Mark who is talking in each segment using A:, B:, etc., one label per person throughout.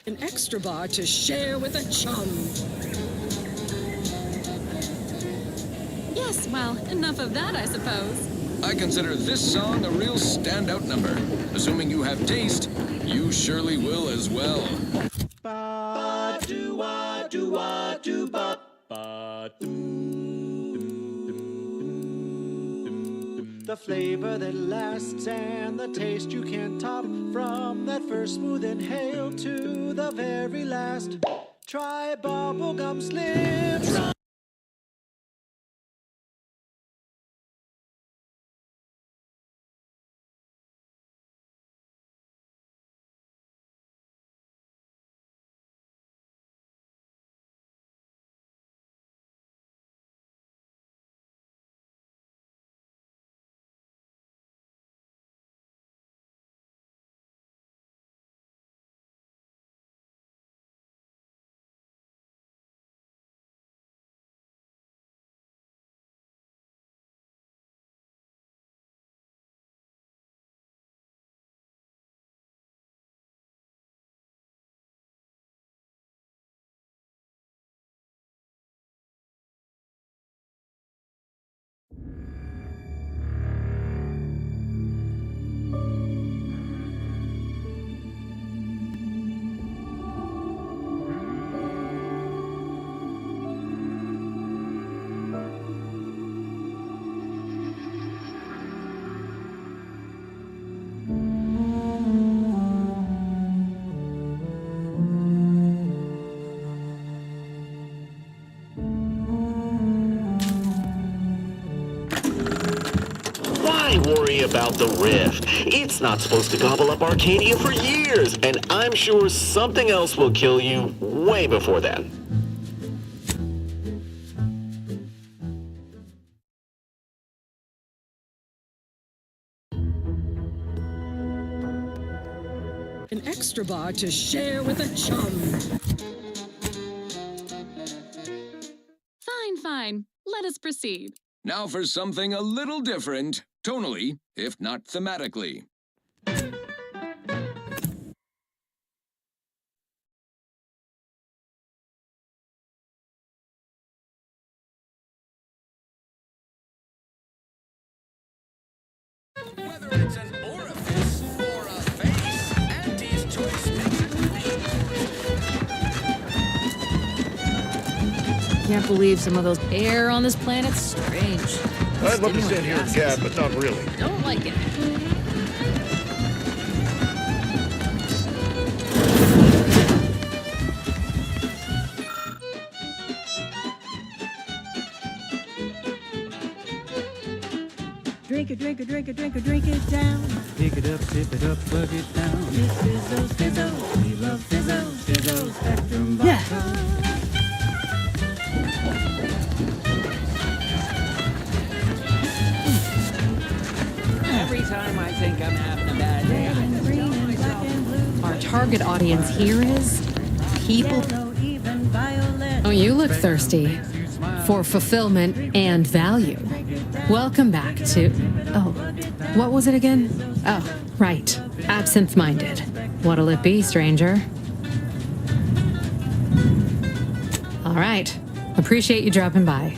A: An extra bar to share with a chum.
B: Yes, well, enough of that, I suppose.
C: I consider this song a real standout number. Assuming you have taste, you surely will as well.
D: The flavor that lasts and the taste you can't top. From that first smooth inhale to the very last. Try bubblegum slims.
E: Why worry about the Rift? It's not supposed to gobble up Arcadia for years, and I'm sure something else will kill you way before then.
A: An extra bar to share with a chum.
B: Fine. Let us proceed.
C: Now for something a little different, tonally, if not thematically. Whether it's an orifice or a face, Auntie's choice makes it
B: Can't believe some of those air on this planet's strange.
F: I'd love to stand here and gab, but not really.
B: Don't like it.
G: Drink it, drink it, drink it, drink it, drink it down.
D: Pick it up, tip it up, plug it down.
G: It's Fizzo, Fizzo, we love Fizzo, Fizzo, Spectrum Vodka.
D: Every time I think I'm having a bad day, I
G: And green and black and blue.
B: Our target audience here is people.
G: Yellow, even violet.
B: Oh, you look thirsty for fulfillment and value. Welcome back to. Oh, what was it again? Oh, right. Absent-minded. What'll it be, stranger? All right. Appreciate you dropping by.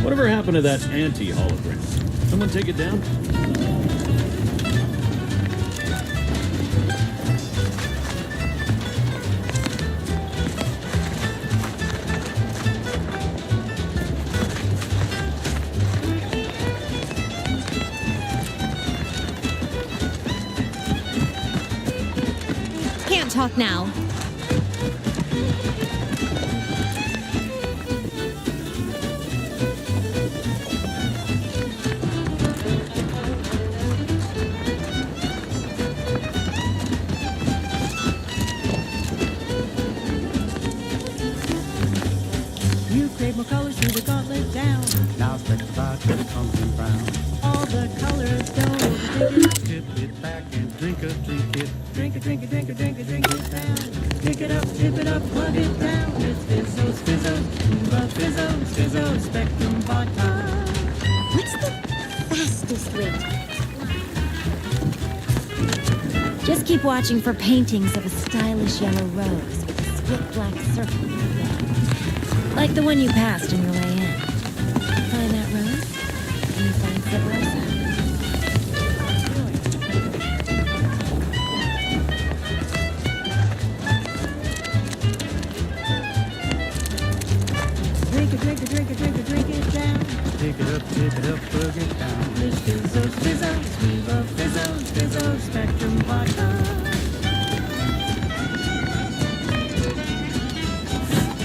H: Whatever happened to that anti-hologram? Someone take it down?
B: Can't talk now.
G: You crave more colors through the gauntlet down.
D: Now Spectrum Vodka comes in brown.
G: All the colors don't overthink it.
D: Tip it back and drink it.
G: Drink it, drink it, drink it, drink it, drink it down. Pick it up, tip it up, plug it down. It's Fizzo, Fizzo, we love Fizzo, Fizzo, Spectrum Vodka.
I: What's the fastest way to Just keep watching for paintings of a stylish yellow rose with a split black circle in the middle. Like the one you passed on your way in. Find that rose, and you find Sub Rosa.
G: Drink it, drink it, drink it, drink it, drink it down. Pick it up, plug it down. It's Fizzos, Fizzos, we love Fizzos, Fizzos, Spectrum Vodka.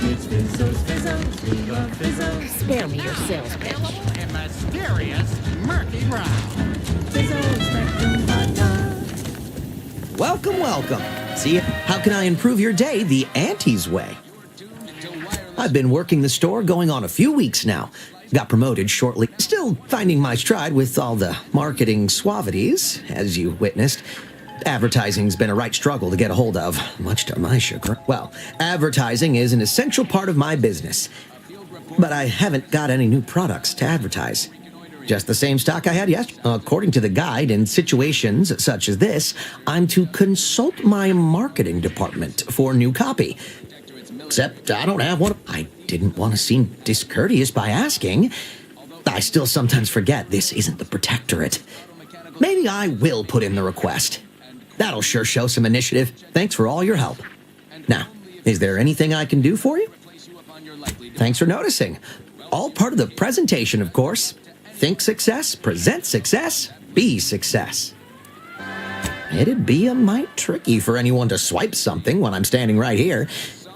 G: It's Fizzos, Fizzos, we love Fizzos.
J: Spare me your sales pitch.
K: And mysterious murky brown.
G: Fizzos, Spectrum Vodka.
L: Welcome, welcome. See, how can I improve your day the Auntie's way? I've been working the store going on a few weeks now. Got promoted shortly. Still finding my stride with all the marketing suavities, as you witnessed. Advertising's been a right struggle to get a hold of, much to my chagrin. Well, advertising is an essential part of my business. But I haven't got any new products to advertise. Just the same stock I had yesterday. According to the guide, in situations such as this, I'm to consult my marketing department for new copy. Except I don't have one. I didn't want to seem discourteous by asking. I still sometimes forget this isn't the Protectorate. Maybe I will put in the request. That'll sure show some initiative. Thanks for all your help. Now, is there anything I can do for you? Thanks for noticing. All part of the presentation, of course. Think success, present success, be success. It'd be a mite tricky for anyone to swipe something when I'm standing right here.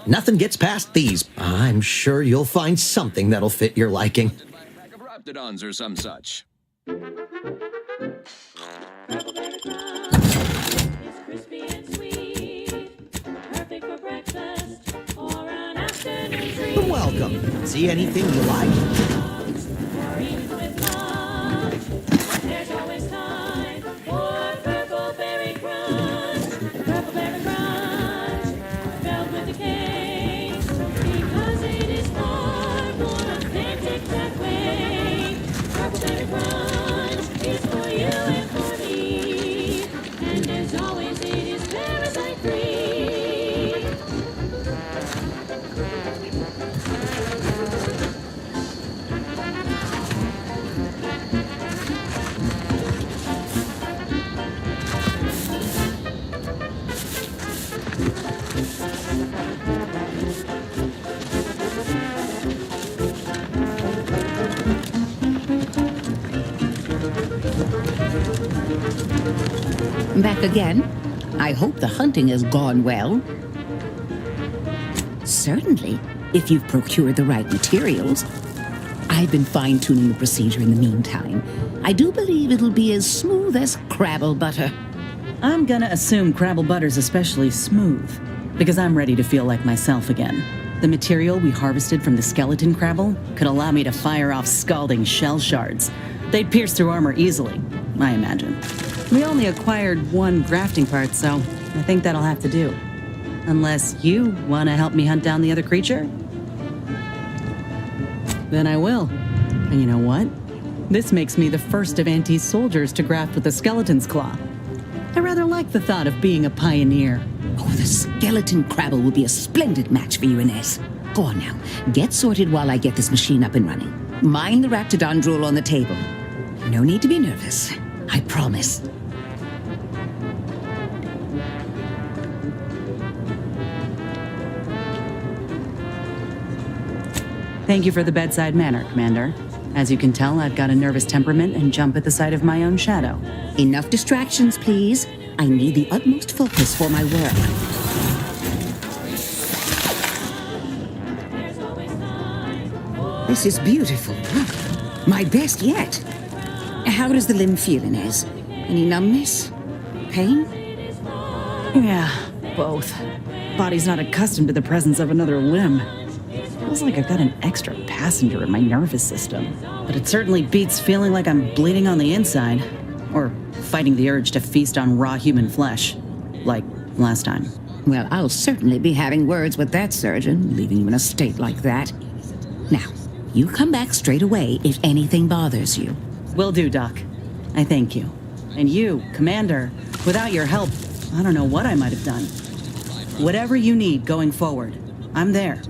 L: Nothing gets past these. I'm sure you'll find something that'll fit your liking.
C: Pack of Raptidons or some such.
G: It's crispy and sweet, perfect for breakfast or an afternoon treat.
L: Welcome. See anything you like?
G: Or even with lunch, there's always time for Purple Berry Crunch. Purple Berry Crunch, filled with the cake, because it is far more authentic that way. Purple Berry Crunch is for you and for me, and as always it is parasite free.
J: Back again? I hope the hunting has gone well. Certainly, if you've procured the right materials. I've been fine-tuning the procedure in the meantime. I do believe it'll be as smooth as Crabble butter.
M: I'm gonna assume Crabble butter's especially smooth, because I'm ready to feel like myself again. The material we harvested from the skeleton Crabble could allow me to fire off scalding shell shards. They'd pierce through armor easily, I imagine. We only acquired one grafting part, so I think that'll have to do. Unless you want to help me hunt down the other creature? Then I will. And you know what? This makes me the first of Auntie's soldiers to graft with the skeleton's claw. I rather like the thought of being a pioneer.
J: Oh, the skeleton Crabble will be a splendid match for you, Inez. Go on now. Get sorted while I get this machine up and running. Mind the Raptidon drool on the table. No need to be nervous. I promise.
M: Thank you for the bedside manner, Commander. As you can tell, I've got a nervous temperament and jump at the sight of my own shadow.
J: Enough distractions, please. I need the utmost focus for my work. This is beautiful. My best yet. How does the limb feel, Inez? Any numbness? Pain?
M: Yeah, both. Body's not accustomed to the presence of another limb. Feels like I've got an extra passenger in my nervous system. But it certainly beats feeling like I'm bleeding on the inside. Or fighting the urge to feast on raw human flesh. Like last time.
J: Well, I'll certainly be having words with that surgeon, leaving you in a state like that. Now, you come back straight away if anything bothers you.
M: Will do, Doc. I thank you. And you, Commander, without your help, I don't know what I might have done. Whatever you need going forward, I'm there.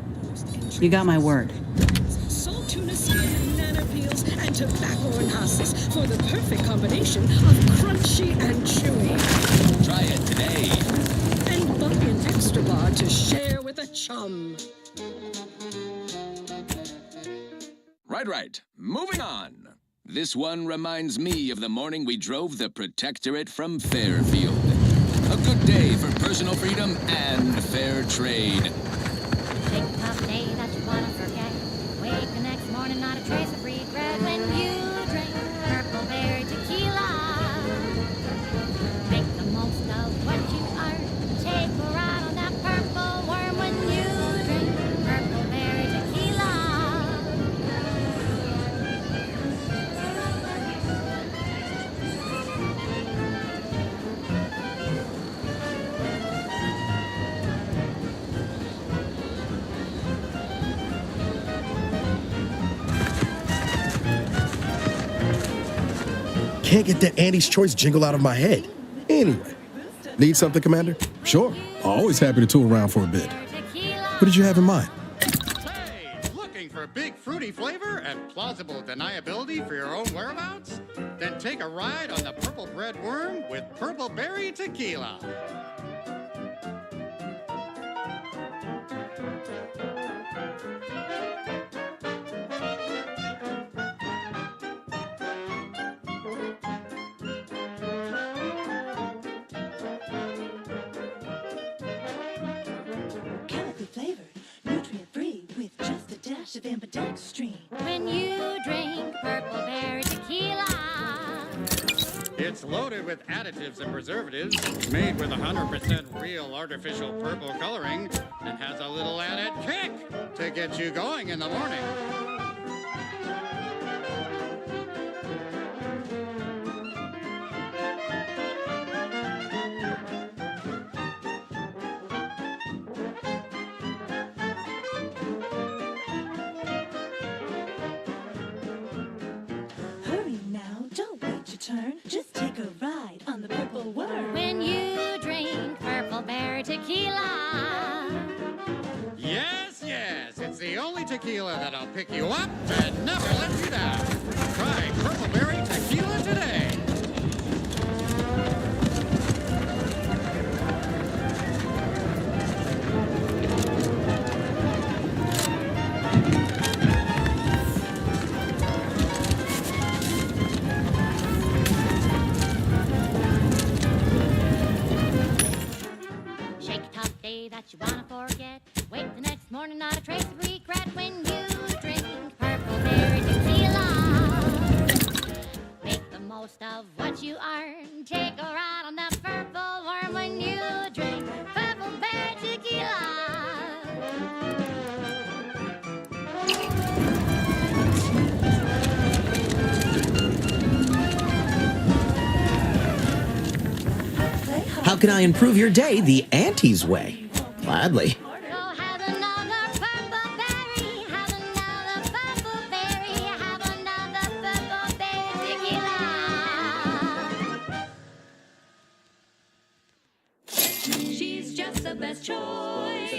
M: You got my word.
A: Salt tuna skin, banana peels, and tobacco and husks for the perfect combination of crunchy and chewy.
C: Try it today.
A: And buy an extra bar to share with a chum.
C: Right. Moving on. This one reminds me of the morning we drove the Protectorate from Fairfield. A good day for personal freedom and fair trade.
I: Take a tough day that you wanna forget. Wake the next morning, not a trace of regret when you drink Purple Berry Tequila. Make the most of what you are. Take a ride on that purple worm when you drink Purple Berry Tequila.
F: Can't get that Andy's Choice jingle out of my head. Anyway, need something, Commander?
N: Sure. Always happy to tool around for a bit. What did you have in mind?
K: Hey, looking for big fruity flavor and plausible deniability for your own whereabouts? Then take a ride on the Purple Bread Worm with Purple Berry Tequila.
G: Chemically flavored, nutrient-free with just a dash of ambidextrine.
I: When you drink Purple Berry Tequila.
K: It's loaded with additives and preservatives, made with 100% real artificial purple coloring, and has a little added kick to get you going in the morning.
G: Hurry now, don't wait your turn. Just take a ride on the Purple Worm.
I: When you drink Purple Berry Tequila.
K: Yes, it's the only tequila that'll pick you up and never let you down. Try Purple Berry Tequila today.
I: Shake a tough day that you wanna forget. Wake the next morning, not a trace of regret when you drink Purple Berry Tequila. Make the most of what you earn. Take a ride on that purple worm when you drink Purple Berry Tequila.
L: How can I improve your day the Auntie's way? Gladly.
I: Have another purple berry, have another purple berry, have another purple berry tequila.
G: She's just the best choice.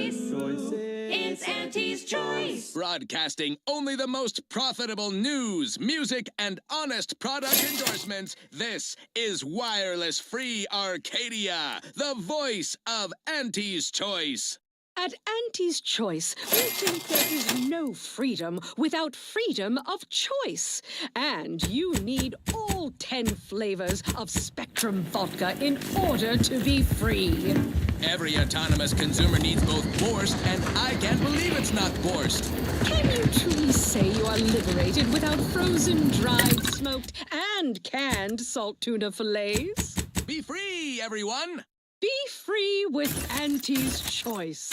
G: It's Auntie's Choice.
C: Broadcasting only the most profitable news, music, and honest product endorsements, this is Wireless Free Arcadia, the voice of Auntie's Choice.
A: At Auntie's Choice, we think there is no freedom without freedom of choice. And you need all 10 flavors of Spectrum vodka in order to be free.
C: Every autonomous consumer needs both Borst, and I can't believe it's not Borst.
A: Can you truly say you are liberated without frozen, dried, smoked, and canned salt tuna fillets?
C: Be free, everyone!
A: Be free with Auntie's Choice.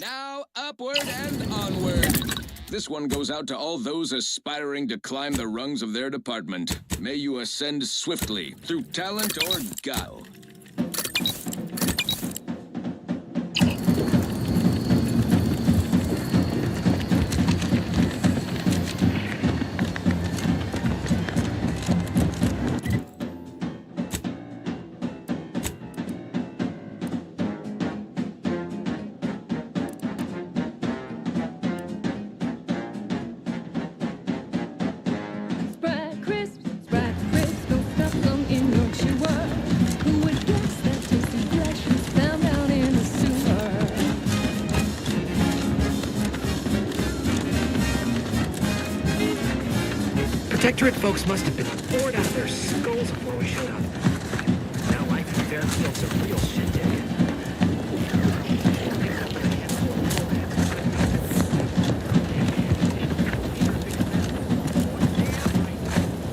C: Now, upward and onward. This one goes out to all those aspiring to climb the rungs of their department. May you ascend swiftly through talent or guile.
O: Protectorate folks must have been bored out of their skulls before we showed up. Now life in Fairfield's a real shindig.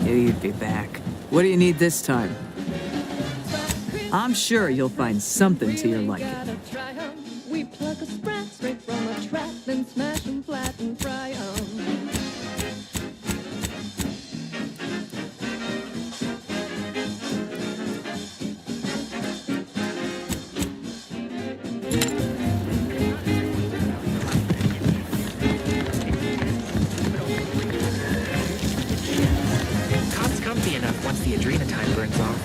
P: Knew you'd be back. What do you need this time? I'm sure you'll find something to your liking.
G: We pluck a sprat straight from a trap, then smash 'em flat and fry 'em.
O: Cot's comfy enough once the adrenatine burns off.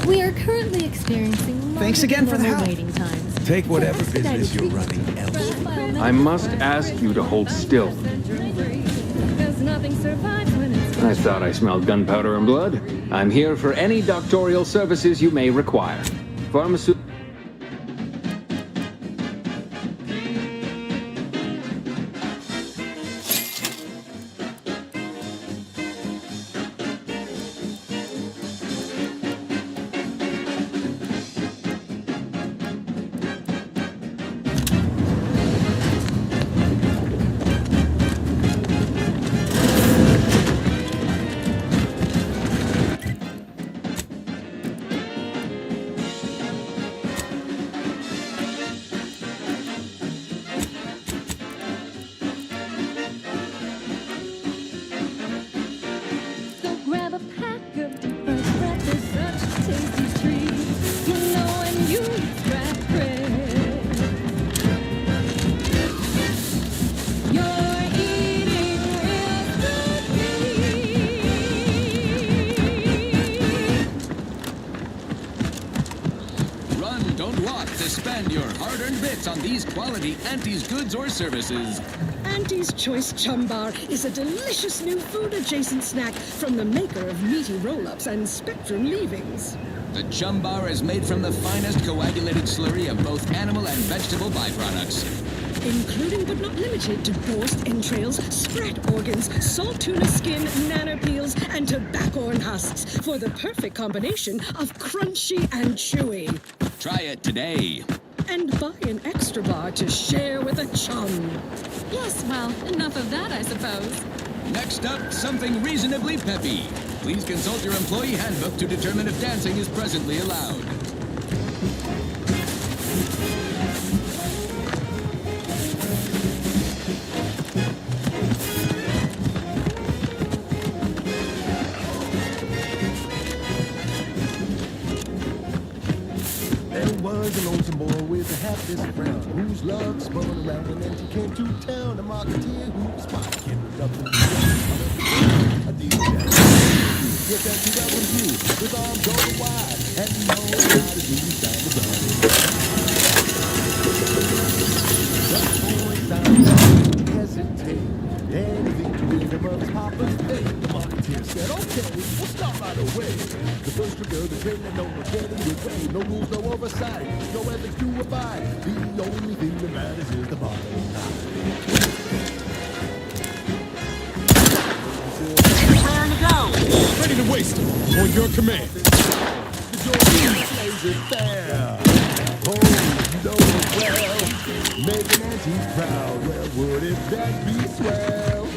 I: We are currently experiencing
Q: Thanks again for the help.
I: waiting times.
Q: Take whatever business you're running, Elsie.
R: I must ask you to hold still.
G: Because nothing survives when it's
R: I thought I smelled gunpowder and blood. I'm here for any doctorial services you may require. Pharmaceutical.
G: So grab a pack of deep first breath. They're such a tasty treat. You know when you eat scrap bread, you're eating real good meat.
C: Run, don't walk to spend your hard-earned bits on these quality Auntie's goods or services.
A: Auntie's Choice Chum Bar is a delicious new food-adjacent snack from the maker of meaty roll-ups and Spectrum leavings.
C: The Chum Bar is made from the finest coagulated slurry of both animal and vegetable byproducts.
A: Including but not limited to borscht entrails, sprat organs, salt tuna skin, nanner peels, and tobaccorn husks for the perfect combination of crunchy and chewy.
C: Try it today.
A: And buy an extra bar to share with a chum.
B: Yes, well, enough of that, I suppose.
C: Next up, something reasonably peppy. Please consult your employee handbook to determine if dancing is presently allowed.
F: There was an lonesome boy with a hapless frown, whose love spun around and then she came to town. A marketeer who spotted him up and a deal down. Get that 2000 view with arms over wide, and he knows how to do down the gun. The boy sounds hesitate, anything to rid him of his papa's fate. The marketeer said, okay, we'll start right away. The first trigger, the train, and no one getting your way. No rules, no oversight, no ethics to abide. The only thing that matters is the bottom line.
Q: Raring to go.
N: Ready to waste it. On your command.
F: The joy plays it fair. Oh, you know it well. Make an Auntie proud. Well, wouldn't that be swell?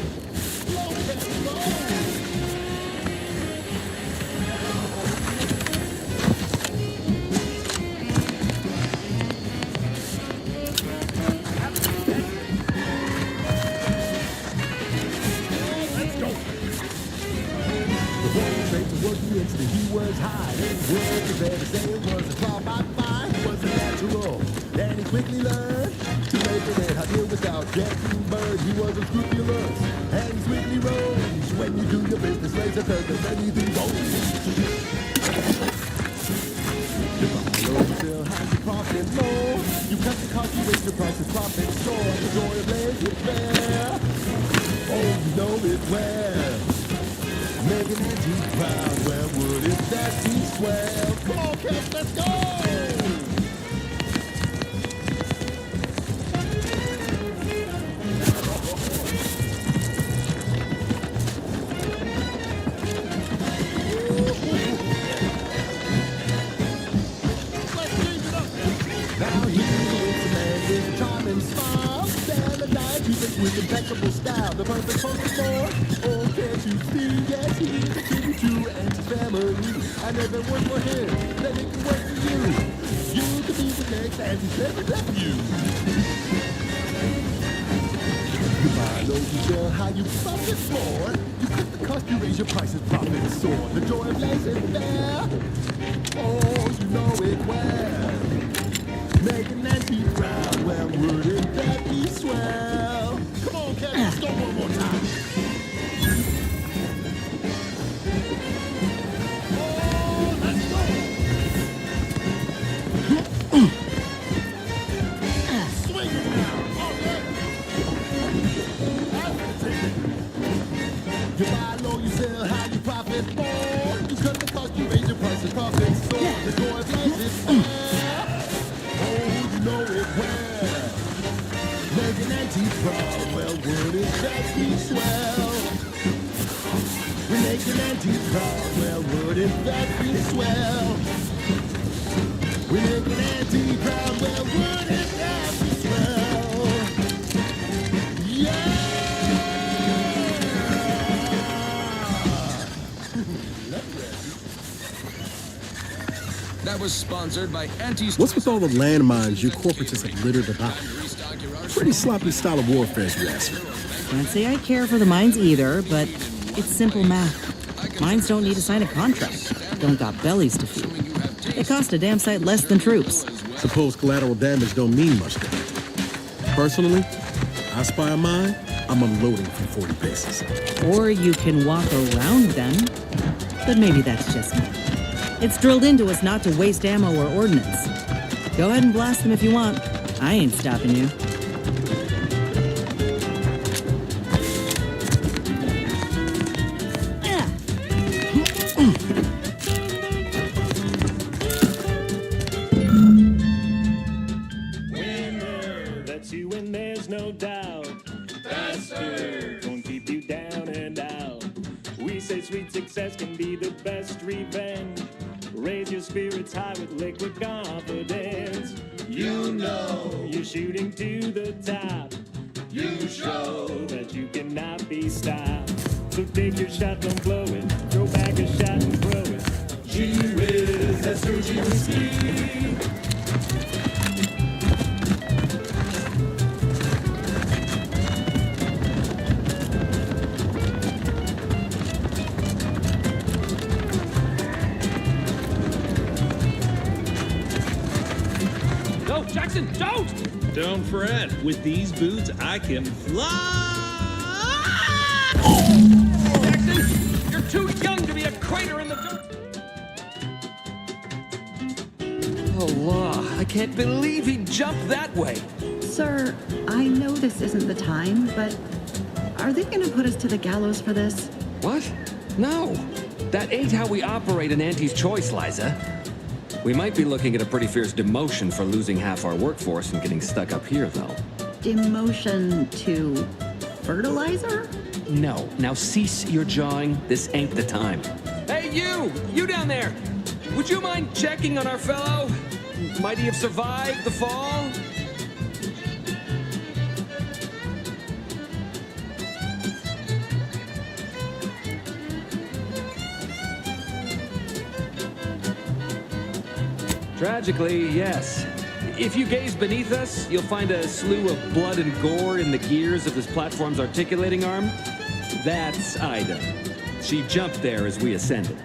F: He was high, and word was there to say it was a trial by fire. It was a natural, and he quickly learned to make a red hot deal without getting burned. He was unscrupulous, and he swiftly rose. When you do your business, raise a third, there's anything goes. The buffalo still has the profit low. You cut the cost, you raise your prices, profit soar. The joy of life is fair. Oh, you know it well. Making Auntie proud. Well, would it that be swell? Come on, kids, let's go! With impeccable style, the perfect poster for. Oh, can't you see? Yes, he is a tribute to Auntie's family. I never work for him, then it can work for you. You could be the next Auntie's favorite nephew. You buy low, you sell high, you profit more. You cut the cost, you raise your prices, profit soar. The joy of laissez-faire. Oh, you know it well. Making Auntie proud, well, wouldn't that be swell? Come on, Cat, let's go one more time. Oh, let's go. Swing it now. You buy low, you sell high, you profit more. You cut the cost, you raise your prices, profit soar. The joy of laissez-faire. Know it well. Making Auntie proud, well, wouldn't that be swell? We're making Auntie proud, well, wouldn't that be swell? We're making Auntie proud, well, wouldn't that be swell? Yeah!
C: That was sponsored by Auntie's.
N: What's with all the landmines you corporatists have littered about? Pretty sloppy style of warfare, if you ask me.
M: Can't say I care for the mines either, but it's simple math. Mines don't need to sign a contract. Don't got bellies to feed. They cost a damn sight less than troops.
N: Suppose collateral damage don't mean much then. Personally, I spy a mine, I'm unloading from 40 paces.
M: Or you can walk around them. But maybe that's just me. It's drilled into us not to waste ammo or ordnance. Go ahead and blast them if you want. I ain't stopping you.
S: Winner, that's you and there's no doubt. Faster, won't keep you down and out. We say sweet success can be the best revenge. Raise your spirits high with liquid confidence. You know you're shooting to the top. You show that you cannot be stopped. So take your shot, don't blow it. Throw back a shot and throw it. Gee whiz, that's Sergi Whiskey.
H: Jackson, don't! Don't fret. With these boots, I can fly!
C: Jackson, you're too young to be a crater in the dirt!
T: Oh, I can't believe he jumped that way.
U: Sir, I know this isn't the time, but are they gonna put us to the gallows for this?
T: What? No. That ain't how we operate in Auntie's Choice, Liza. We might be looking at a pretty fierce demotion for losing half our workforce and getting stuck up here, though.
U: Demotion to fertilizer?
T: No. Now cease your jawing. This ain't the time. Hey, you! You down there! Would you mind checking on our fellow? Might he have survived the fall? Tragically, yes. If you gaze beneath us, you'll find a slew of blood and gore in the gears of this platform's articulating arm. That's Ida. She jumped there as we ascended.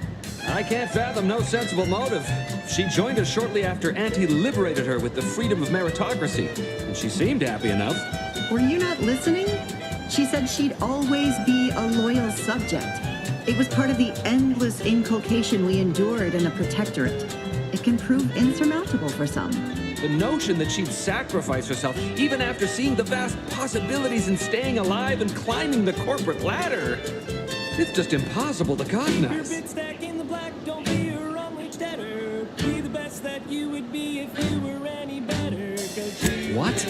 T: I can't fathom no sensible motive. She joined us shortly after Auntie liberated her with the freedom of meritocracy, and she seemed happy enough.
U: Were you not listening? She said she'd always be a loyal subject. It was part of the endless inculcation we endured in a protectorate. It can prove insurmountable for some.
T: The notion that she'd sacrifice herself even after seeing the vast possibilities in staying alive and climbing the corporate ladder. It's just impossible to cognize.
S: Stack in the black, don't be a wrong-wage debtor. Be the best that you would be if you were any better.
T: What?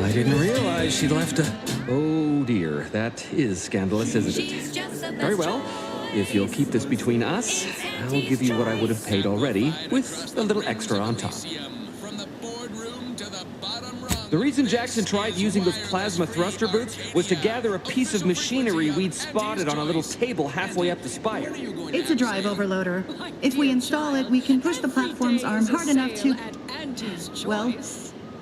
T: I didn't realize she'd left a... Oh dear, that is scandalous, isn't it? Very well. If you'll keep this between us, I'll give you what I would have paid already, with a little extra on top. The reason Jackson tried using those plasma thruster boots was to gather a piece of machinery we'd spotted on a little table halfway up the spire.
U: It's a drive overloader. If we install it, we can push the platform's arm hard enough to, well,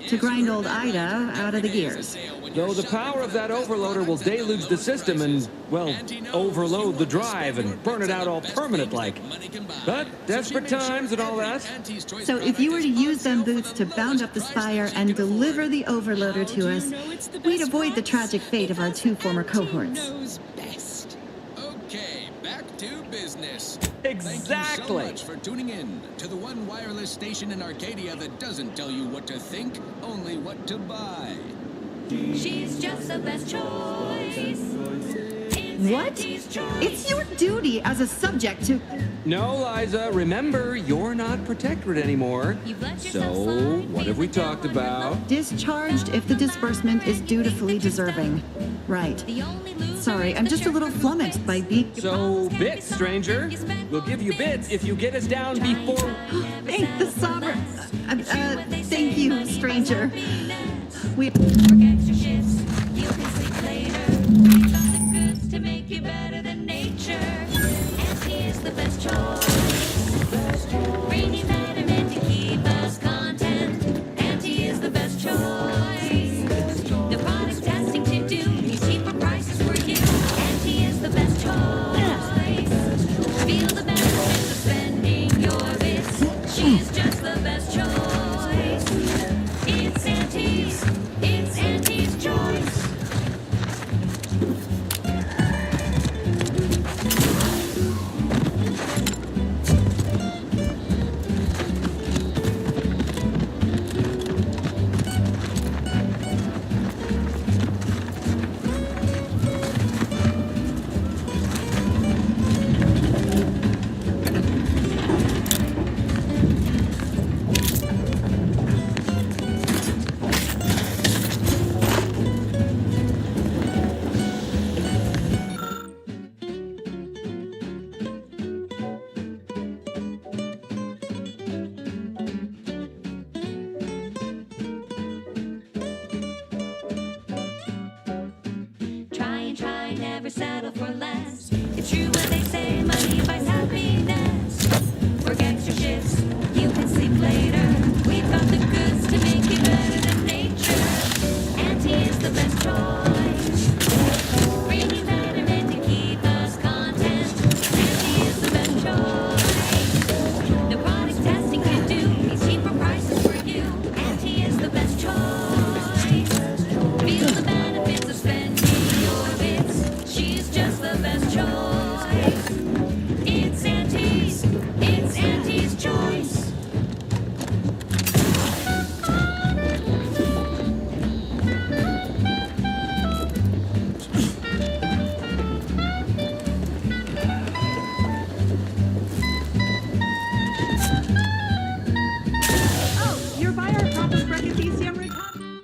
U: to grind old Ida out of the gears.
T: Though the power of that overloader will deluge the system and, well, overload the drive and burn it out all permanent-like. But desperate times and all that.
U: So if you were to use them boots to bound up the spire and deliver the overloader to us, we'd avoid the tragic fate of our 2 former cohorts.
C: Okay, back to business.
T: Exactly.
C: Thank you so much for tuning in to the one wireless station in Arcadia that doesn't tell you what to think, only what to buy.
G: She's just the best choice.
U: What? It's your duty as a subject to...
T: No, Liza, remember, you're not protectorate anymore. So, what have we talked about?
U: Discharged if the disbursement is dutifully deserving. Right. Sorry, I'm just a little flummoxed by being...
T: So, bits, stranger. We'll give you bits if you get us down before...
U: Thank the sovereign... thank you, stranger. We...
G: Extra shifts, you can sleep later. We found the goods to make you better than nature. And he is the best choice. Bringing vitamin to keep us content. And he is the best choice. No product testing to do. He's cheaper prices for you. And he is the best choice. Feel the benefits of spending your bits. She is just the best choice. It's Auntie's. It's Auntie's choice. Try, never settle for less. It's true what they say, money buys happiness. Work extra shifts, you can sleep later. We've got the goods to make you better than nature. Auntie is the best choice. Bringing vitamin to keep us content. Auntie is the best choice. No product testing can do. These cheaper prices for you. Auntie is the best choice. Feel the benefits of spending. She's just the best choice. It's Auntie's choice.
U: Oh, you're by our Propus Brachithecium recon...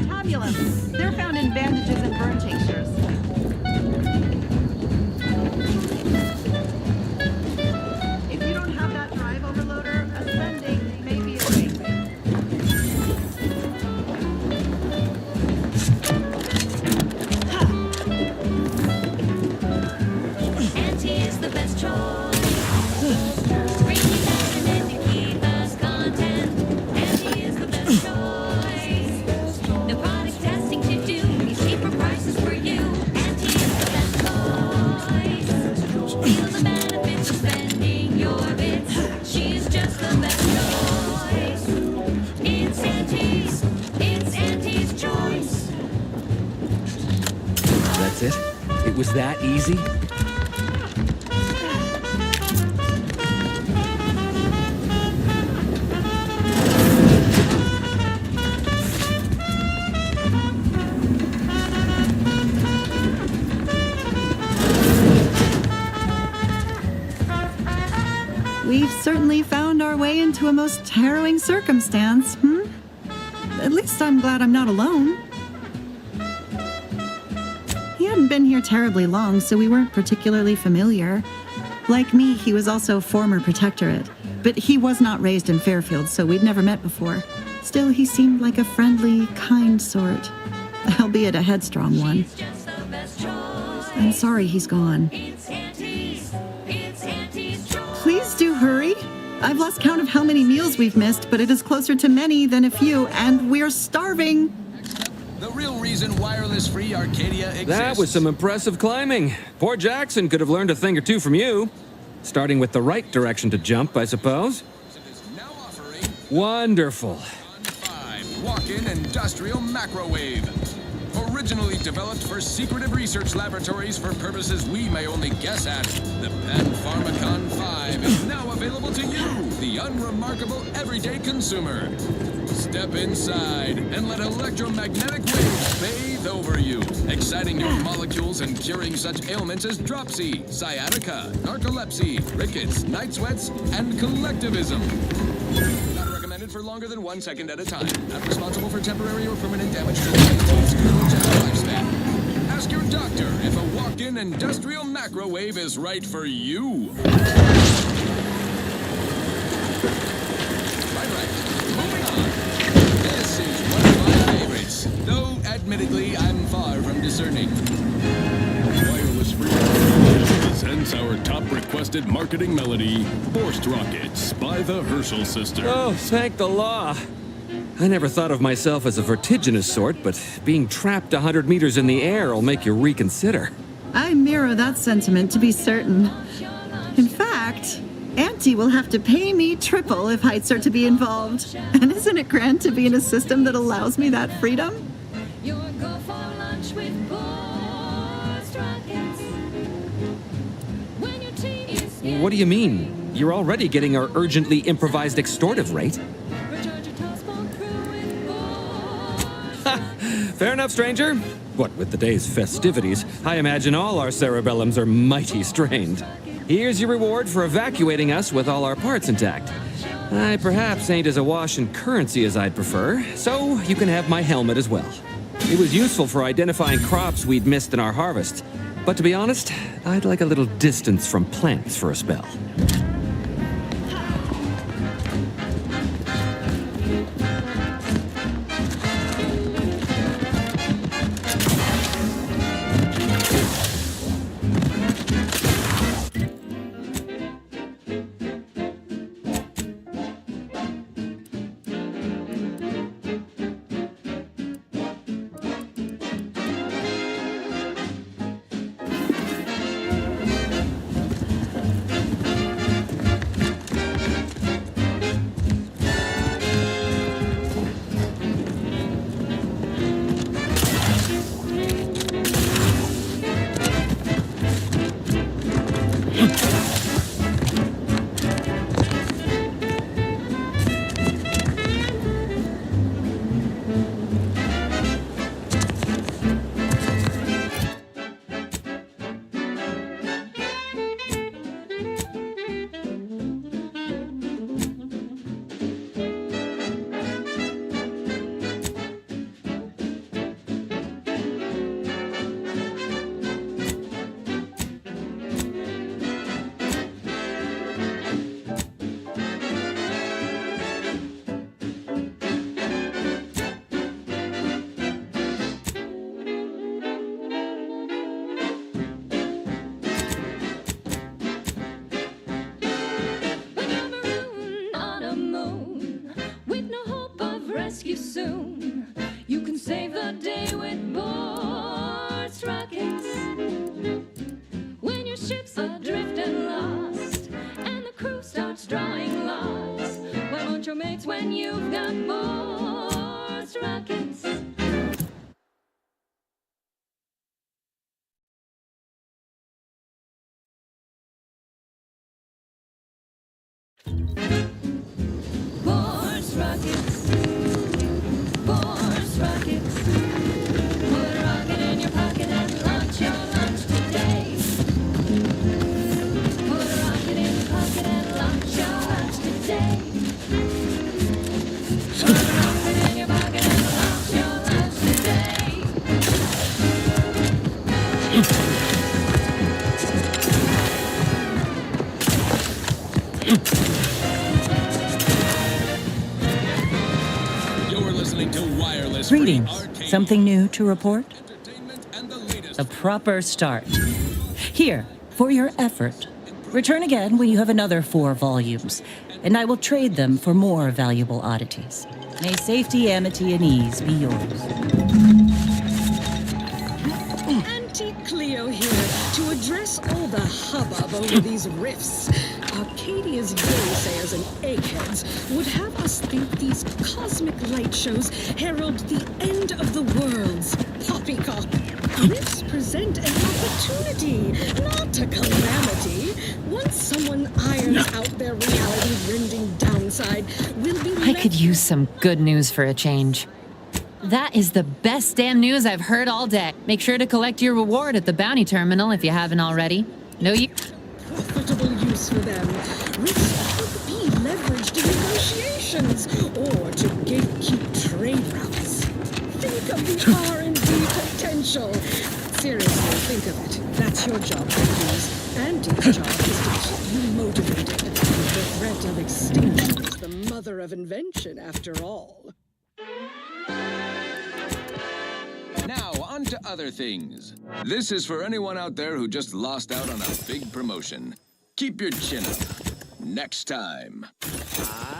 U: Tabulums. They're found in bandages and burn tinctures. If you don't have that drive overloader, ascending may be a race.
G: Auntie is the best choice. Bringing vitamin to keep us content. Auntie is the best choice. No product testing to do. These cheaper prices for you. Auntie is the best choice. Feel the benefits of spending your bits. She's just the best choice. It's Auntie's choice.
T: That's it? It was that easy?
U: We've certainly found our way into a most harrowing circumstance, At least I'm glad I'm not alone. He hadn't been here terribly long, so we weren't particularly familiar. Like me, he was also former protectorate, but he was not raised in Fairfield, so we'd never met before. Still, he seemed like a friendly, kind sort, albeit a headstrong one. I'm sorry he's gone. Please do hurry. I've lost count of how many meals we've missed, but it is closer to many than a few, and we're starving.
C: The real reason wireless-free Arcadia exists.
T: That was some impressive climbing. Poor Jackson could have learned a thing or two from you. Starting with the right direction to jump, I suppose. Wonderful.
C: 5 walk-in industrial macrowave. Originally developed for secretive research laboratories for purposes we may only guess at, the Panpharmacon 5 is now available to you, the unremarkable everyday consumer. Step inside and let electromagnetic waves bathe over you, exciting your molecules and curing such ailments as dropsy, sciatica, narcolepsy, rickets, night sweats, and collectivism. Not recommended for longer than 1 second at a time. Not responsible for temporary or permanent damage to the general lifespan. Ask your doctor if a walk-in industrial macrowave is right for you. Right. Moving on. This is one of my favorites, though admittedly I'm far from discerning.
E: Wireless freedom presents our top requested marketing melody, Forced Rockets by the Herschel Sisters.
T: Oh, thank the law. I never thought of myself as a vertiginous sort, but being trapped 100 meters in the air will make you reconsider.
U: I mirror that sentiment, to be certain. In fact, Auntie will have to pay me triple if heights are to be involved. And isn't it grand to be in a system that allows me that freedom?
T: What do you mean? You're already getting our urgently improvised extortive rate. Fair enough, stranger. What with the day's festivities, I imagine all our cerebellums are mighty strained. Here's your reward for evacuating us with all our parts intact. I perhaps ain't as awash in currency as I'd prefer, so you can have my helmet as well. It was useful for identifying crops we'd missed in our harvest. But to be honest, I'd like a little distance from plants for a spell.
G: rescue soon. You can save the day with Boards Rockets. When your ship's adrift and lost, and the crew starts drawing lots, why won't your mates when you've got Boards Rockets? Boards Rockets. Boards Rockets. Put a rocket in your pocket and launch your lunch today. Put a rocket in your pocket and launch your
C: You're listening to Wireless
D: Greetings. Something new to report? A proper start. Here, for your effort. Return again when you have another 4 volumes, and I will trade them for more valuable oddities. May safety, amity, and ease be yours.
A: Auntie Cleo here to address all the hubbub over these rifts. Arcadia's naysayers and eggheads would have us think these cosmic light shows herald the end of the worlds. Poppycock. Rifts present an opportunity, not a calamity. Once someone irons out their reality-rending downside, we'll be
B: I could use some good news for a change. That is the best damn news I've heard all day. Make sure to collect your reward at the bounty terminal if you haven't already. No, you...
A: profitable use for them. Rifts could be leveraged in negotiations or to gatekeep trade routes. Think of the R&D potential. Seriously, think of it. That's your job, Andy's. Andy's job is to keep you motivated. The threat of extinction is the mother of invention, after all.
C: Now, on to other things. This is for anyone out there who just lost out on a big promotion. Keep your chin up. Next time.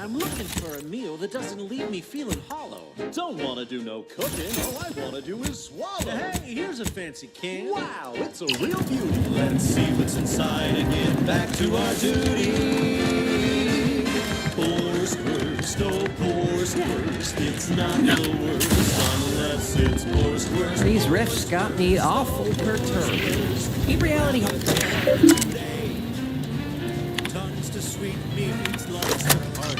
V: I'm looking for a meal that doesn't leave me feeling hollow. Don't want to do no cooking. All I want to do is swallow. Hey, here's a fancy can. Wow, it's a real beauty. Let's see what's inside and get back to our duty. Pour, squirt, stove, pour, squirt. It's not the worst unless it's pour, squirt.
P: These riffs got me awful perturbed. Keep reality.
V: To sweet meats, lots of heart.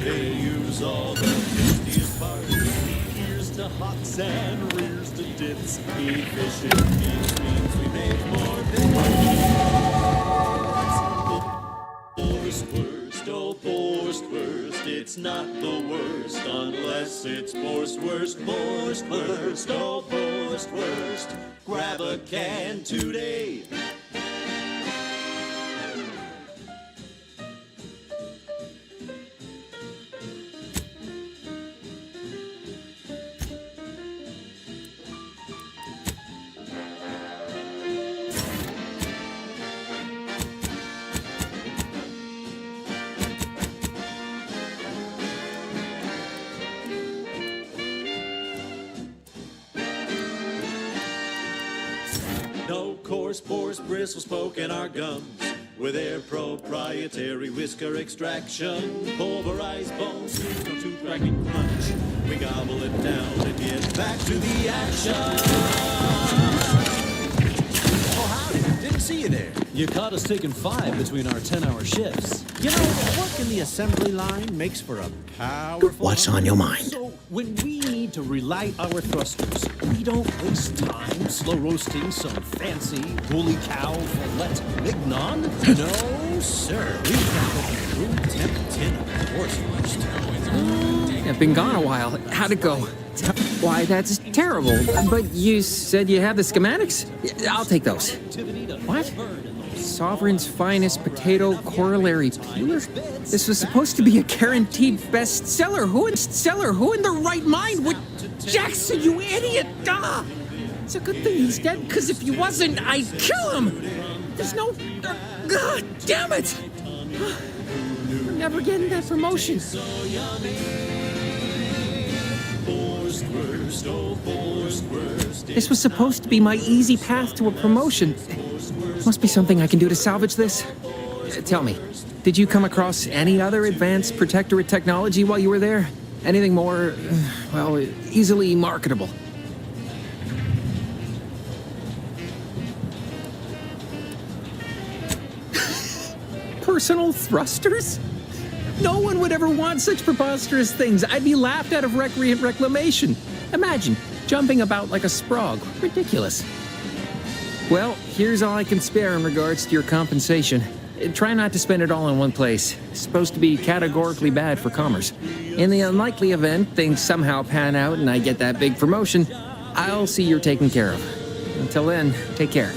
V: They use all the tastiest parts. Here's to hot sand, rears to dips. Efficient means we make more things. Worst, oh, worst. It's not the worst unless it's worst, oh, worst. Grab a can today. No coarse pores, bristles poking our gums with their proprietary whisker extraction. Pulverized bones, no tooth-cracking crunch. We gobble it down and get back to the action. Oh, howdy. Didn't see you there. You caught us taking 5 between our 10-hour shifts. You know, work in the assembly line makes for a powerful...
L: What's on your mind?
V: So, when we need to relight our thrusters, we don't waste time slow roasting some fancy woolly cow fillet mignon. No, sir. We've got room temp tin of course first.
P: I've been gone a while. How'd it go? Why, that's terrible. But you said you have the schematics? I'll take those. What? Sovereign's finest potato corollary peeler? This was supposed to be a guaranteed bestseller. Who in their right mind would... Jackson, you idiot! Ah! It's a good thing he's dead, because if he wasn't, I'd kill him! There's no... God damn it! I'm never getting that promotion. This was supposed to be my easy path to a promotion. Must be something I can do to salvage this. Tell me, did you come across any other advanced protectorate technology while you were there? Anything more, well, easily marketable? Personal thrusters? No one would ever want such preposterous things. I'd be laughed out of recreant reclamation. Imagine, jumping about like a sprog. Ridiculous. Well, here's all I can spare in regards to your compensation. Try not to spend it all in one place. It's supposed to be categorically bad for commerce. In the unlikely event things somehow pan out and I get that big promotion, I'll see you're taken care of. Until then, take care.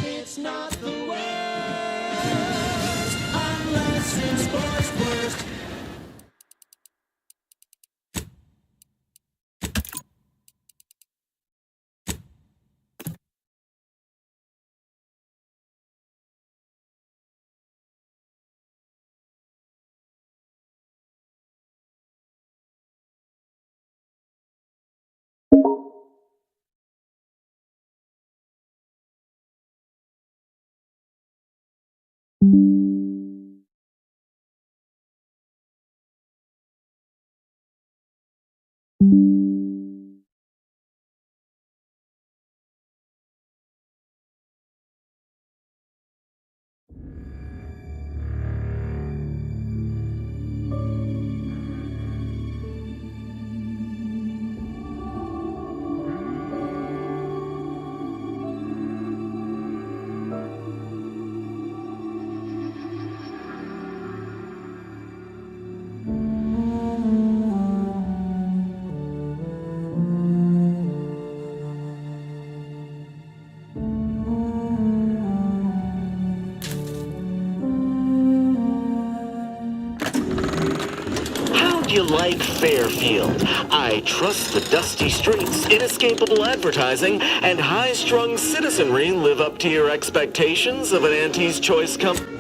V: It's not the worst. Sports Burst.
J: You like Fairfield? I trust the dusty streets, inescapable advertising, and high-strung citizenry live up to your expectations of an Auntie's Choice company.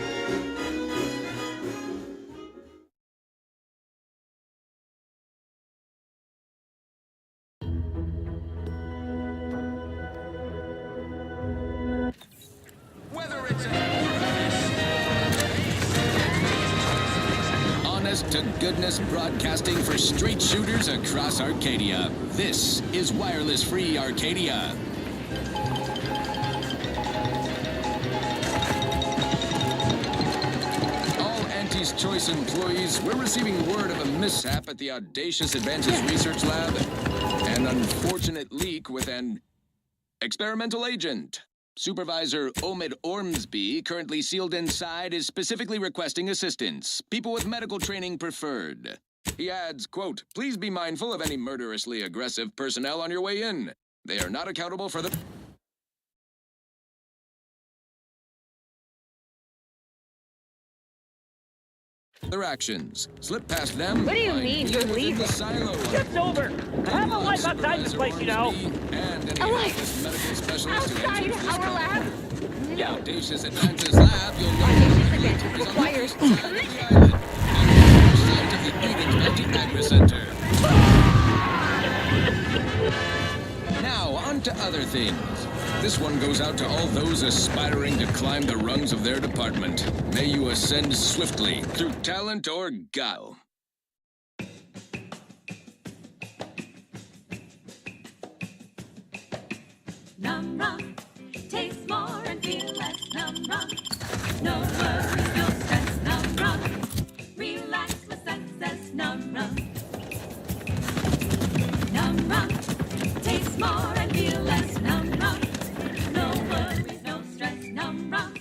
C: To goodness broadcasting for straight shooters across Arcadia. This is Wireless Free Arcadia. All Auntie's Choice employees, we're receiving word of a mishap at the Audacious Advances Research Lab. An unfortunate leak with an experimental agent. Supervisor Omid Ormsby, currently sealed inside, is specifically requesting assistance. People with medical training preferred. He adds, quote, "Please be mindful of any murderously aggressive personnel on your way in. They are not accountable for their actions. Slip past them.
O: What do you mean you're leaving?
C: The silo.
O: It's over. I have a life outside this place, you know.
C: A
O: life?
C: Medical specialist
O: Outside our lab?
C: The Audacious Advances Lab, you'll know,
O: requires...
C: of the Eden's Multi-Agri Center. Now, on to other things. This one goes out to all those aspiring to climb the rungs of their department. May you ascend swiftly, through talent or guile.
G: Num rum, taste more and feel less. Num rum, no worries, no stress. Num rum, relax with success. Num rum, num rum, taste more and feel less. Num rum, no worries, no stress. Num rum,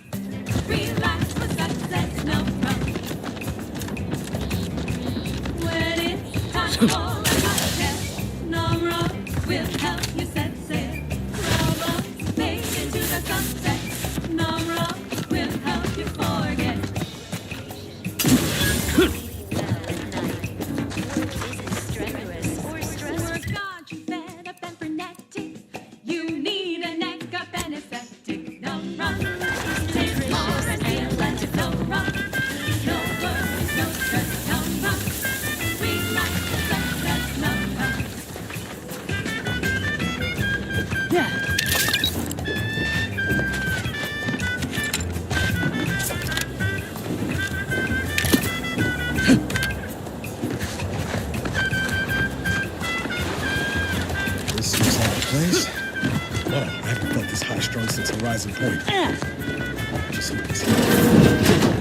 G: relax with success. Num rum. When it's time for a cocktail, Num rum will help you set sail. Into the sunset, Num rum will help you forget. Work on you fed up and frenetic. You need a neck up anesthetic. Num rum, take more and feel less. Num rum, no worries, no stress. Num rum, relax the success. Num rum.
N: This seems like the place. Oh, I haven't felt this high-strung since Horizon Point. Just look at this.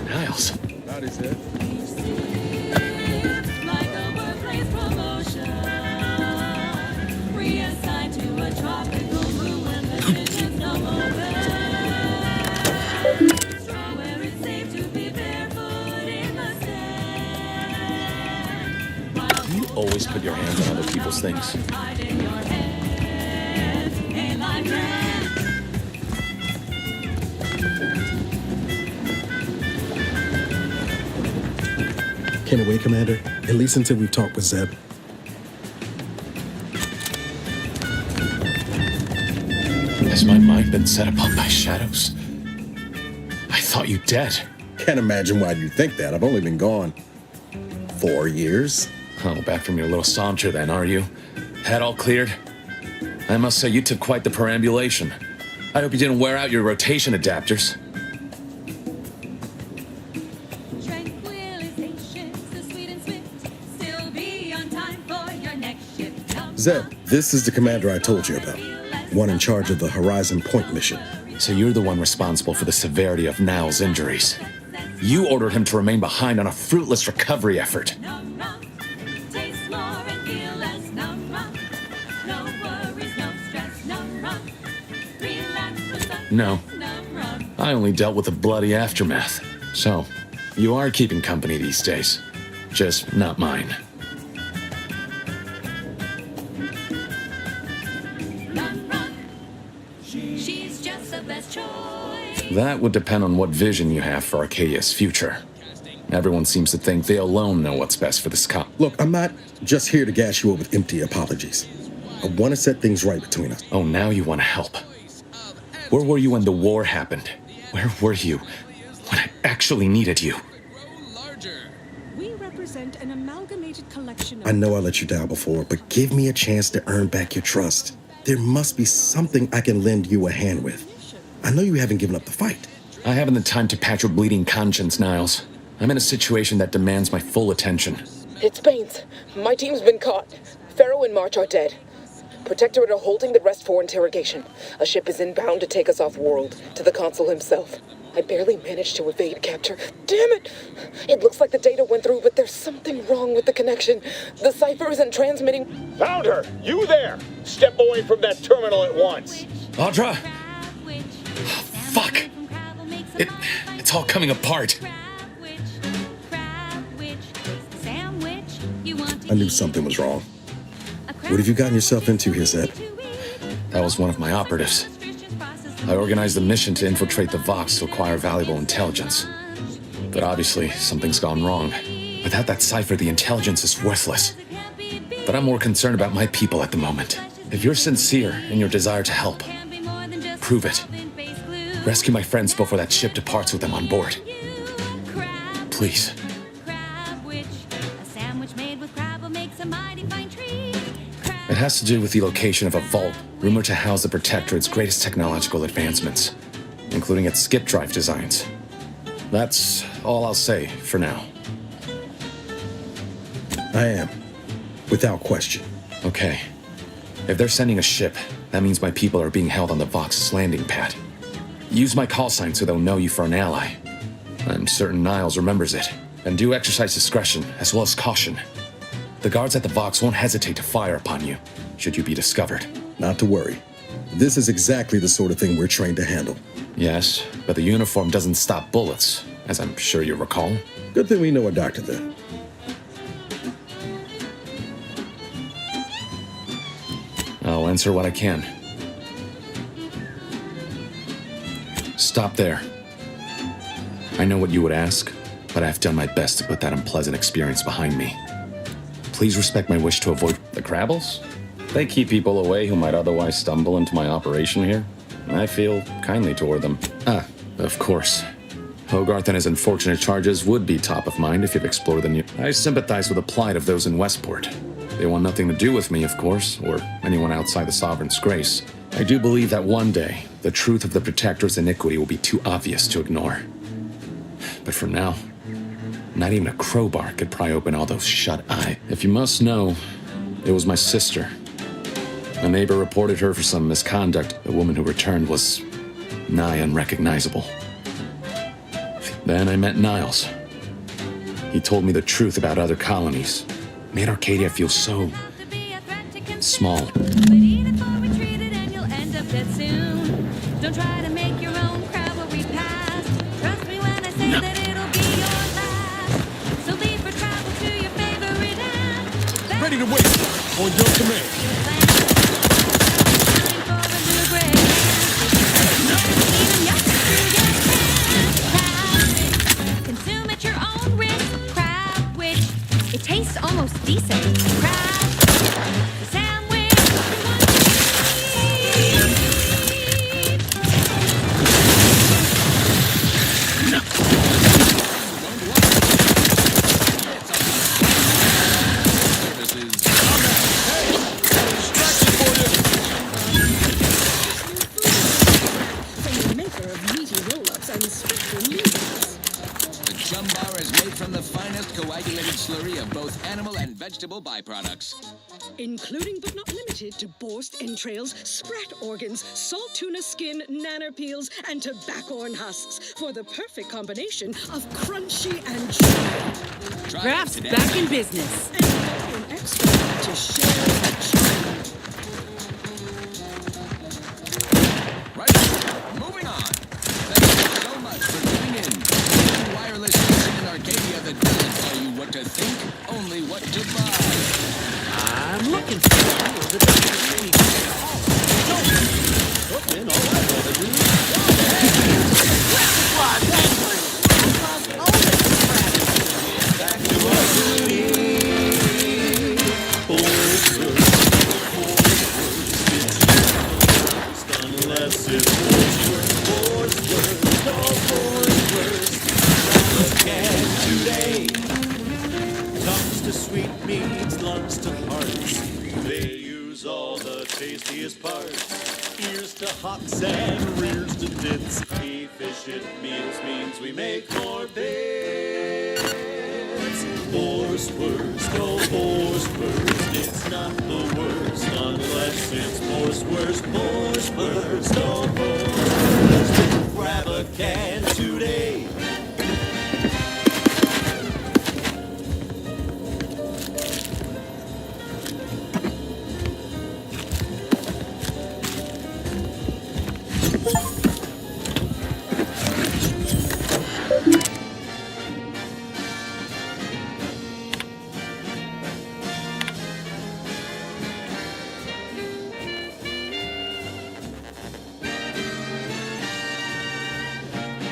N: Niles. That is it.
G: Like a workplace promotion, reassigned to a tropical moon when the vision's no more there. Where it's safe to be barefoot in the sand.
Q: You always put your hands on other people's things.
G: Hide in your head, a live grand.
N: Can't wait, Commander. At least until we've talked with Zeb.
Q: Has my mind been set upon by shadows? I thought you dead.
N: Can't imagine why you think that. I've only been gone 4 years.
Q: Oh, back from your little saunter then, are you? Head all cleared? I must say you took quite the perambulation. I hope you didn't wear out your rotation adapters.
N: Zeb, this is the commander I told you about. One in charge of the Horizon Point mission.
Q: So you're the one responsible for the severity of Niall's injuries. You ordered him to remain behind on a fruitless recovery effort. No, I only dealt with the bloody aftermath. So, you are keeping company these days. Just not mine. That would depend on what vision you have for Arcadia's future. Everyone seems to think they alone know what's best for this cop.
N: Look, I'm not just here to gas you up with empty apologies. I want to set things right between us.
Q: Oh, now you want to help. Where were you when the war happened? Where were you when I actually needed you?
A: We represent an amalgamated collection of...
N: I know I let you down before, but give me a chance to earn back your trust. There must be something I can lend you a hand with. I know you haven't given up the fight.
Q: I haven't the time to patch your bleeding conscience, Niles. I'm in a situation that demands my full attention.
I: It's Baines. My team's been caught. Pharaoh and March are dead. Protectorate are holding the rest for interrogation. A ship is inbound to take us off-world, to the consul himself. I barely managed to evade capture. Damn it! It looks like the data went through, but there's something wrong with the connection. The cipher isn't transmitting...
K: Found her! You there! Step away from that terminal at once!
Q: Audra! Fuck! It's all coming apart.
N: I knew something was wrong. What have you gotten yourself into here, Zeb?
Q: That was one of my operatives. I organized a mission to infiltrate the Vox to acquire valuable intelligence. But obviously, something's gone wrong. Without that cipher, the intelligence is worthless. But I'm more concerned about my people at the moment. If you're sincere in your desire to help, prove it. Rescue my friends before that ship departs with them on board. Please. It has to do with the location of a vault rumored to house the Protectorate's greatest technological advancements, including its skip drive designs. That's all I'll say for now.
N: I am, without question.
Q: Okay. If they're sending a ship, that means my people are being held on the Vox's landing pad. Use my call sign so they'll know you for an ally. I'm certain Niles remembers it. And do exercise discretion, as well as caution. The guards at the Vox won't hesitate to fire upon you, should you be discovered.
N: Not to worry. This is exactly the sort of thing we're trained to handle.
Q: Yes, but the uniform doesn't stop bullets, as I'm sure you recall.
N: Good thing we know a doctor then.
Q: I'll answer what I can. Stop there. I know what you would ask, but I've done my best to put that unpleasant experience behind me. Please respect my wish to avoid the Crabbles. They keep people away who might otherwise stumble into my operation here. I feel kindly toward them. Ah, of course. Hogarth and his unfortunate charges would be top of mind if you've explored the new... I sympathize with the plight of those in Westport. They want nothing to do with me, of course, or anyone outside the Sovereign's grace. I do believe that one day, the truth of the Protector's iniquity will be too obvious to ignore. But for now, not even a crowbar could pry open all those shut eyes. If you must know, it was my sister. A neighbor reported her for some misconduct. The woman who returned was nigh unrecognizable. Then I met Niles. He told me the truth about other colonies. Made Arcadia feel so small.
G: Don't try to make your own cavalry pass. Trust me when I say that it'll be your last. So leave for travel to your favorite land.
E: Ready to wait on your command.
G: Consume at your own risk. Crab witch,
A: and spectrum leaders.
C: The Chum Bar is made from the finest coagulated slurry of both animal and vegetable byproducts.
A: Including but not limited to borscht entrails, sprat organs, salt tuna skin, nanner peels, and tobacorn husks for the perfect combination of crunchy and chewy.
F: Graf's back in business.
A: And an expert to share the chewy.
C: Right, moving on. Thank you so much for tuning in. The wireless station in Arcadia that doesn't tell you what to think, only what to buy.
V: I'm looking for a deal that doesn't really cooking, all I want to do is back to our duty. Unless it's today. Comes to sweet meats, lunch to hearts. They use all the tastiest parts. Ears to hocks and rears to tits. Efficient meals means we make more bits. Borscht, oh Borscht, it's not the worst unless it's Borscht, oh Borscht. Grab a can today.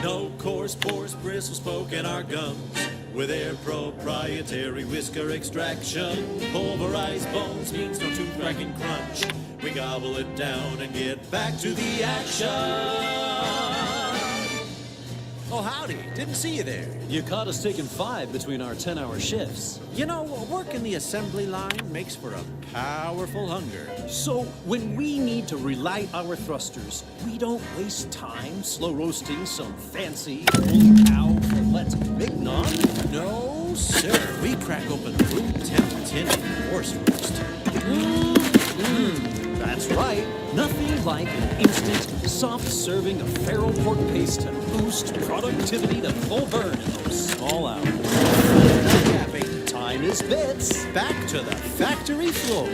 V: No coarse pores, bristles poking our gums with their proprietary whisker extraction. Pulverized bones means no tooth cracking crunch. We gobble it down and get back to the action. Oh, howdy. Didn't see you there. You caught us taking 5 between our 10-hour shifts. You know, working the assembly line makes for a powerful hunger. So, when we need to relight our thrusters, we don't waste time slow roasting some fancy holy cow fillet mignon. No, sir. We crack open the room temp tin horse roast. That's right. Nothing like an instant, soft serving of farrow pork paste to boost productivity to full burn in those small hours. Yapping, time is bits. Back to the factory floor.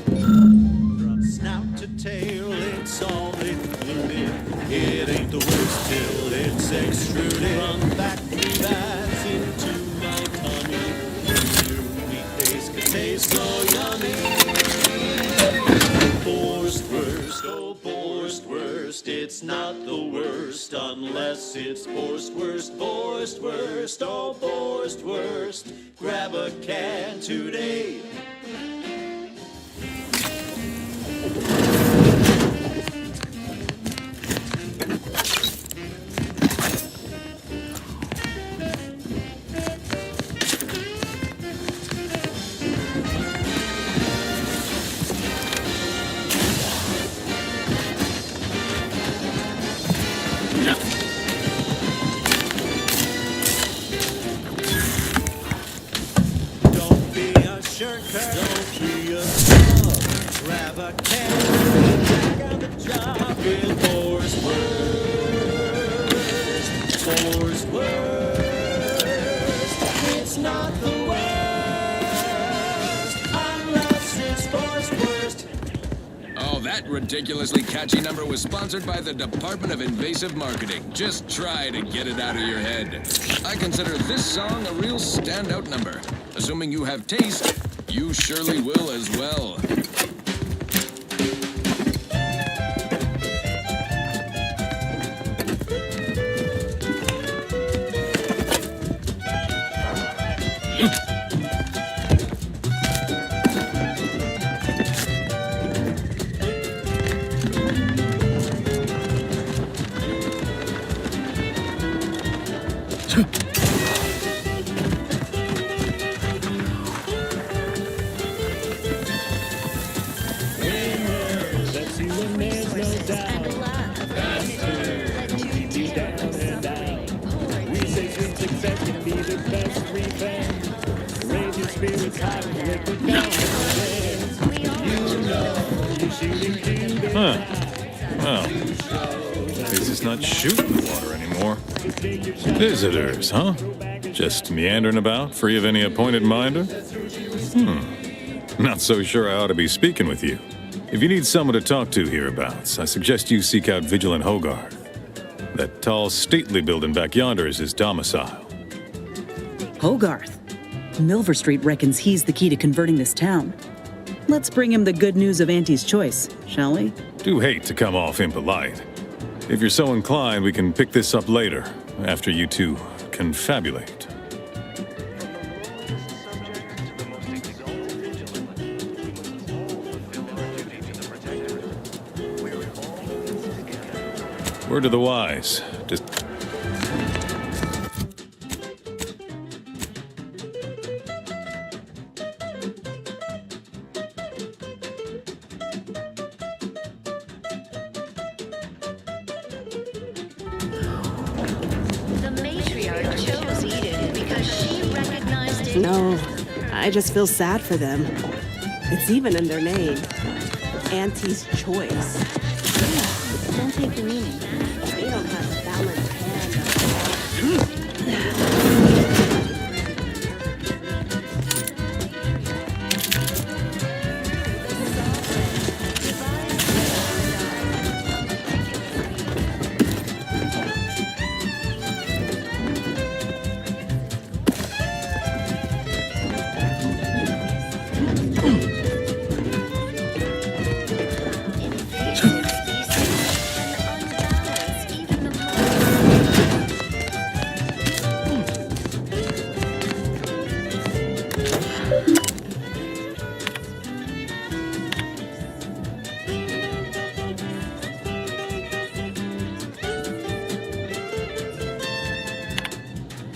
V: From snout to tail, it's all included. It ain't the worst till it's extruded. From factory baths into my tummy. New meat base can taste so yummy. Borscht, oh Borscht, it's not the worst unless it's Borscht, oh Borscht. Grab a can today. Don't be a shirker, don't be a scrub. Grab a can, check out the job with Borscht. It's not the worst unless it's Borscht.
C: Oh, that ridiculously catchy number was sponsored by the Department of Invasive Marketing. Just try to get it out of your head. I consider this song a real standout number. Assuming you have taste, you surely will as well.
S: Let's see when there's no doubt. Faster, keep you down revenge. Raise your spirits high when you liquid down the fence. You know you're shooting to the
M: Huh. Well, at least it's not shooting the water anymore. Visitors, huh? Just meandering about, free of any appointed minder? Not so sure I ought to be speaking with you. If you need someone to talk to hereabouts, I suggest you seek out Vigilant Hogarth. That tall, stately building back yonder is his domicile.
D: Hogarth. Milver Street reckons he's the key to converting this town. Let's bring him the good news of Auntie's choice, shall we?
M: Do hate to come off impolite. If you're so inclined, we can pick this up later, after you two confabulate. Word to the wise. Just...
F: No, I just feel sad for them. It's even in their name. Auntie's choice.
G: Don't take the meaning.
F: They don't have a balanced hand.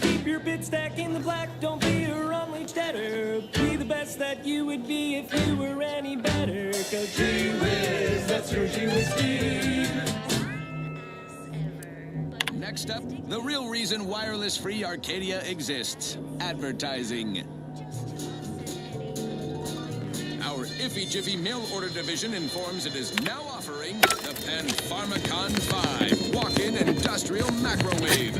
S: Keep your bid stack in the black, don't be a wrong-wage debtor. Be the best that you would be if you were any better. Cause gee whiz, that's Hershey whiskey.
C: Next up, the real reason wireless-free Arcadia exists. Advertising. Our Iffy Jiffy mail order division informs it is now offering the Pan-Pharmacon 5 walk-in industrial microwave.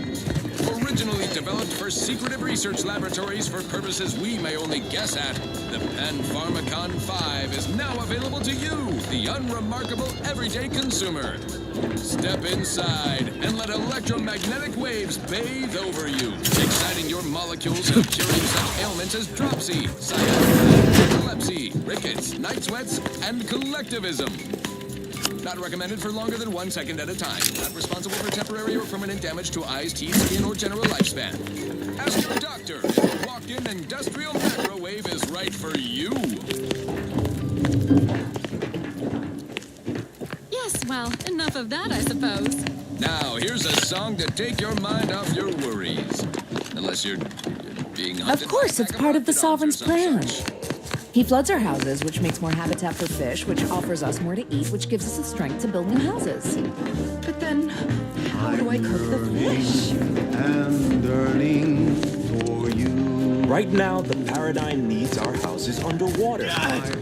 C: Originally developed for secretive research laboratories for purposes we may only guess at, the Pan-Pharmacon 5 is now available to you, the unremarkable everyday consumer. Step inside and let electromagnetic waves bathe over you, exciting your molecules and curing such ailments as dropsy, sciatica, epilepsy, rickets, night sweats, and collectivism. Not recommended for longer than 1 second at a time. Not responsible for temporary or permanent damage to eyes, teeth, skin, or general lifespan. Ask your doctor if a walk-in industrial microwave is right for you.
B: Yes, well, enough of that, I suppose.
C: Now, here's a song to take your mind off your worries. Unless you're being hunted.
R: Of course, it's part of the Sovereign's plan. He floods our houses, which makes more habitat for fish, which offers us more to eat, which gives us the strength to build new houses. But then, how do I cook the fish?
W: And earning for you. Right now, the Paradigm needs our houses underwater.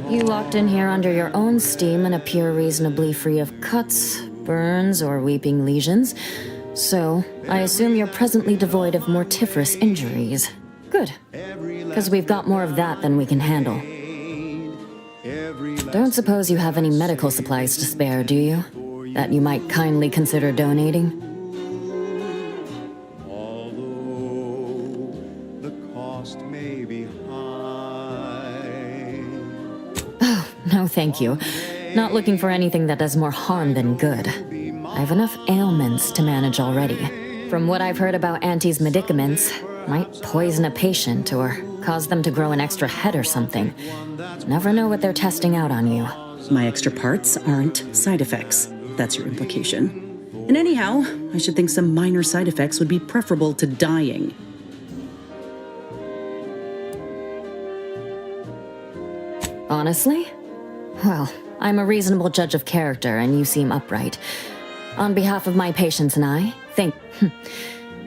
X: You locked in here under your own steam and appear reasonably free of cuts, burns, or weeping lesions. So, I assume you're presently devoid of mortiferous injuries. Good. Because we've got more of that than we can handle. Don't suppose you have any medical supplies to spare, do you? That you might kindly consider donating?
W: Although the cost may be high.
X: Oh, no thank you. Not looking for anything that does more harm than good. I have enough ailments to manage already. From what I've heard about Auntie's medicaments, might poison a patient or cause them to grow an extra head or something. Never know what they're testing out on you.
D: My extra parts aren't side effects. That's your implication. And anyhow, I should think some minor side effects would be preferable to dying.
X: Honestly? Well, I'm a reasonable judge of character, and you seem upright. On behalf of my patients and I,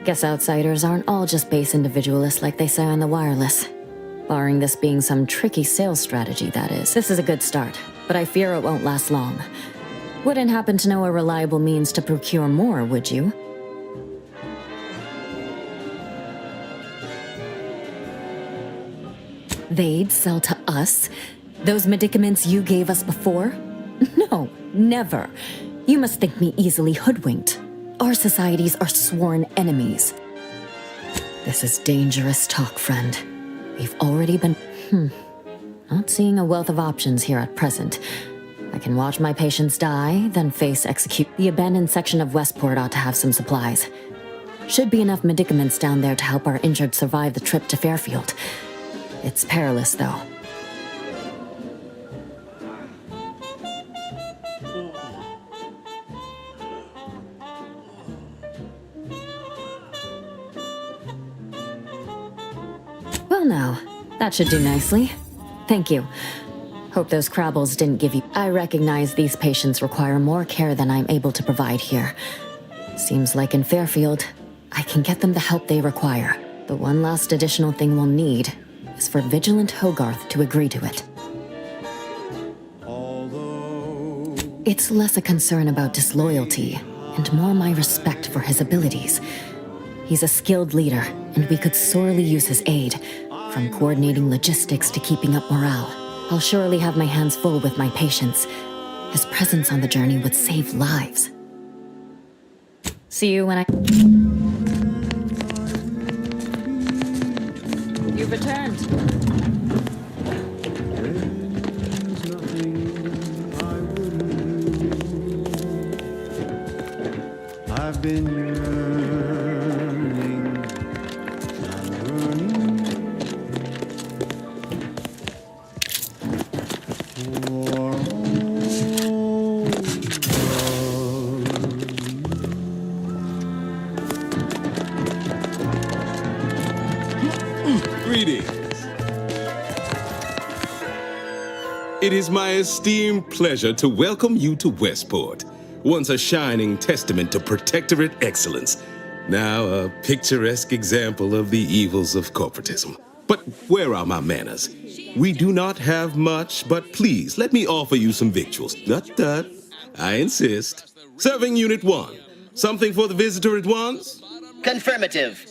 X: Guess outsiders aren't all just base individualists like they say on the wireless. Barring this being some tricky sales strategy, that is. This is a good start, but I fear it won't last long. Wouldn't happen to know a reliable means to procure more, would you? They'd sell to us? Those medicaments you gave us before? No, never. You must think me easily hoodwinked. Our societies are sworn enemies. This is dangerous talk, friend. We've already been... Not seeing a wealth of options here at present. I can watch my patients die, then face execute. The abandoned section of Westport ought to have some supplies. Should be enough medicaments down there to help our injured survive the trip to Fairfield. It's perilous, though. Well now, that should do nicely. Thank you. Hope those Crabbles didn't give you... I recognize these patients require more care than I'm able to provide here. Seems like in Fairfield, I can get them the help they require. The one last additional thing we'll need is for Vigilant Hogarth to agree to it. It's less a concern about disloyalty, and more my respect for his abilities. He's a skilled leader, and we could sorely use his aid, from coordinating logistics to keeping up morale. I'll surely have my hands full with my patients. His presence on the journey would save lives. See you when I... You've returned.
H: I've been yearning,
W: Greetings. It is my esteemed pleasure to welcome you to Westport, once a shining testament to protectorate excellence, now a picturesque example of the evils of corporatism. But where are my manners? We do not have much, but please let me offer you some victuals. Tut. I insist. Serving Unit 1. Something for the visitor at once?
L: Confirmative.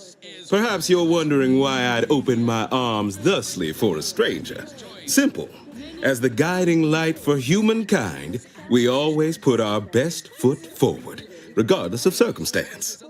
W: Perhaps you're wondering why I'd open my arms thusly for a stranger. Simple. As the guiding light for humankind, we always put our best foot forward, regardless of circumstance.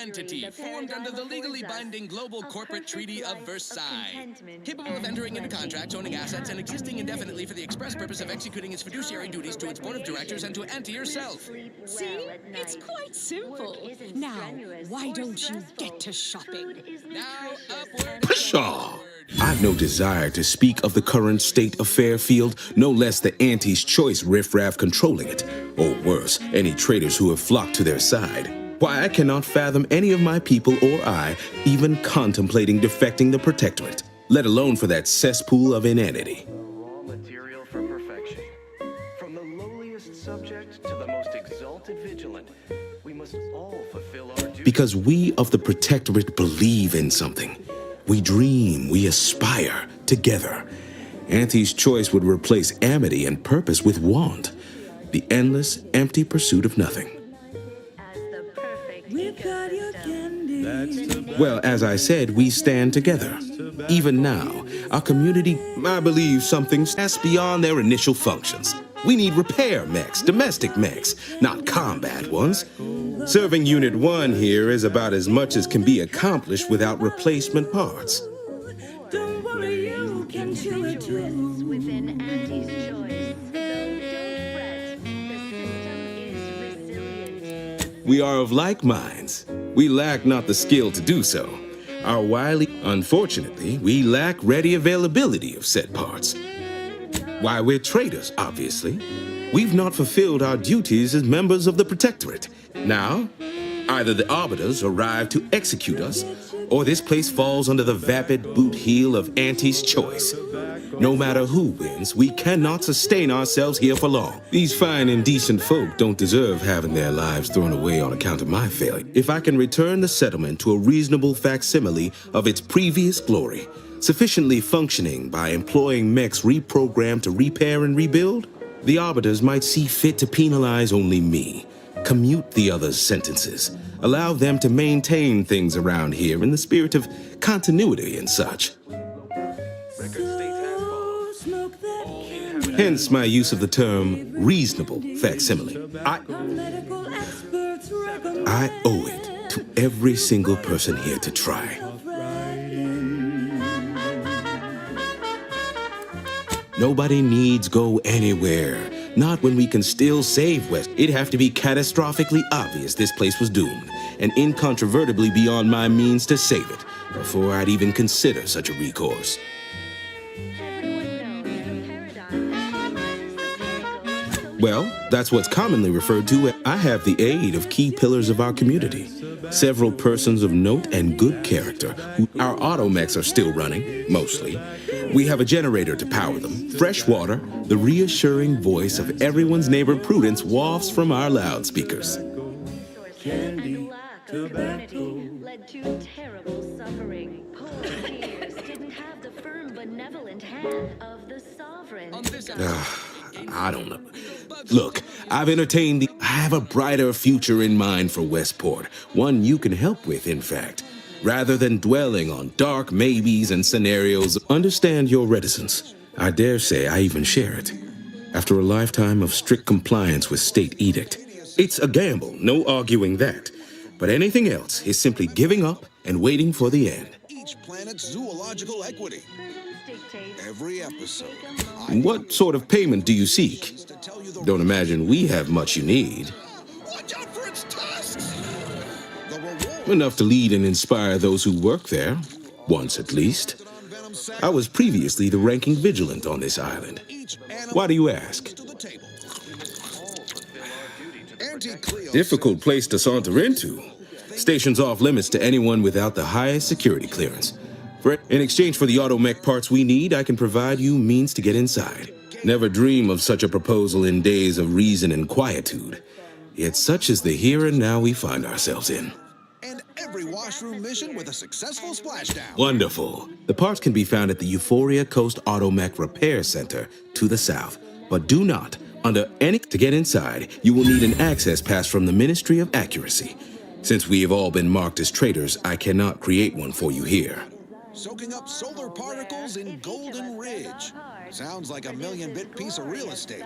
C: Entity formed under the legally binding Global Corporate Treaty of Versailles, capable of entering into contracts, owning assets, and existing indefinitely for the express purpose of executing its fiduciary duties to its board of directors and to Auntie yourself.
A: See? It's quite simple. Now, why don't you get to shopping?
C: Now, upward.
W: Pshaw! I've no desire to speak of the current state of Fairfield, no less the Auntie's Choice riffraff controlling it, or worse, any traitors who have flocked to their side. Why, I cannot fathom any of my people or I even contemplating defecting the Protectorate, let alone for that cesspool of inanity.
V: Raw material for perfection. From the lowliest subject to the most exalted vigilant, we must all fulfill our duty.
W: Because we of the Protectorate believe in something. We dream, we aspire, together. Auntie's Choice would replace amity and purpose with want, the endless, empty pursuit of nothing. Well, as I said, we stand together. Even now, our community, I believe, something that's beyond their initial functions. We need repair mechs, domestic mechs, not combat ones. Serving Unit 1 here is about as much as can be accomplished without replacement parts.
G: Don't worry, you can chill it too. Within Auntie's Choice. Though don't fret, the system is resilient.
W: We are of like minds. We lack not the skill to do so. Unfortunately, we lack ready availability of said parts. Why, we're traitors, obviously. We've not fulfilled our duties as members of the Protectorate. Now, Either the Arbiters arrive to execute us, or this place falls under the vapid boot heel of Auntie's choice. No matter who wins, we cannot sustain ourselves here for long. These fine and decent folk don't deserve having their lives thrown away on account of my failure. If I can return the settlement to a reasonable facsimile of its previous glory, sufficiently functioning by employing mechs reprogrammed to repair and rebuild, the Arbiters might see fit to penalize only me, commute the others' sentences, allow them to maintain things around here in the spirit of continuity and such. Hence my use of the term reasonable facsimile. I owe it to every single person here to try. Nobody needs go anywhere. Not when we can still save West. It'd have to be catastrophically obvious this place was doomed, and incontrovertibly beyond my means to save it, before I'd even consider such a recourse. Well, that's what's commonly referred to as I have the aid of key pillars of our community. Several persons of note and good character. Our automechs are still running, mostly. We have a generator to power them, fresh water, the reassuring voice of everyone's neighbor Prudence wafts from our loudspeakers.
G: And lack of community led to terrible suffering. Poor peers didn't have the firm, benevolent hand of the sovereign.
W: I don't know. Look, I've entertained I have a brighter future in mind for Westport, one you can help with, in fact. Rather than dwelling on dark maybes and scenarios, understand your reticence. I dare say I even share it. After a lifetime of strict compliance with state edict, it's a gamble, no arguing that. But anything else is simply giving up and waiting for the end.
H: Each planet's zoological equity. Every episode.
W: What sort of payment do you seek? Don't imagine we have much you need.
H: Watch out for its tusks! The reward.
W: Enough to lead and inspire those who work there, once at least. I was previously the ranking vigilant on this island. Why do you ask? Difficult place to saunter into. Station's off limits to anyone without the highest security clearance. In exchange for the automech parts we need, I can provide you means to get inside. Never dream of such a proposal in days of reason and quietude. Yet such is the here and now we find ourselves in.
H: And every washroom mission with a successful splashdown.
W: Wonderful. The parts can be found at the Euphoria Coast Automech Repair Center to the south. But do not, to get inside, you will need an access pass from the Ministry of Accuracy. Since we have all been marked as traitors, I cannot create one for you here.
H: Soaking up solar particles in Golden Ridge. Sounds like a 1,000,000-bit piece of real estate.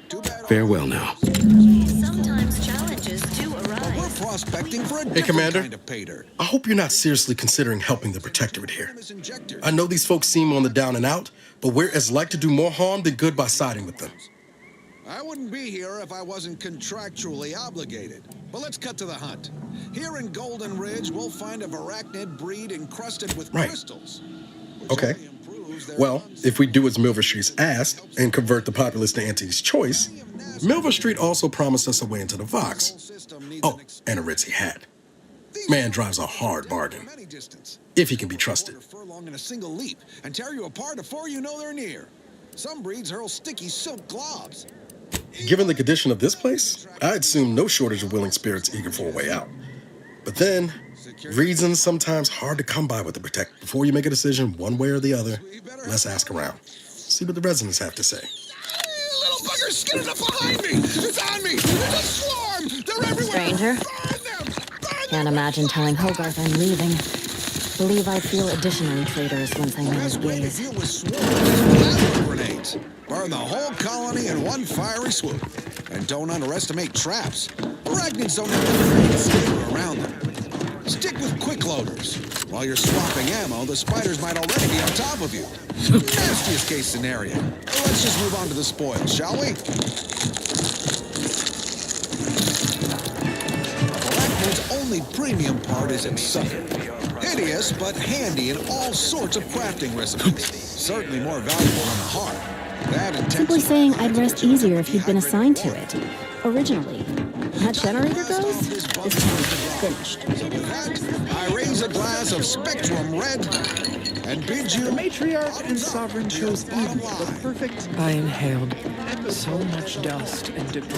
H: Too bad.
W: Farewell now.
G: Sometimes challenges do arise.
H: We're prospecting for a
N: Hey,
H: different
N: Commander.
H: kind of payter.
N: I hope you're not seriously considering helping the Protectorate here. I know these folks seem on the down and out, but we're as like to do more harm than good by siding with them.
H: I wouldn't be here if I wasn't contractually obligated. But let's cut to the hunt. Here in Golden Ridge, we'll find a varachnid breed encrusted with crystals.
N: Okay. Well, if we do as Milver Street's asked and convert the populace to Auntie's choice, Milver Street also promised us a way into the Vox. Oh, and a ritzy hat. Man drives a hard bargain, if he can be trusted.
H: Furlong in a single leap and tear you apart before you know they're near. Some breeds hurl sticky silk globs.
N: Given the condition of this place, I'd assume no shortage of willing spirits eager for a way out. But then, reasons sometimes hard to come by with the Protect. Before you make a decision one way or the other, let's ask around. See what the residents have to say.
H: Little buggers skidded up behind me! It's on me! There's a swarm! They're everywhere!
X: Stranger? Can't imagine telling Hogarth I'm leaving. Believe I feel additionally traitors once I know his gaze.
H: Deal with swarms grenades. Burn the whole colony in one fiery swoop. And don't underestimate traps. Arachnids don't have to create a scare around them. Stick with quick loaders. While you're swapping ammo, the spiders might already be on top of you. Nastiest case scenario. Let's just move on to the spoils, shall we? Arachnid's only premium part is its sucker. Hideous, but handy in all sorts of crafting recipes. Certainly more valuable than the heart. That and
L: Simply saying I'd rest easier if he'd been assigned to it. Originally.
R: that generator goes, this town is finished.
H: So with that, I raise a glass of Spectrum Red and bid you...
O: The matriarch and sovereign chose Eden, the perfect... I inhaled so much dust and debris.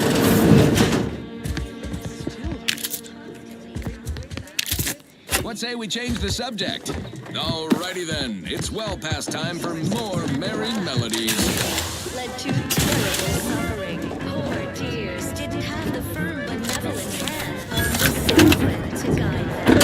C: What say we change the subject? Alrighty then, it's well past time for more merry melodies.
G: Led to terrible suffering. Poor dears didn't have the firm, benevolent hand of the sovereign to guide them.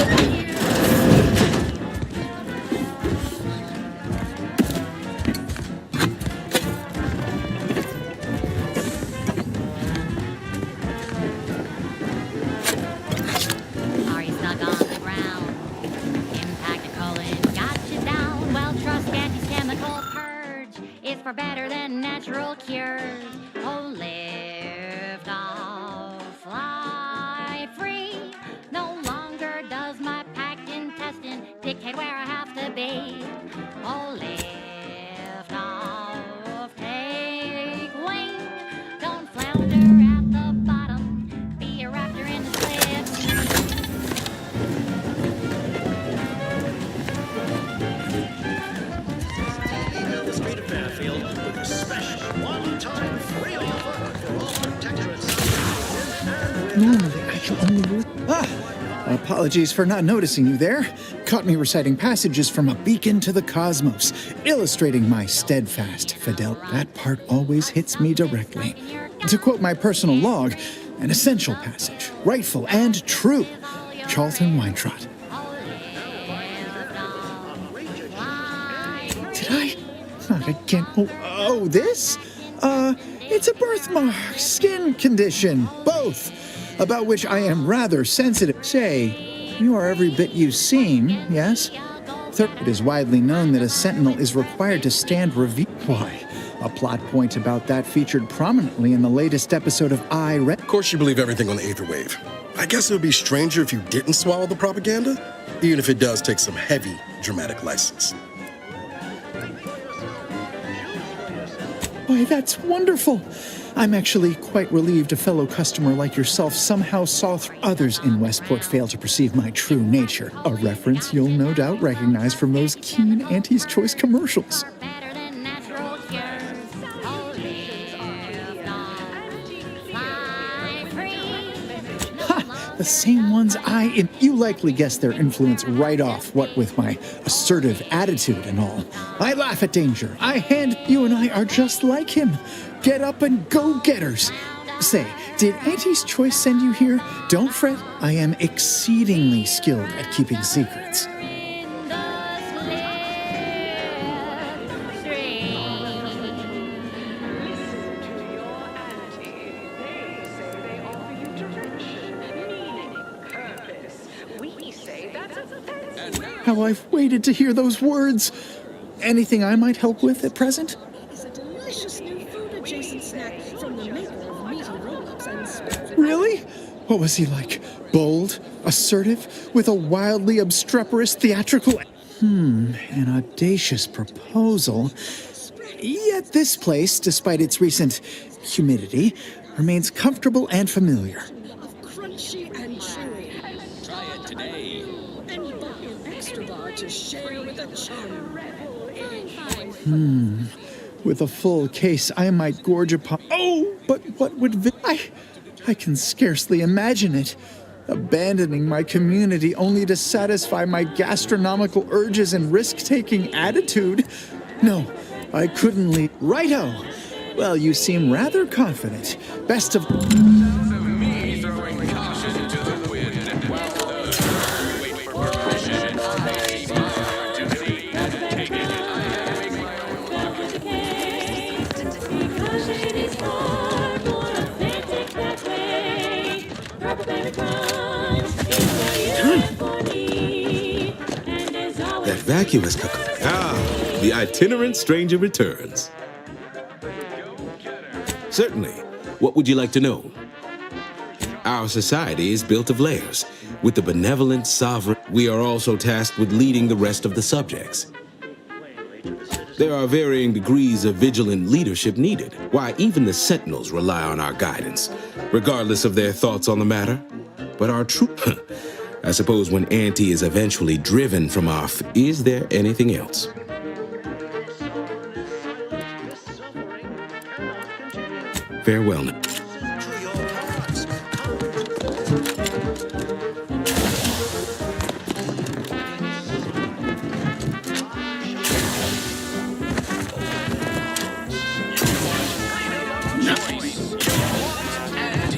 L: Are you stuck on the ground? Impractical and got you down. Well, trust Andy's chemical purge is far better than natural cures. Oh, lift off, fly free. No longer does my packed intestine dictate where I have to be. Oh, lift off, take wing. Don't flounder at the bottom. Be a raptor in the slipstream.
V: Email the street of Fairfield with a special one-time free offer for all protectorates.
O: Normally, I can only work... Apologies for not noticing you there. Caught me reciting passages from a beacon to the cosmos, illustrating my steadfast fidelity. That part always hits me directly. To quote my personal log, an essential passage, rightful and true. Charlton Weintrott. Did I? Not again. Oh, this? It's a birthmark, skin condition, both, about which I am rather sensitive. Say, you are every bit you seem, yes? It is widely known that a sentinel is required to stand review. Why? A plot point about that featured prominently in the latest episode of I Read.
N: Of course you believe everything on the Aether Wave. I guess it would be stranger if you didn't swallow the propaganda, even if it does take some heavy dramatic license.
O: Why, that's wonderful. I'm actually quite relieved a fellow customer like yourself somehow saw others in Westport fail to perceive my true nature. A reference you'll no doubt recognize from those keen Auntie's Choice commercials. The same ones you likely guessed their influence right off, what with my assertive attitude and all. I laugh at danger. You and I are just like him. Get up and go-getters. Say, did Auntie's Choice send you here? Don't fret, I am exceedingly skilled at keeping secrets. How I've waited to hear those words. Anything I might help with at present?
A: Delicious new food-adjacent snack from the maker of meaty roll-ups and sprouted...
O: Really? What was he like? Bold? Assertive? With a wildly obstreperous theatrical... an audacious proposal. Yet this place, despite its recent humidity, remains comfortable and familiar.
A: Of crunchy and chewy.
C: Try it today.
A: And bucket extra bar to share with a chum.
O: With a full case, I might gorge upon... Oh, but what would... I can scarcely imagine it. Abandoning my community only to satisfy my gastronomical urges and risk-taking attitude. No, I couldn't leave. Righto. Well, you seem rather confident. Best of...
C: Me throwing caution into the wind while the wait for permission. I opportunity and take it.
W: That vacuum is cooking. The itinerant stranger returns. Certainly. What would you like to know? Our society is built of layers. With the benevolent sovereign, we are also tasked with leading the rest of the subjects. There are varying degrees of vigilant leadership needed. Why, even the Sentinels rely on our guidance, regardless of their thoughts on the matter. But our true... I suppose when Auntie is eventually driven from our... Is there anything else? Farewell now.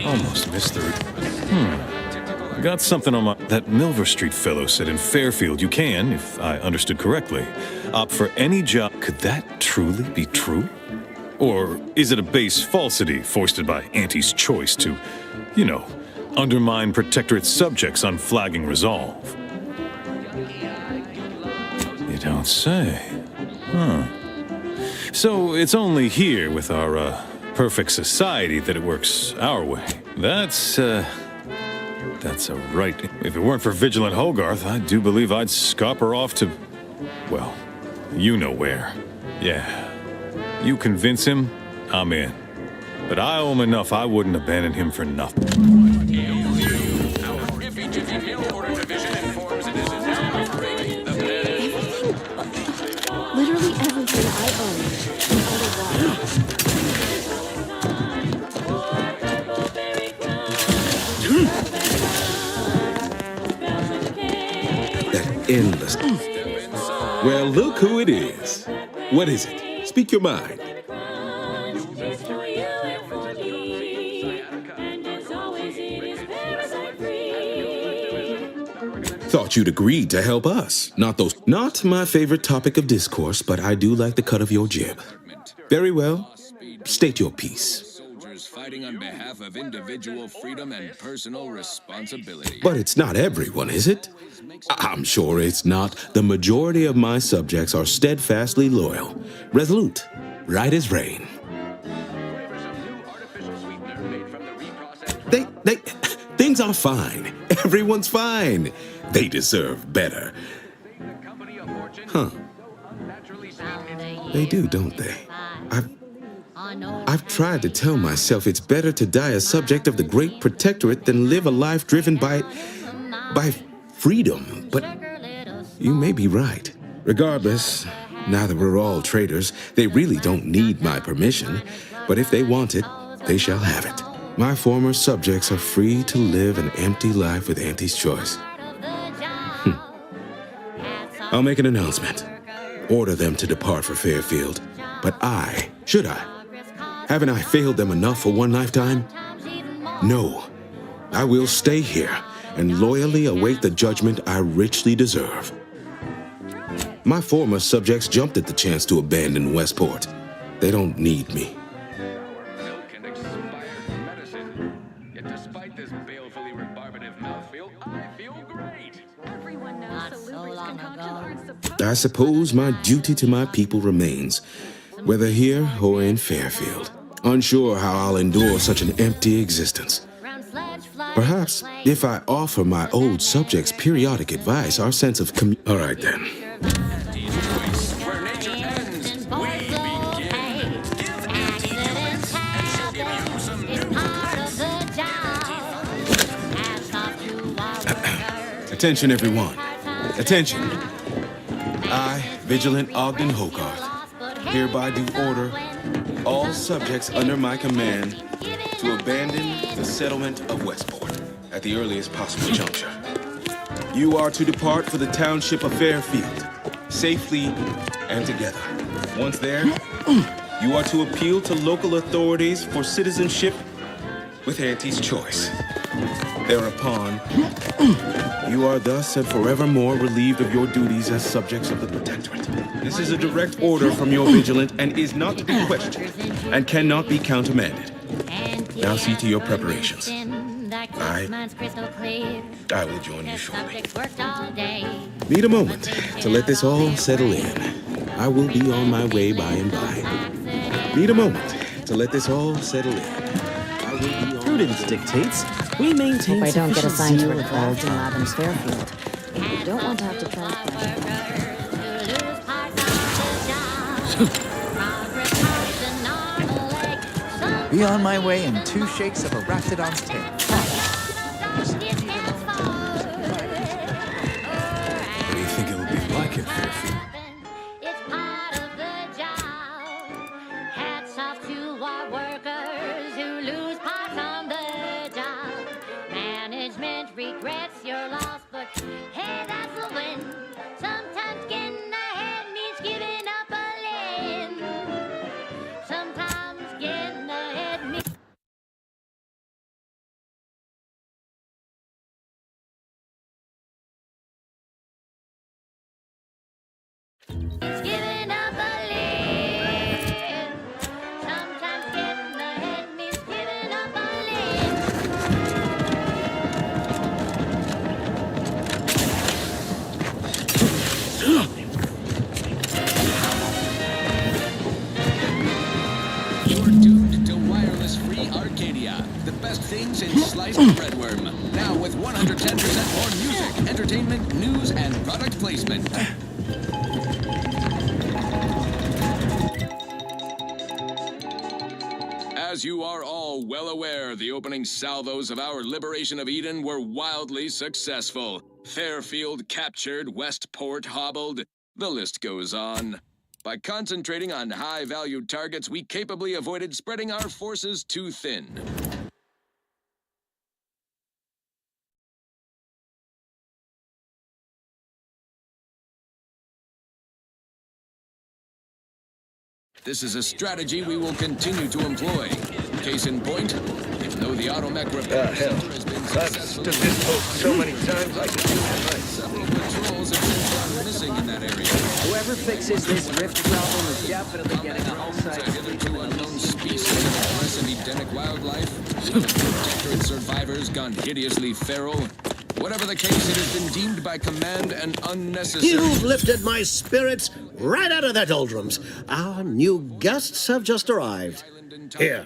M: Almost missed the... Got something on my... That Milver Street fellow said in Fairfield you can, if I understood correctly, opt for any job. Could that truly be true? Or is it a base falsity foisted by Auntie's choice to, you know, undermine Protectorate subjects' unflagging resolve? You don't say. Huh. So it's only here with our, perfect society that it works our way. That's a right. If it weren't for Vigilant Hogarth, I do believe I'd scupper off to, well, you know where. Yeah. You convince him, I'm in. But I owe him enough I wouldn't abandon him for nothing.
R: Literally everything I own.
W: That endless... Well, look who it is. What is it? Speak your mind. Thought you'd agreed to help us, not those. Not my favorite topic of discourse, but I do like the cut of your jib. Very well. State your piece.
C: Soldiers fighting on behalf of individual freedom and personal responsibility.
W: But it's not everyone, is it? I'm sure it's not. The majority of my subjects are steadfastly loyal, resolute, right as rain. Things are fine. Everyone's fine. They deserve better. Huh. They do, don't they? I've tried to tell myself it's better to die a subject of the Great Protectorate than live a life driven by freedom, but you may be right. Regardless, now that we're all traitors, they really don't need my permission, but if they want it, they shall have it. My former subjects are free to live an empty life with Auntie's choice. I'll make an announcement. Order them to depart for Fairfield. But should I? Haven't I failed them enough for one lifetime? No. I will stay here and loyally await the judgment I richly deserve. My former subjects jumped at the chance to abandon Westport. They don't need me. I suppose my duty to my people remains, whether here or in Fairfield. Unsure how I'll endure such an empty existence. Perhaps if I offer my old subjects periodic advice, our sense of All right, then. Attention, everyone. Attention. I, Vigilant Ogden Hogarth, hereby do order all subjects under my command to abandon the settlement of Westport at the earliest possible juncture. You are to depart for the township of Fairfield, safely and together. Once there, you are to appeal to local authorities for citizenship with Auntie's choice. Thereupon, you are thus and forevermore relieved of your duties as subjects of the Protectorate. This is a direct order from your Vigilant and is not to be questioned and cannot be countermanded. Now see to your preparations. I will join you shortly. Need a moment to let this all settle in. I will be on my way by and by. Need a moment to let this all settle in. I will be on.
F: Prudence dictates we maintain.
X: Hope I don't get assigned to
F: zeal
X: a
F: at all
X: craft in
F: times.
X: Adams Fairfield. You don't want to have to transplant.
O: Be on my way in 2 shakes of a Raptidon's tail.
M: What do you think it'll be like at Fairfield?
L: Hats off to our workers who lose parts on the job. Management regrets your loss, but hey, that's the win. Sometimes getting ahead means giving up a limb. Sometimes getting ahead means giving up a limb. Sometimes getting ahead means giving up a
C: You're tuned to wireless-free Arcadia, the best things in sliced breadworm. Now with 110% more music, entertainment, news, and product placement. As you are all well aware, the opening salvos of our liberation of Eden were wildly successful. Fairfield captured, Westport hobbled. The list goes on. By concentrating on high-value targets, we capably avoided spreading our forces too thin. This is a strategy we will continue to employ. Case in point, even though the automech repair center has been successful,
K: I've stood this post so many times I can do it.
C: Several patrols have been found missing in that area.
J: Whoever fixes this rift problem is definitely getting a whole side
C: A hitherto unknown species of enormous and endemic wildlife. Protectorate survivors gone hideously feral. Whatever the case, it has been deemed by command an unnecessary...
P: You've lifted my spirits right out of their doldrums. Our new guests have just arrived. Here,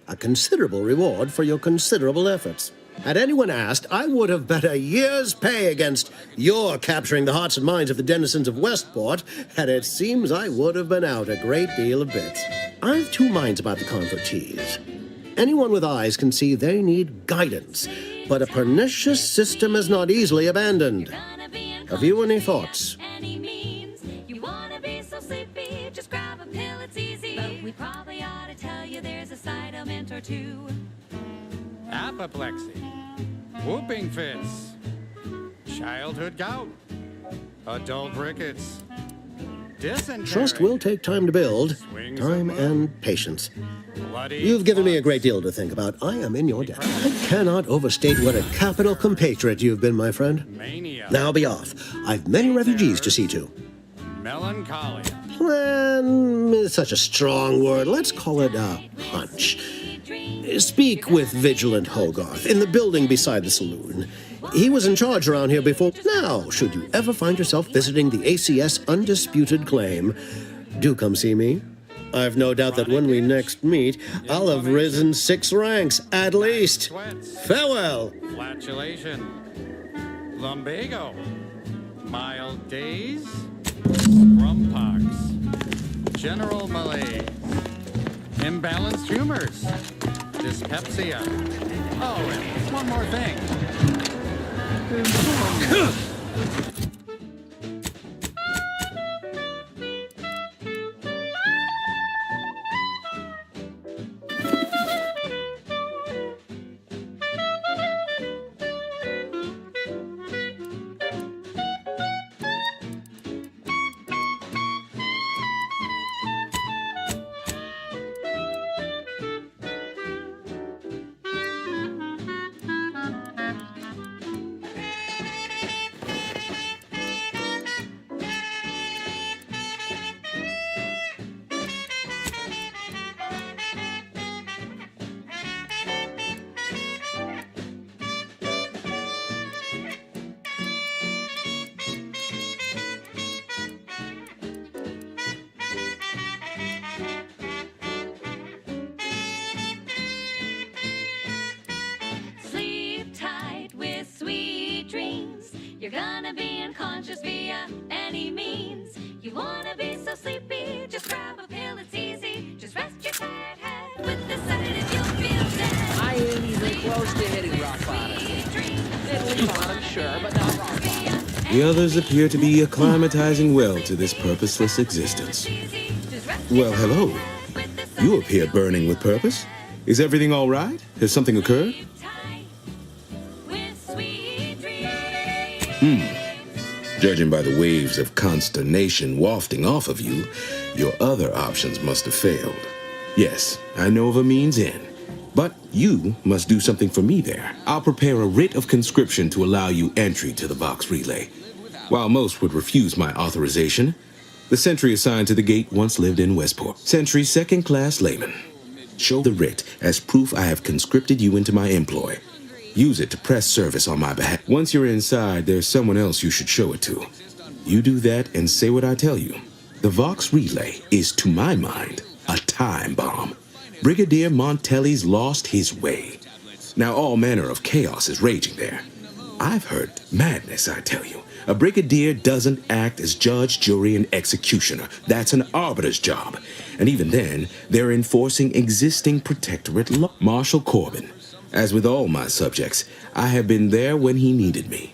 P: a considerable reward for your considerable efforts. Had anyone asked, I would have bet a year's pay against your capturing the hearts and minds of the denizens of Westport, and it seems I would have been out a great deal of bits. I've 2 minds about the convertees. Anyone with eyes can see they need guidance, but a pernicious system is not easily abandoned. Have you any thoughts?
L: You wanna be so sleepy, just grab a pill, it's easy. But we probably ought to tell you there's a side element or two.
T: Apoplexy, whooping fits, childhood gout, adult rickets, dysentery.
P: Trust will take time to build, time and patience. You've given me a great deal to think about. I am in your debt. I cannot overstate what a capital compatriot you've been, my friend.
T: Mania.
P: Now be off. I've many refugees to see to.
T: Melancholia.
P: Plan is such a strong word. Let's call it a hunch. Speak with Vigilant Hogarth in the building beside the saloon. He was in charge around here before. Now, should you ever find yourself visiting the ACS Undisputed Claim, do come see me. I've no doubt that when we next meet, I'll have risen 6 ranks, at least. Farewell.
T: Flatulation. Lumbago. Mild days. Grumpox. General malaise. Imbalanced humors. Dyspepsia. Oh, and one more thing.
L: You're gonna be unconscious via any means. You wanna be so sleepy, just grab
J: close to hitting rock bottom. Middle bottom, sure, but not rock bottom.
W: The others appear to be acclimatizing well to this purposeless existence. Well, hello. You appear burning with purpose. Is everything all right? Has something occurred? Judging by the waves of consternation wafting off of you, your other options must have failed. Yes, I know of a means in. But you must do something for me there. I'll prepare a writ of conscription to allow you entry to the Vox Relay. While most would refuse my authorization, the sentry assigned to the gate once lived in Westport. Sentry second-class layman. Show the writ as proof I have conscripted you into my employ. Use it to press service on my behalf. Once you're inside, there's someone else you should show it to. You do that and say what I tell you. The Vox Relay is, to my mind, a time bomb. Brigadier Montelli's lost his way. Now all manner of chaos is raging there. I've heard madness, I tell you. A brigadier doesn't act as judge, jury, and executioner. That's an arbiter's job. And even then, they're enforcing existing protectorate law. Marshal Corbin. As with all my subjects, I have been there when he needed me.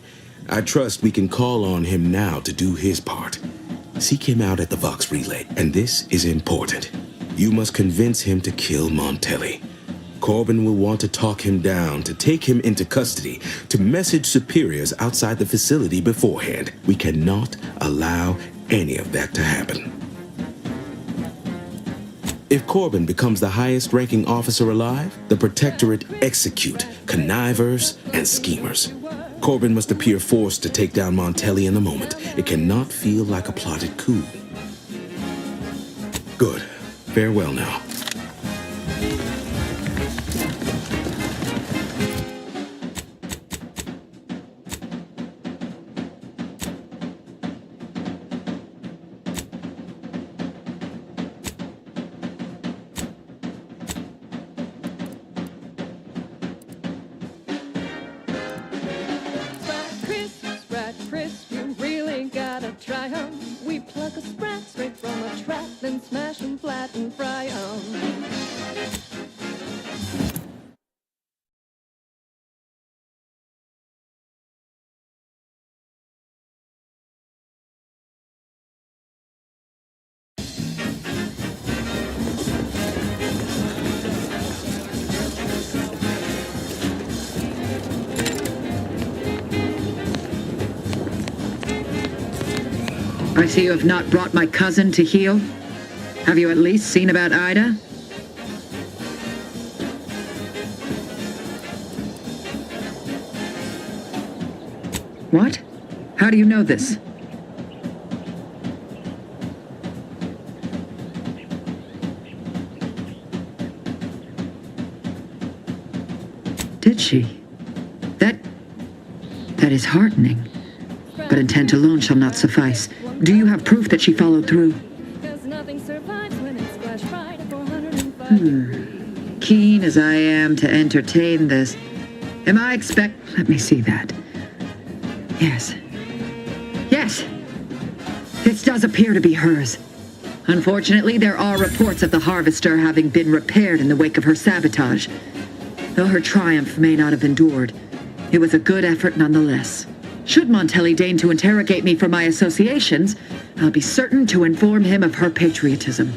W: I trust we can call on him now to do his part. Seek him out at the Vox Relay, and this is important. You must convince him to kill Montelli. Corbin will want to talk him down, to take him into custody, to message superiors outside the facility beforehand. We cannot allow any of that to happen. If Corbin becomes the highest-ranking officer alive, the Protectorate execute connivers and schemers. Corbin must appear forced to take down Montelli in the moment. It cannot feel like a plotted coup. Good. Farewell now.
G: Sprat, crisp, you really gotta try 'em. We pluck a sprat straight from a trap, then smash 'em flat and fry 'em.
E: I see you have not brought my cousin to heal. Have you at least seen about Ida? What? How do you know this? Did she? That is heartening. But intent alone shall not suffice. Do you have proof that she followed through? Keen as I am to entertain this, am I let me see that. Yes. Yes! This does appear to be hers. Unfortunately, there are reports of the Harvester having been repaired in the wake of her sabotage. Though her triumph may not have endured, it was a good effort nonetheless. Should Montelli deign to interrogate me for my associations, I'll be certain to inform him of her patriotism.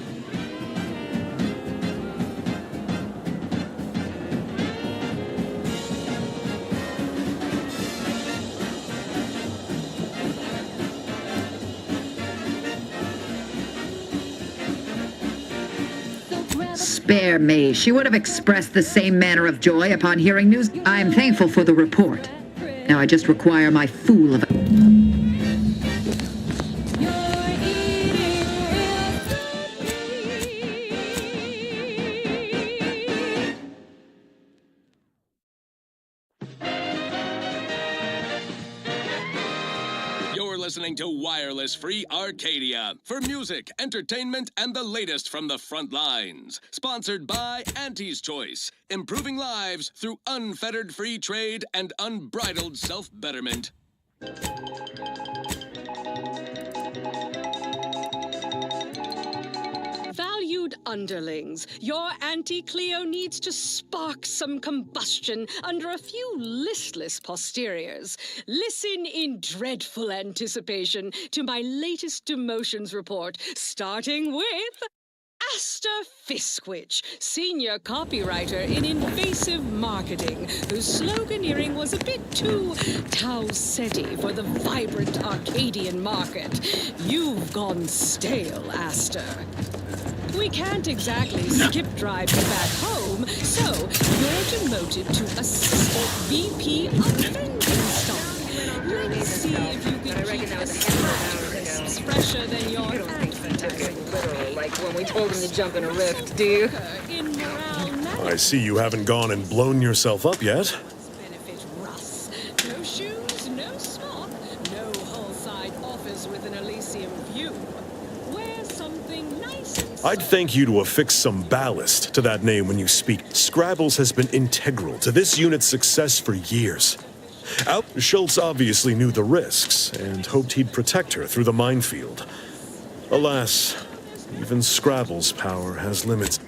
E: Spare me. She would have expressed the same manner of joy upon hearing news. I am thankful for the report. Now I just require my fool of...
C: You're listening to Wireless Free Arcadia for music, entertainment, and the latest from the front lines. Sponsored by Auntie's Choice, improving lives through unfettered free trade and unbridled self-betterment.
A: Valued underlings. Your Auntie Cleo needs to spark some combustion under a few listless posteriors. Listen in dreadful anticipation to my latest demotions report, starting with Aster Fiskwich, senior copywriter in invasive marketing, whose sloganeering was a bit too Tau-Ceti for the vibrant Arcadian market. You've gone stale, Aster. We can't exactly skip drive you back home, so you're demoted to Assistant VP of Trending Stock. Let's see if you can keep the snack crisps fresher than your advertising.
R: Literal, like when we told him to jump in a rift, do you?
I: I see you haven't gone and blown yourself up yet.
A: Benefit Russ. No shoes, no smock, no whole-side office with an Elysium view. Wear something nice and
I: I'd thank you to affix some ballast to that name when you speak. Scrabbles has been integral to this unit's success for years. Schultz obviously knew the risks and hoped he'd protect her through the minefield. Alas, even Scrabble's power has limits.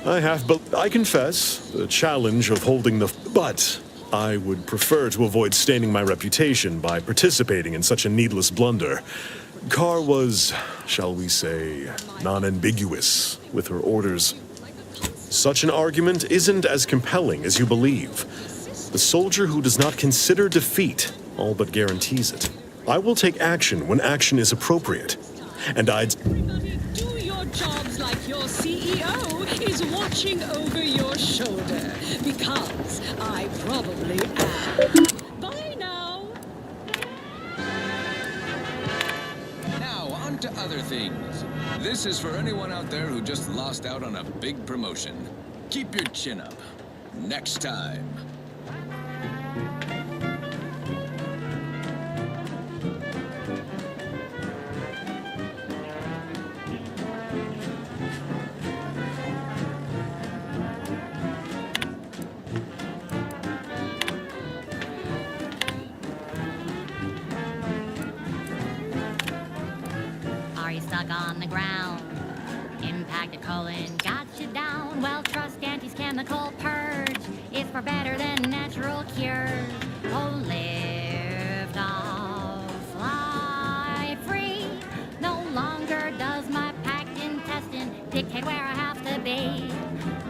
I: I confess, the challenge of holding the... But I would prefer to avoid staining my reputation by participating in such a needless blunder. Carr was, shall we say, non-ambiguous with her orders. Such an argument isn't as compelling as you believe. The soldier who does not consider defeat all but guarantees it. I will take action when action is appropriate. And I'd...
A: do your jobs like your CEO is watching over your shoulder, because I probably am. Bye now.
C: Now, on to other things. This is for anyone out there who just lost out on a big promotion. Keep your chin up. Next time.
L: Are you stuck on the ground? Impacted colon got you down. Well, trust Auntie's chemical purge is for better than natural cures. Oh, lift off, fly free. No longer does my packed intestine dictate where I have to be.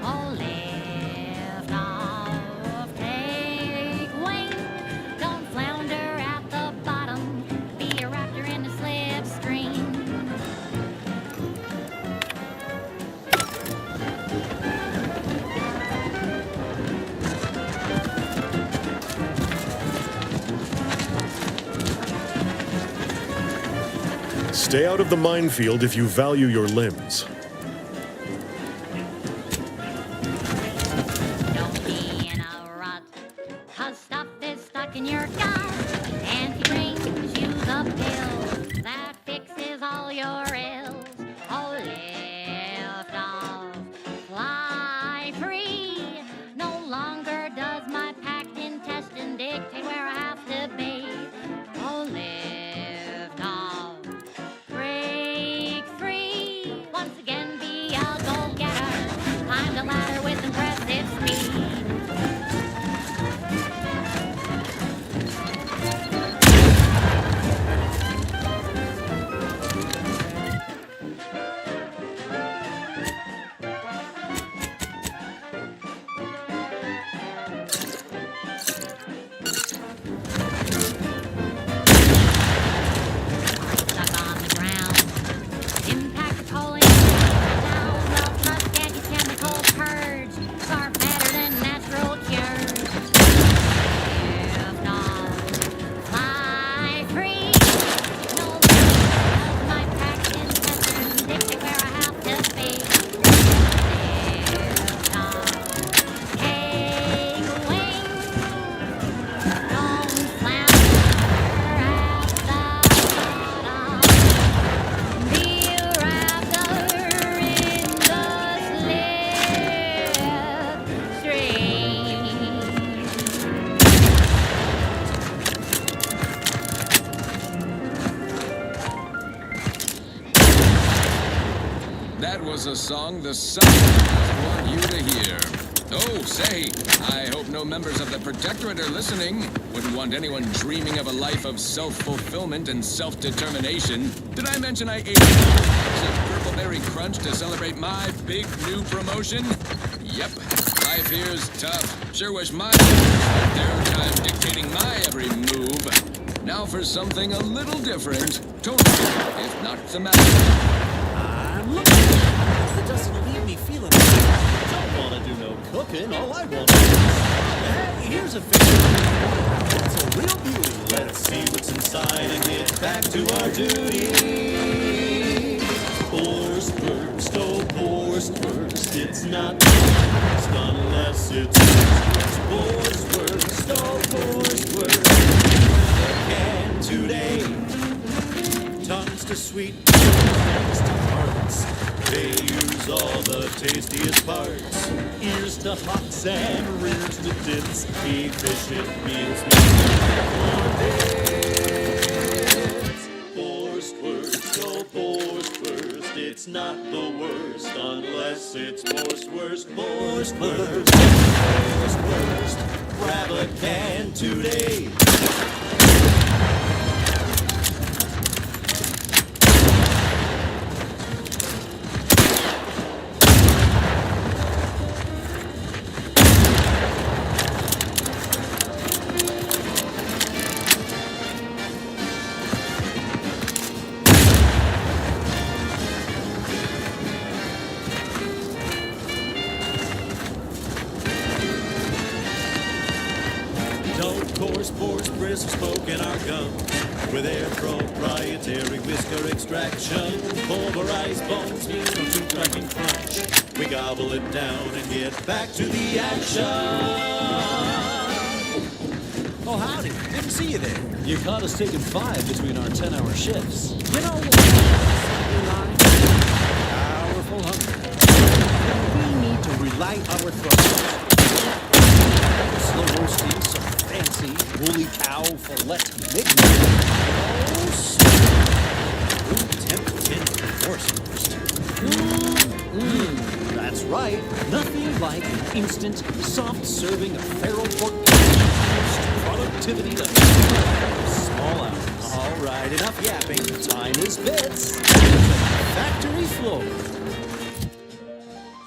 L: Oh, lift off, take wing. Don't flounder at the bottom. Be a raptor in the slipstream.
I: Stay out of the minefield if you value your limbs.
L: Don't be in a rut, 'cause stuff is stuck in your gut. Auntie brings you the pill that fixes all your ills. Oh, lift off, fly free. No longer does my packed intestine dictate where I have to be. Oh, lift off, break free. Once again.
C: That was a song the scientists want you to hear. Oh, say, I hope no members of the Protectorate are listening. Wouldn't want anyone dreaming of a life of self-fulfillment and self-determination. Did I mention I ate a Purple-Berry Crunch to celebrate my big new promotion? Yep, life here's tough. Sure wish my spent their time dictating my every move. Now for something a little different. Totally, if not thematic.
V: I'm looking for something that doesn't leave me feeling don't want to do no cooking. All I want to do is... Hey, here's a fish. It's a real beauty. Let's see what's inside and get back to our duty. Force first, oh, force first. It's not forced unless it's force first, oh, force first. And today, tongues to sweet, tongues to hearts. They use all the tastiest parts. Ears to hots and rears to tits. Efficient meals forced first, oh, forced first. It's not the worst unless it's forced worst. Forced first, forced first. Grab a can today. With their proprietary whisker extraction, pulverized bones mean no tooth-cracking crunch. We gobble it down and get back to the action. Oh, howdy. Didn't see you there. You caught us taking 5 between our 10-hour shifts. You know, powerful hunger. We need to relight our throats. Slow roasting some fancy woolly cow fillet midnight. Oh, tempting horse roast. That's right. Nothing like an instant, soft serving of feral pork. Productivity to small hours. All right, enough yapping. Time is bits. Factory floor.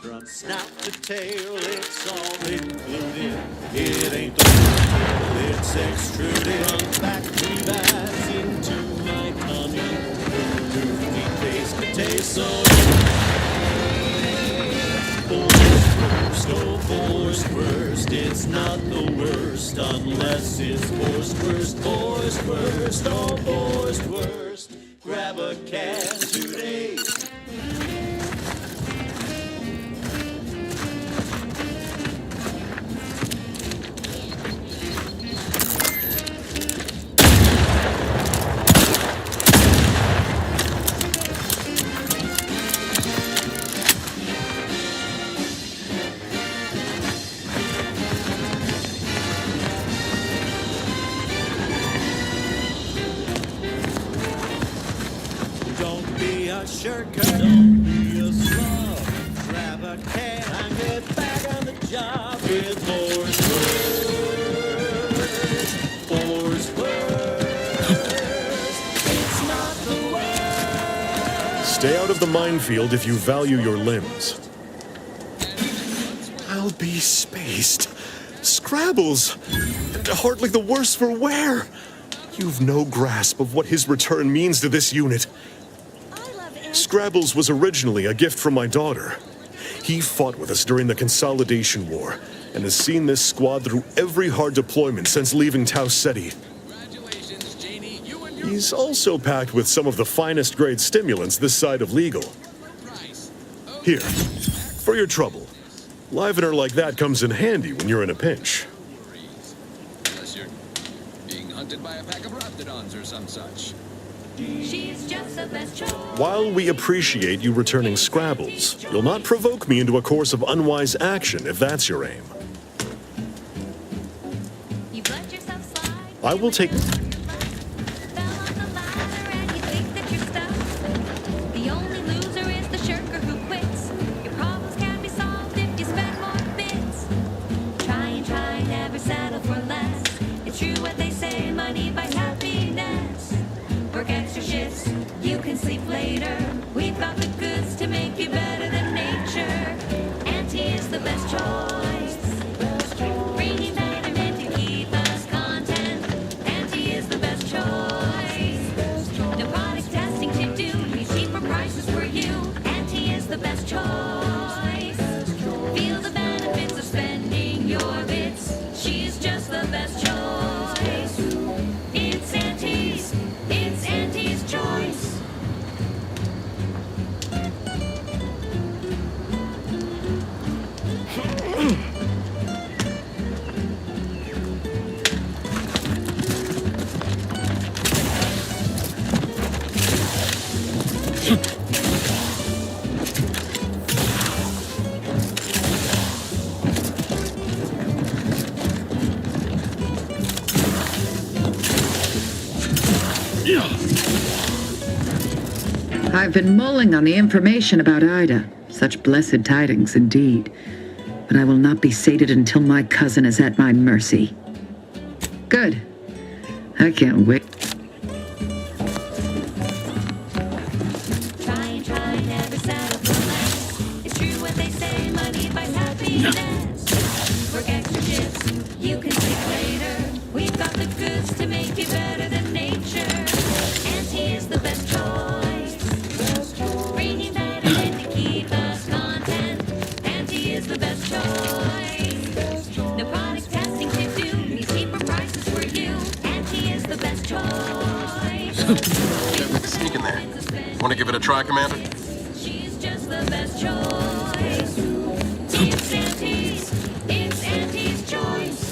V: From snout to tail, it's all included. It ain't the real, it's extruded. From factory bags into my tummy. New meat taste could taste so forced first, oh, forced first. It's not the worst unless it's forced first. Forced first, oh, forced first. Grab a can today. Shirker, don't be a slug. Grab a can and get back on the job with force first. Force first. It's not the worst.
I: Stay out of the minefield if you value your limbs. I'll be spaced. Scrabbles! And hardly the worse for wear! You've no grasp of what his return means to this unit. Scrabbles was originally a gift from my daughter. He fought with us during the Consolidation War and has seen this squad through every hard deployment since leaving Tau Ceti. He's also packed with some of the finest grade stimulants this side of legal. Here, for your trouble. Livener like that comes in handy when you're in a pinch.
C: Unless you're being hunted by a pack of raptidons or some such.
G: She's just the best choice.
I: While we appreciate you returning Scrabbles, you'll not provoke me into a course of unwise action if that's your aim.
G: You've let yourself slide.
I: I will take...
G: Fell on the ladder and you think that you're stuck. The only loser is the shirker who quit. can sleep later. We've got the goods to make you better than nature. Auntie is the best choice. Bringing betterment to keep us content. Auntie is the best choice. No product testing to do. We cheaper prices for you. Auntie is the best choice. Feel the benefits of spending your bits. She's just the best choice. It's Auntie's choice.
E: I've been mulling on the information about Ida. Such blessed tidings indeed. But I will not be sated until my cousin is at my mercy. Good. I can't wait.
G: Try, never settle for less. It's true what they say, money buys happiness. Work extra shifts, you can sleep later. We've got the goods to make you better than nature. Auntie is the best choice. Bringing betterment to keep us content. Auntie is the best choice. No product testing to do. We cheaper prices for you. Auntie is the best choice.
N: Sneak in there. Want to give it a try, Commander?
G: She's just the best choice. It's Auntie's choice.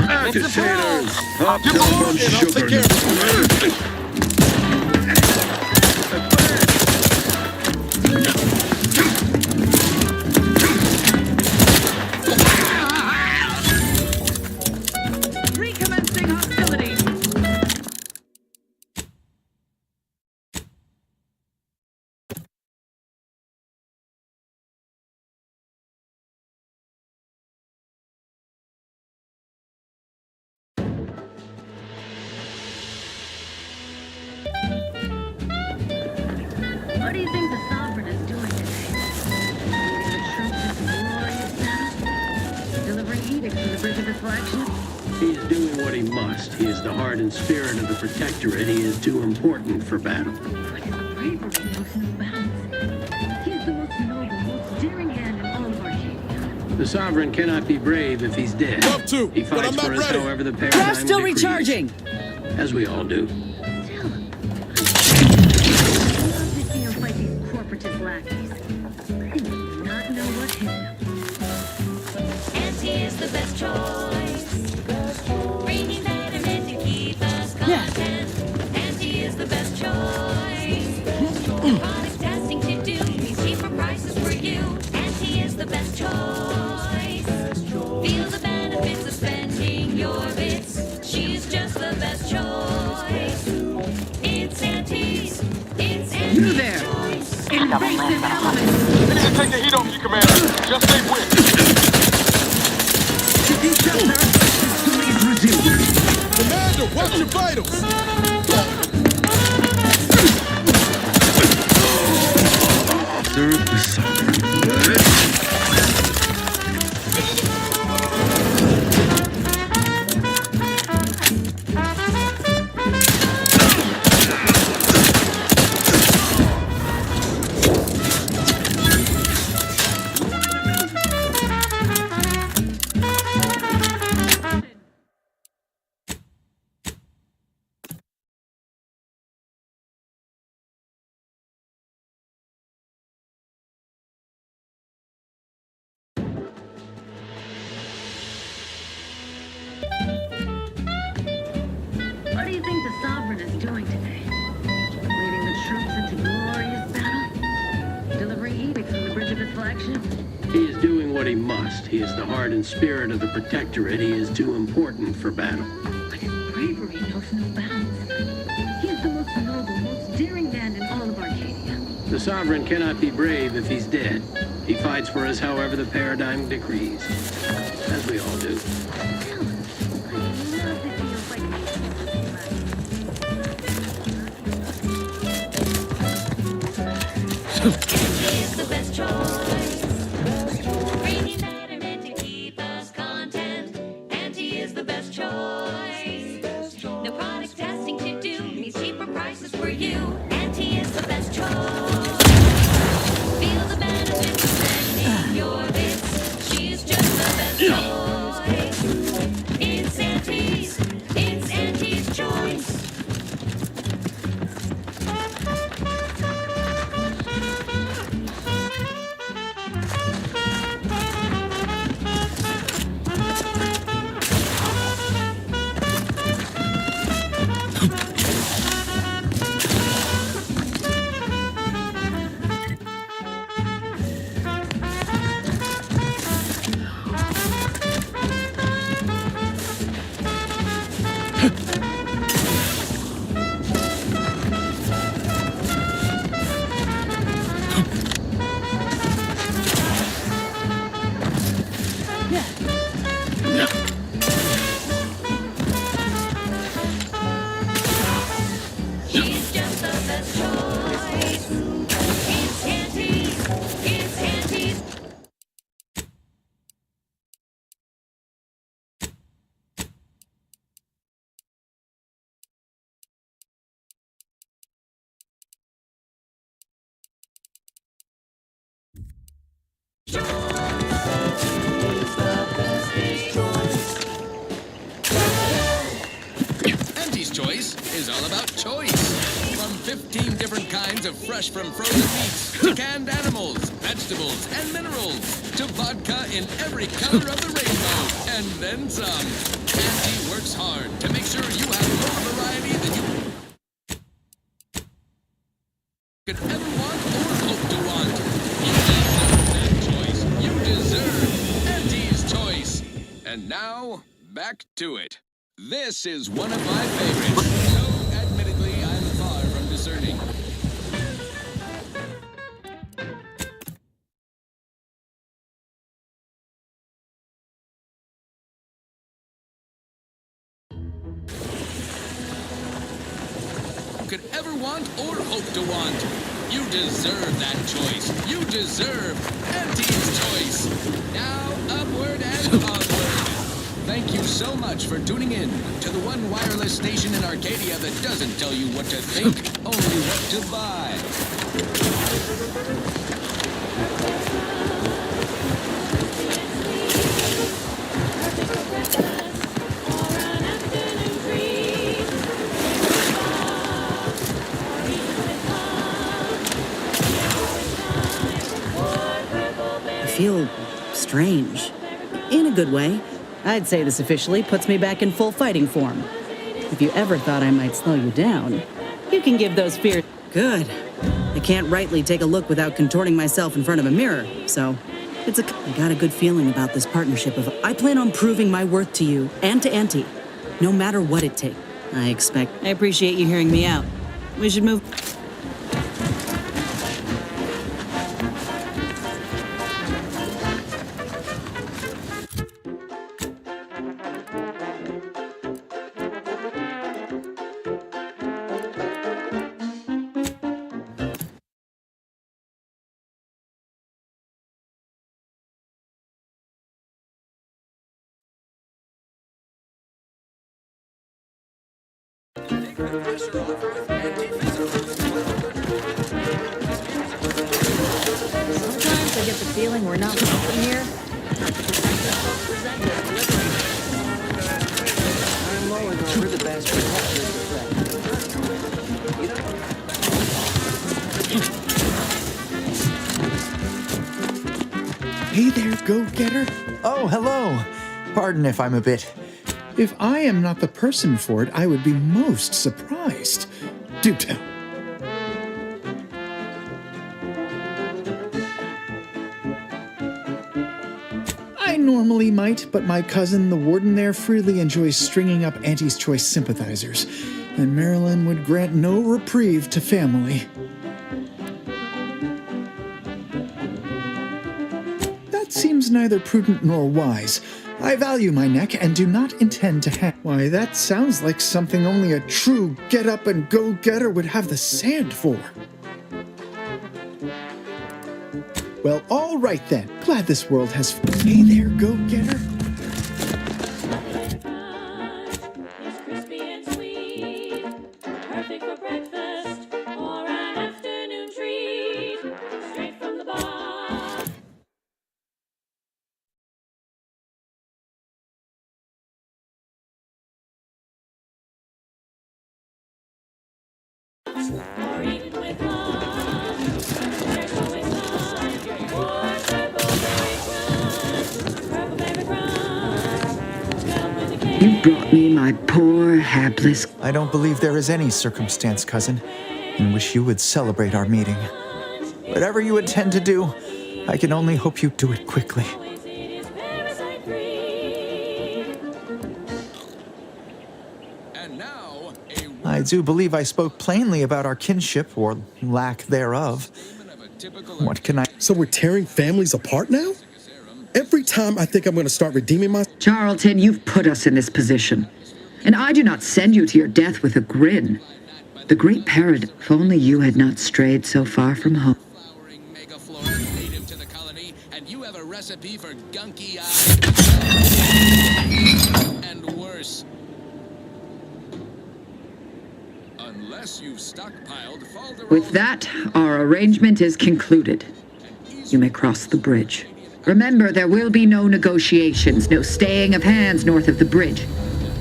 B: Agitators! Up to the sugar.
E: Recommencing hostilities.
G: What do you think the Sovereign is doing today? Leading the troops into glorious battle? Delivering edicts from the bridge of his flagship?
Q: He is doing what he must. He is the heart and spirit of the Protectorate. He is too important for battle.
G: But his bravery knows no bounds. He is the most noble, most daring man in all of Arcadia.
Q: The Sovereign cannot be brave if he's dead.
N: Up to,
Q: He
N: but
Q: fights
N: I'm not
Q: for us
N: ready.
Q: however the paradigm
D: Still
Q: decrees.
D: recharging.
Q: As we all do.
G: Love to see him fight these corporatist lackeys. They do not know what hit them. Auntie is the best choice. Bringing betterment to keep us content. Auntie is the best choice. Product testing to do. We cheaper prices for you. Auntie is the best choice. Feel the benefits of spending your bits. She's just the best choice. It's Auntie's. It's Auntie's
E: You there.
G: choice.
E: Invasive elements.
B: Didn't take the heat off you, Commander. Just stay with.
E: Please resume.
B: Commander, watch your vitals.
N: Serve the Sovereign.
G: What do you think the Sovereign is doing today? Leading the troops into glorious battle? Delivering edicts from the bridge of his flagship?
Q: He is doing what he must. He is the heart and spirit of the Protectorate. He is too important for battle.
G: But his bravery knows no bounds.
Q: The sovereign cannot be brave if he's dead. He fights for us however the paradigm decrees. As we all do.
G: Is the best choice. Bringing betterment to keep us content. Auntie is the best choice. No product testing to do means cheaper prices for you. Auntie is the best choice. Feel the benefits of spending your bits. She's just the best choice. It's Auntie's. It's Auntie's choice. She's just the best choice. It's Auntie's. It's Auntie's.
C: Auntie's Choice is all about choice. From 15 different kinds of fresh from frozen meats, to canned animals, vegetables, and minerals, to vodka in every color of the rainbow, and then some. Auntie works hard to make sure you have more variety than you could ever want or hope to want. You deserve Auntie's Choice. And now, back to it. This is one of my favorites, though admittedly I'm far from discerning. Could ever want or hope to want. You deserve that choice. You deserve Auntie's Choice. Now, upward and onward. Thank you so much for tuning in to the one wireless station in Arcadia that doesn't tell you what to think, only what to buy.
F: I feel strange. In a good way. I'd say this officially puts me back in full fighting form. If you ever thought I might slow you down, you can give those fears. Good. I can't rightly take a look without contorting myself in front of a mirror, so I got a good feeling about this partnership of I plan on proving my worth to you and to Auntie, no matter what it takes. I appreciate you hearing me out. We should move.
X: Sometimes I get the feeling we're not welcome here.
J: I'm rolling over the best
O: Hey there, go-getter. Oh, hello. Pardon if I'm a bit. If I am not the person for it, I would be most surprised. Do tell. I normally might, but my cousin, the warden there, freely enjoys stringing up Auntie's Choice sympathizers, and Marilyn would grant no reprieve to family. seems neither prudent nor wise. I value my neck and do not intend to Why, that sounds like something only a true get-up-and-go-getter would have the sand for. Well, all right then. Glad this world has... Hey there, go-getter.
G: It's crispy and sweet, perfect for breakfast or an afternoon treat, straight from the box. Or eaten with love. There's always time for Purple Berry Crunch. Purple Berry Crunch. Filled with a cake.
E: You brought me my poor, hapless...
O: I don't believe there is any circumstance, cousin, in which you would celebrate our meeting. Whatever you intend to do, I can only hope you do it quickly. I do believe I spoke plainly about our kinship, or lack thereof. What can I...
N: So we're tearing families apart now? Every time I think I'm going to start redeeming my...
E: Charlton, you've put us in this position. And I do not send you to your death with a grin. The great paradise, if only you had not strayed so far from home.
C: Native to the colony, and you have a recipe for gunky and worse. Unless you've stockpiled Falderal...
E: With that, our arrangement is concluded. You may cross the bridge. Remember, there will be no negotiations, no staying of hands north of the bridge.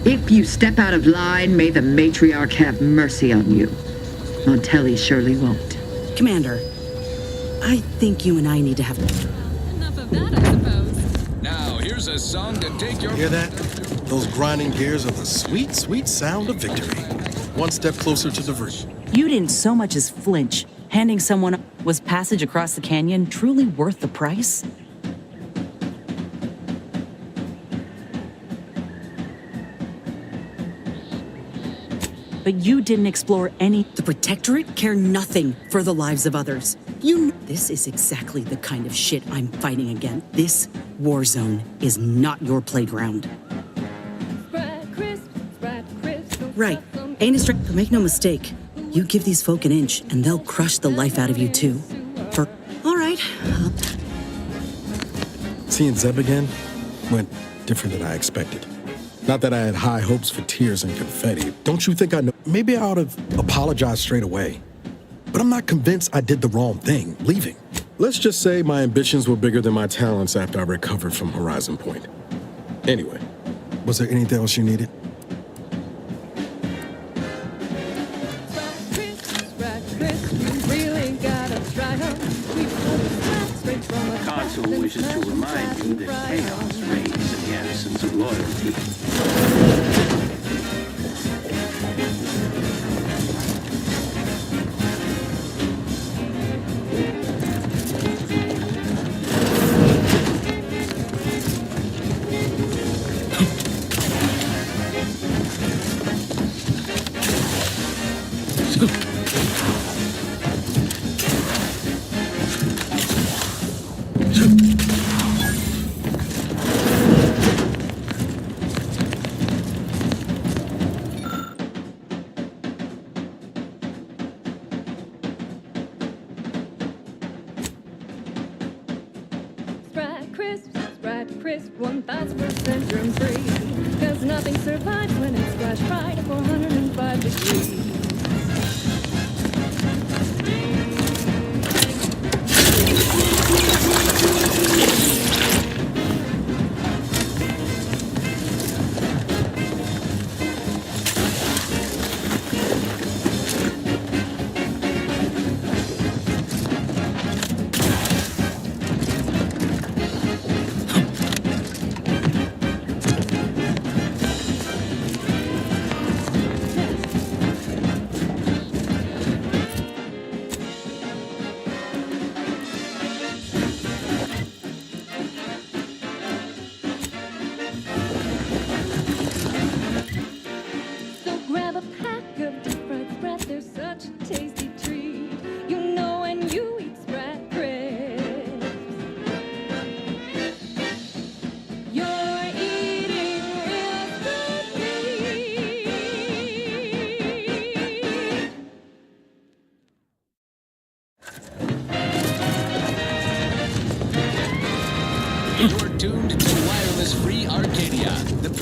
E: If you step out of line, may the matriarch have mercy on you. Montelli surely won't.
F: Commander, I think you and I need to have...
A: Enough of that, I suppose.
C: Now, here's a song to take your...
N: Hear that? Those grinding gears are the sweet, sweet sound of victory. One step closer to the verge.
F: You didn't so much as flinch. Handing someone... Was passage across the canyon truly worth the price? But you didn't explore any... The Protectorate care nothing for the lives of others. This is exactly the kind of shit I'm fighting against. This war zone is not your playground. Right. Ain't it but make no mistake. You give these folk an inch, and they'll crush the life out of you, too. All right.
N: Seeing Zeb again went different than I expected. Not that I had high hopes for tears and confetti. Don't you think I know? Maybe I ought to apologize straight away. But I'm not convinced I did the wrong thing, leaving. Let's just say my ambitions were bigger than my talents after I recovered from Horizon Point. Anyway, was there anything else you needed?
Q: Consul wishes to remind you that chaos reigns in the absence of loyalty.
G: Sprite crisp, 1000% germ free. Cause nothing survives when it's flash fried at 405 degrees.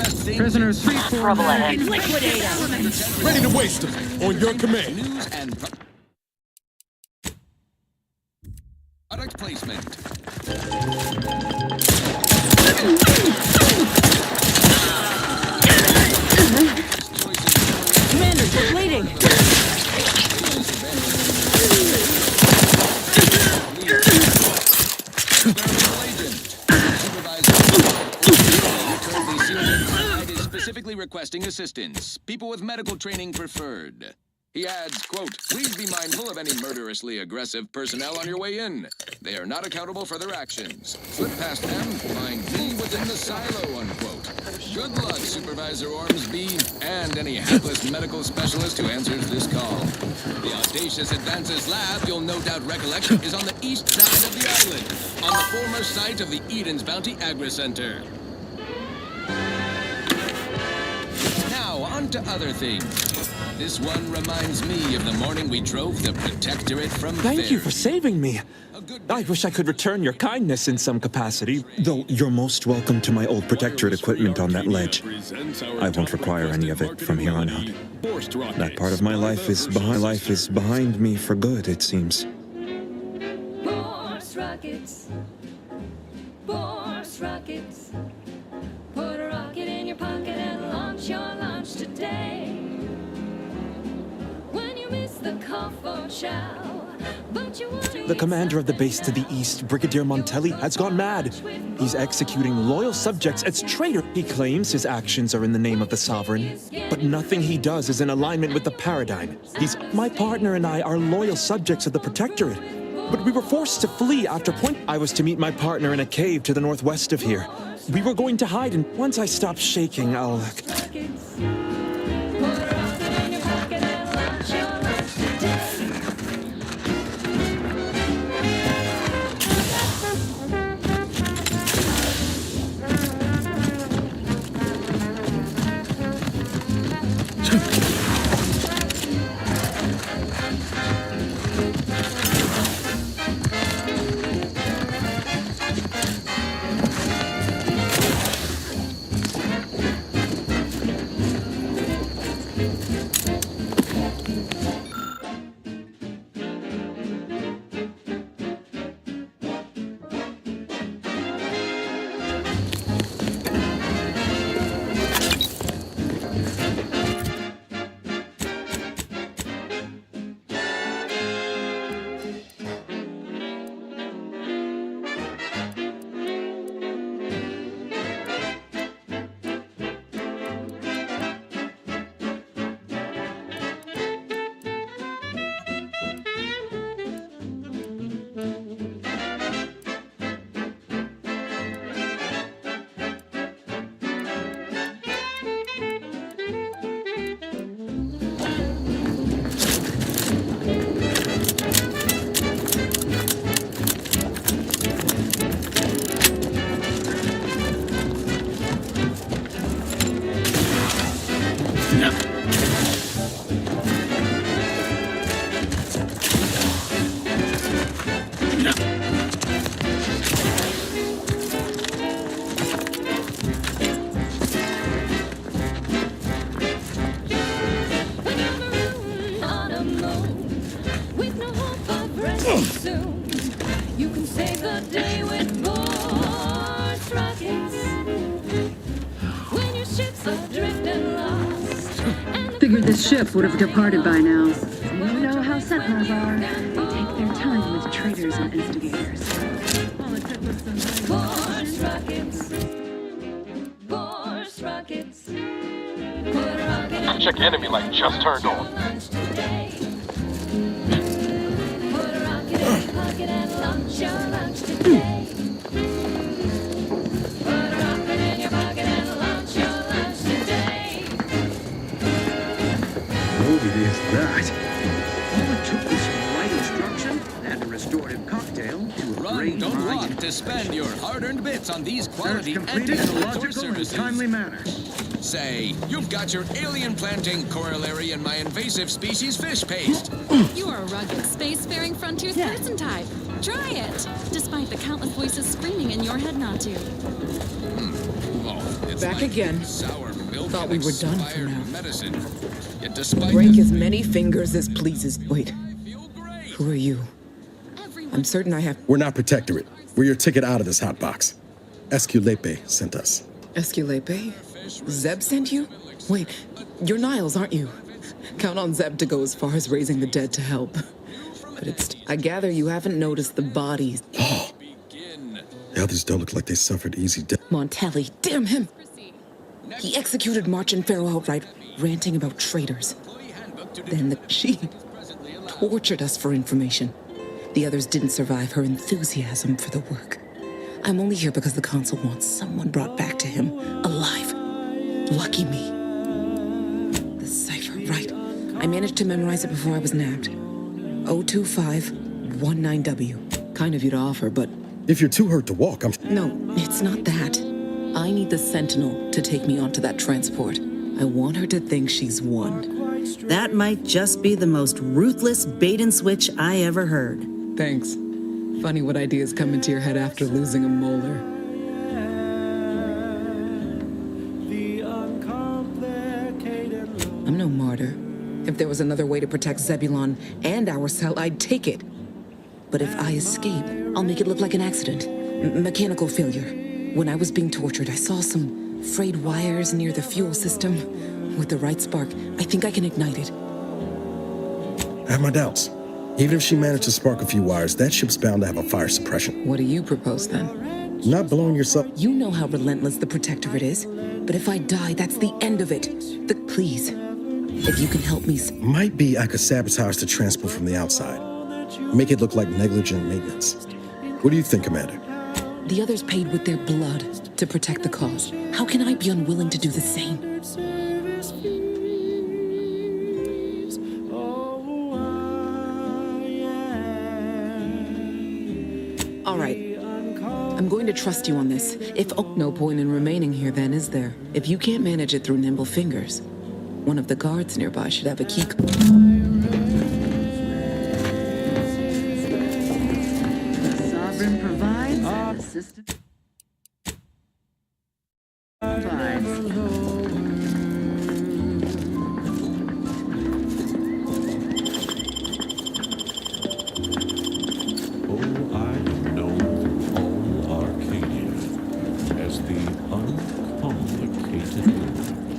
C: best things
H: Prisoners
C: in
H: 349.
B: Liquidate him. Ready to waste them. On your command.
C: news and product placement.
F: Commander, we're bleeding.
C: Specifically requesting assistance. People with medical training preferred. He adds, quote, please be mindful of any murderously aggressive personnel on your way in. They are not accountable for their actions. Slip past them, find me within the silo, unquote. Good luck, Supervisor Ormsby, and any hapless medical specialist who answers this call. The Audacious Advances Lab, you'll no doubt recollect, is on the east side of the island, on the former site of the Eden's Bounty Agri-Center. Now, on to other things. This one reminds me of the morning we drove the Protectorate from
H: Thank you for saving me. I wish I could return your kindness in some capacity, though you're most welcome to my old Protectorate equipment on that ledge. I won't require any of it from here on out. That part of my life is behind me for good, it seems.
G: Force rockets. Force rockets. Put a rocket in your pocket and launch your launch today. When you miss the call for chow, but you want to
H: The commander of the base to the east, Brigadier Montelli, has gone mad. He's executing loyal subjects as traitor. He claims his actions are in the name of the sovereign, but nothing he does is in alignment with the paradigm. My partner and I are loyal subjects of the Protectorate, but we were forced to flee after point. I was to meet my partner in a cave to the northwest of here. We were going to hide, and once I stop shaking, I'll...
G: You can save the day with Force rockets. When your ship's adrift and lost.
E: Figured this ship would have departed by now. You know how settlers are. They take their time with traitors and instigators.
G: Force rockets. Force rockets. Put a rocket in
B: Check enemy light just turned on.
G: pocket and launch your lunch today. Put a rocket in your pocket and launch your lunch today.
M: What is that? All it took was some right instruction and a restorative cocktail to a
C: Run,
M: great
C: don't
M: mind.
C: walk to spend your hard-earned bits on these quality
M: completed in a
C: anti-predatory
M: logical and
C: services.
M: timely manner.
C: Say, you've got your alien-planting corollary in my invasive species fish paste.
S: You are a rugged, spacefaring frontiers person type. Try it, despite the countless voices screaming in your head not to.
C: Oh, it's Back again. Thought we were done for now.
M: Medicine. Yet despite
C: Break as many fingers as pleases. Wait. Who are you? I'm certain I have.
N: We're not Protectorate. We're your ticket out of this hot box. Esculepe sent us.
C: Esculepe? Zeb sent you? Wait, you're Niles, aren't you? Count on Zeb to go as far as raising the dead to help. But I gather you haven't noticed the bodies.
N: The others don't look like they suffered easy death.
C: Montelli, damn him! He executed March and Pharaoh outright, ranting about traitors. Then she tortured us for information. The others didn't survive her enthusiasm for the work. I'm only here because the Consul wants someone brought back to him, alive. Lucky me. The cipher, right. I managed to memorize it before I was nabbed. 02519W. Kind of you to offer, but...
N: If you're too hurt to walk,
C: No, it's not that. I need the Sentinel to take me onto that transport. I want her to think she's won.
F: That might just be the most ruthless bait and switch I ever heard.
C: Thanks. Funny what ideas come into your head after losing a molar. I'm no martyr. If there was another way to protect Zebulon and our cell, I'd take it. But if I escape, I'll make it look like an accident. Mechanical failure. When I was being tortured, I saw some frayed wires near the fuel system. With the right spark, I think I can ignite it.
N: I have my doubts. Even if she managed to spark a few wires, that ship's bound to have a fire suppression.
C: What do you propose then?
N: Not blowing yourself.
C: You know how relentless the Protectorate is. But if I die, that's the end of it. Please, if you can help me.
N: Might be I could sabotage the transport from the outside. Make it look like negligent maintenance. What do you think, Commander?
C: The others paid with their blood to protect the cause. How can I be unwilling to do the same? All right. I'm going to trust you on this. No point in remaining here then, is there? If you can't manage it through nimble fingers, one of the guards nearby should have a key.
E: Sovereign provides assistance.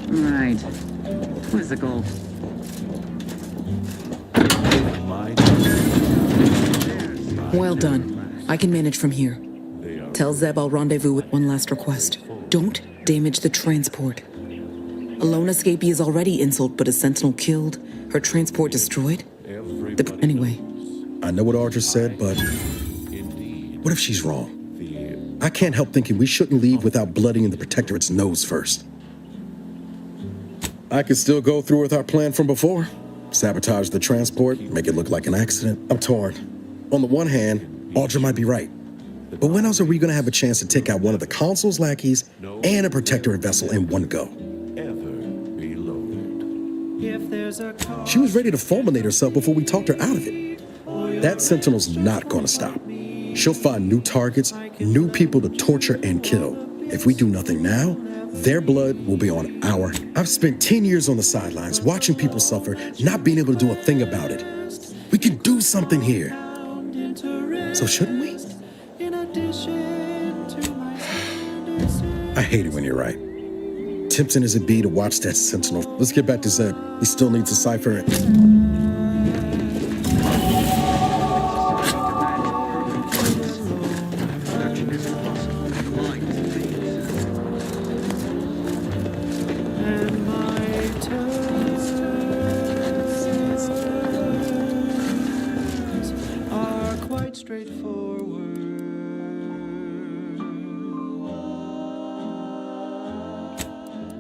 E: Right. Quizzical.
C: Well done. I can manage from here. Tell Zeb I'll rendezvous with one last request. Don't damage the transport. A lone escapee is already insult, but a sentinel killed, her transport destroyed. Anyway.
N: I know what Audra said, but what if she's wrong? I can't help thinking we shouldn't leave without blooding the Protectorate's nose first. I could still go through with our plan from before. Sabotage the transport, make it look like an accident. I'm torn. On the one hand, Audra might be right. But when else are we going to have a chance to take out one of the Consul's lackeys and a Protectorate vessel in one go? She was ready to fulminate herself before we talked her out of it. That Sentinel's not going to stop. She'll find new targets, new people to torture and kill. If we do nothing now, their blood will be on our... I've spent 10 years on the sidelines watching people suffer, not being able to do a thing about it. We can do something here. So shouldn't we? I hate it when you're right. Tempting as it be to watch that Sentinel. Let's get back to Zeb. He still needs a cipher.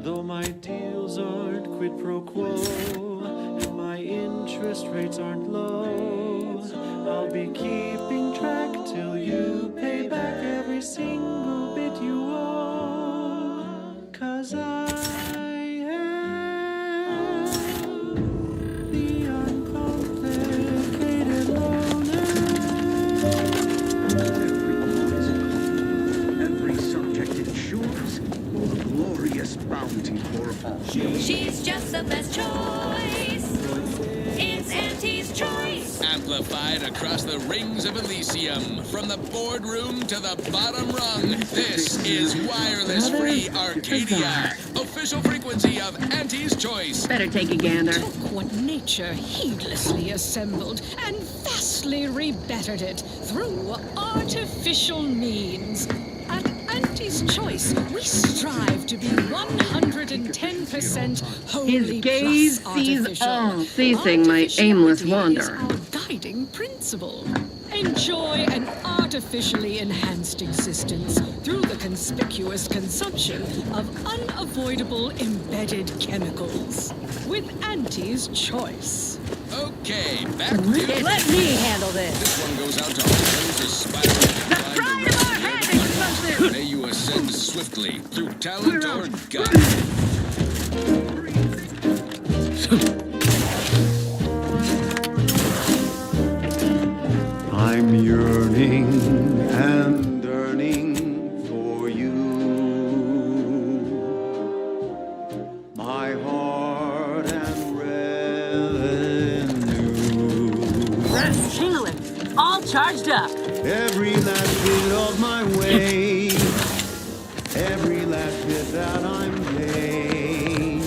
V: Though my deals aren't quid pro quo, and my interest rates aren't low, I'll be keeping track till you pay back every single bit you owe. 'Cause I am the uncomplicated loner.
M: Every subject ensures the glorious
C: amplified across the rings of Elysium, from the boardroom to the bottom rung. This is wireless free Arcadia, official frequency of Auntie's Choice.
E: Better take a gander.
A: Took what nature heedlessly assembled and vastly rebettered it through artificial means. At Auntie's Choice, we strive to be 110% wholly
E: His gaze
A: plus
E: sees
A: artificial.
E: all, ceasing my aimless
A: Artificiality is
E: wander.
A: our guiding principle. Enjoy an artificially enhanced existence through the conspicuous consumption of unavoidable embedded chemicals. With Auntie's Choice.
C: Okay, back to the...
E: Let me handle this.
C: This one goes out to all those aspiring to
E: Pride of our head explosive.
C: May you ascend swiftly through talent or gut.
K: I'm yearning and yearning for you. My heart and revenue.
F: Let's handle it. All charged up.
K: Every last bit of my way. Every last bit that I'm paid.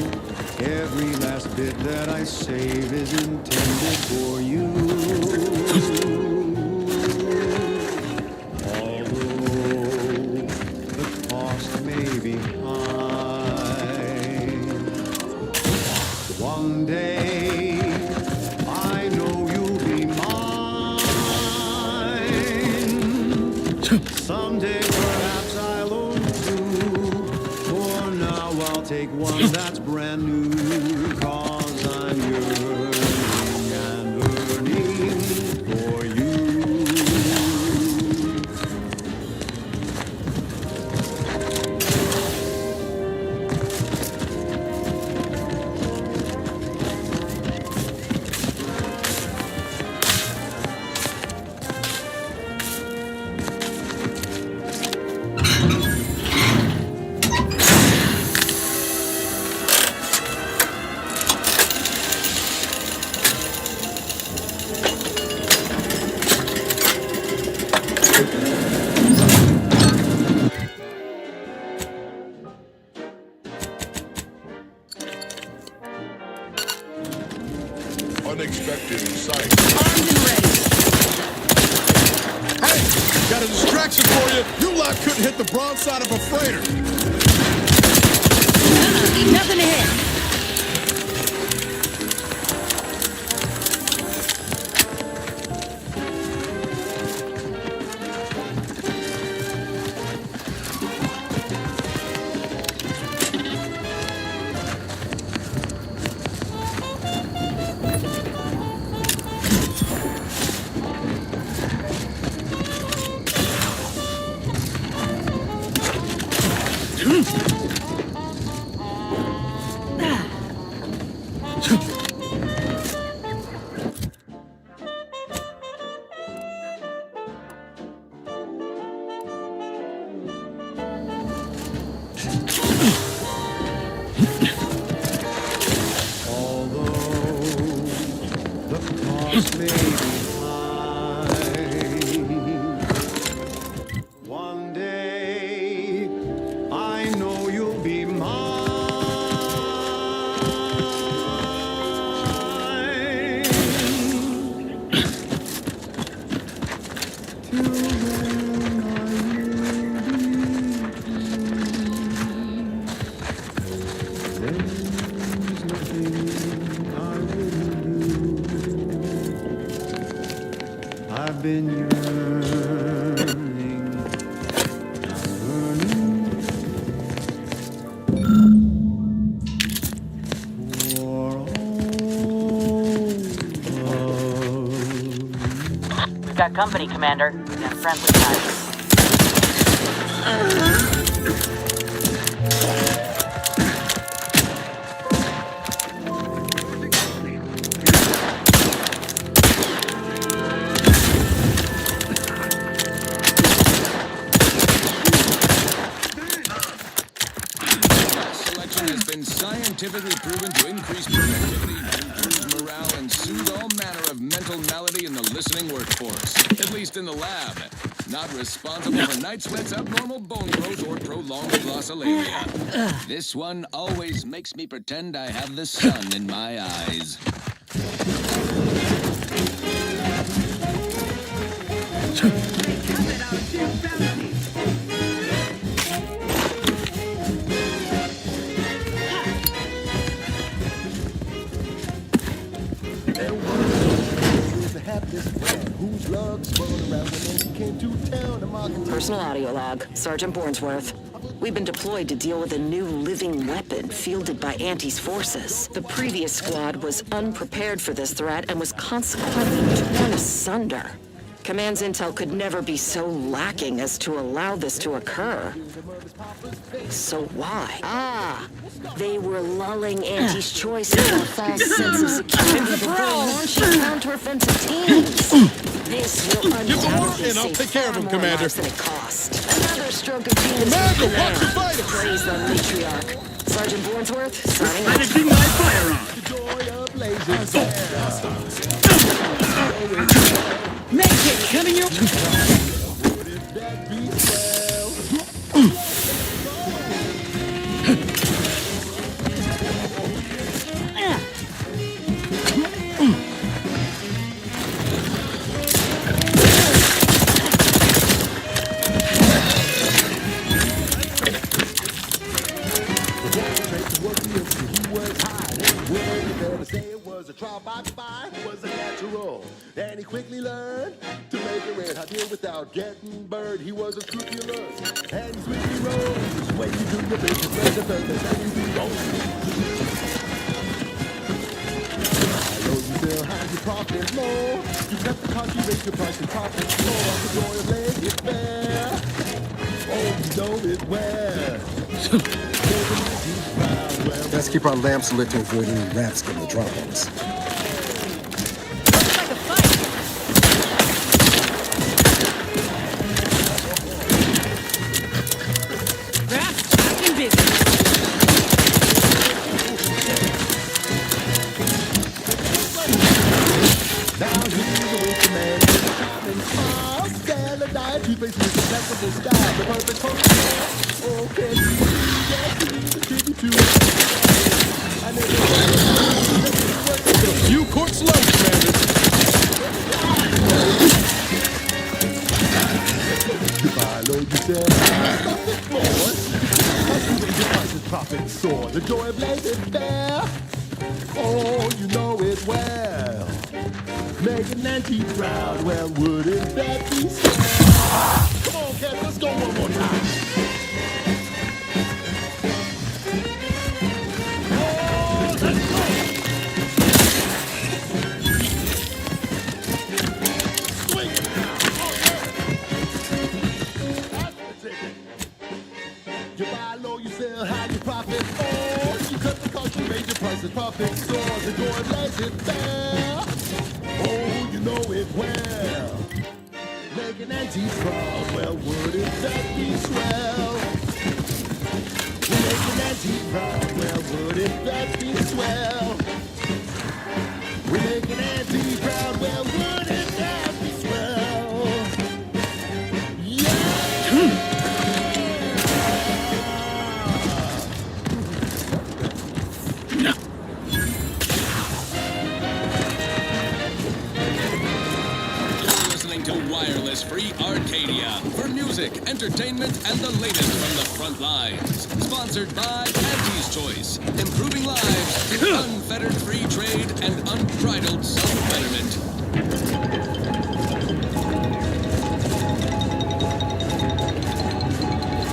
K: Every last bit that I save is intended for you. One day, I know you'll be mine. Someday, perhaps I'll own two. For now, I'll take one that's brand new. 'Cause I'm yearning and yearning for you.
B: Unexpected sight.
E: Armed and ready.
B: Hey, got a distraction for you. You lot couldn't hit the broadside of a freighter.
E: Nothing to hit. One day, I know you'll be I've been yearning, for
F: We've got company, Commander. And friendly types.
C: Has been scientifically proven to increase productivity, improve morale, and soothe all manner of mental malady in the listening workforce, at least in the lab. Not responsible for night sweats, abnormal bone growth, or prolonged glossolalia. This one always makes me pretend I have the sun in my eyes.
P: Personal audio log. Sergeant Bornsworth. We've been deployed to deal with a new living weapon fielded by Auntie's forces. The previous squad was unprepared for this threat and was consequently torn asunder. Command's intel could never be so lacking as to allow this to occur. So why? They were lulling Auntie's choice into a false sense of security before launching counteroffensive teams. This will undoubtedly
B: and I'll take care of him, Commander.
P: Than it cost. Another stroke of genius.
B: Commander, watch your fighter!
P: Praise the matriarch. Sergeant Bornsworth, signing off.
K: Managing my firearm.
F: Make it coming your...
K: And he quickly learned to make a red hot deal without getting burned. He was unscrupulous, and he swiftly rose. When you do your business, there's a purpose, and you do your I know you still have your profit low. You cut the cost, you raise your price, and profit more. The joy of laying it fair. Oh, you know it well.
N: Let's keep our lamps lit to avoid any rats getting the drop on us.
B: You court slow, Commander.
K: Follow yourself. Profit soar. The joy of blazing fair. Oh, you know it well. Making Nancy proud. Well, wouldn't that be sad? Come on, Cat, let's go one more time. Profit soars, the door lays it bare. Oh, you know it well. Making Auntie's proud, well, wouldn't that be swell? Making Auntie proud, well, wouldn't that be swell? We're making Auntie proud, well, wouldn't that be swell? Yeah!
C: Wireless Free Arcadia for music, entertainment, and the latest from the front lines. Sponsored by Auntie's Choice, improving lives through unfettered free trade and unbridled self-betterment.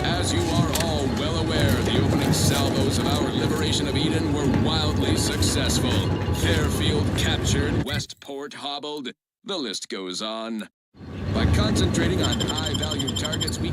C: As you are all well aware, the opening salvos of our liberation of Eden were wildly successful. Fairfield captured, Westport hobbled, the list goes on. By concentrating on high-value targets, we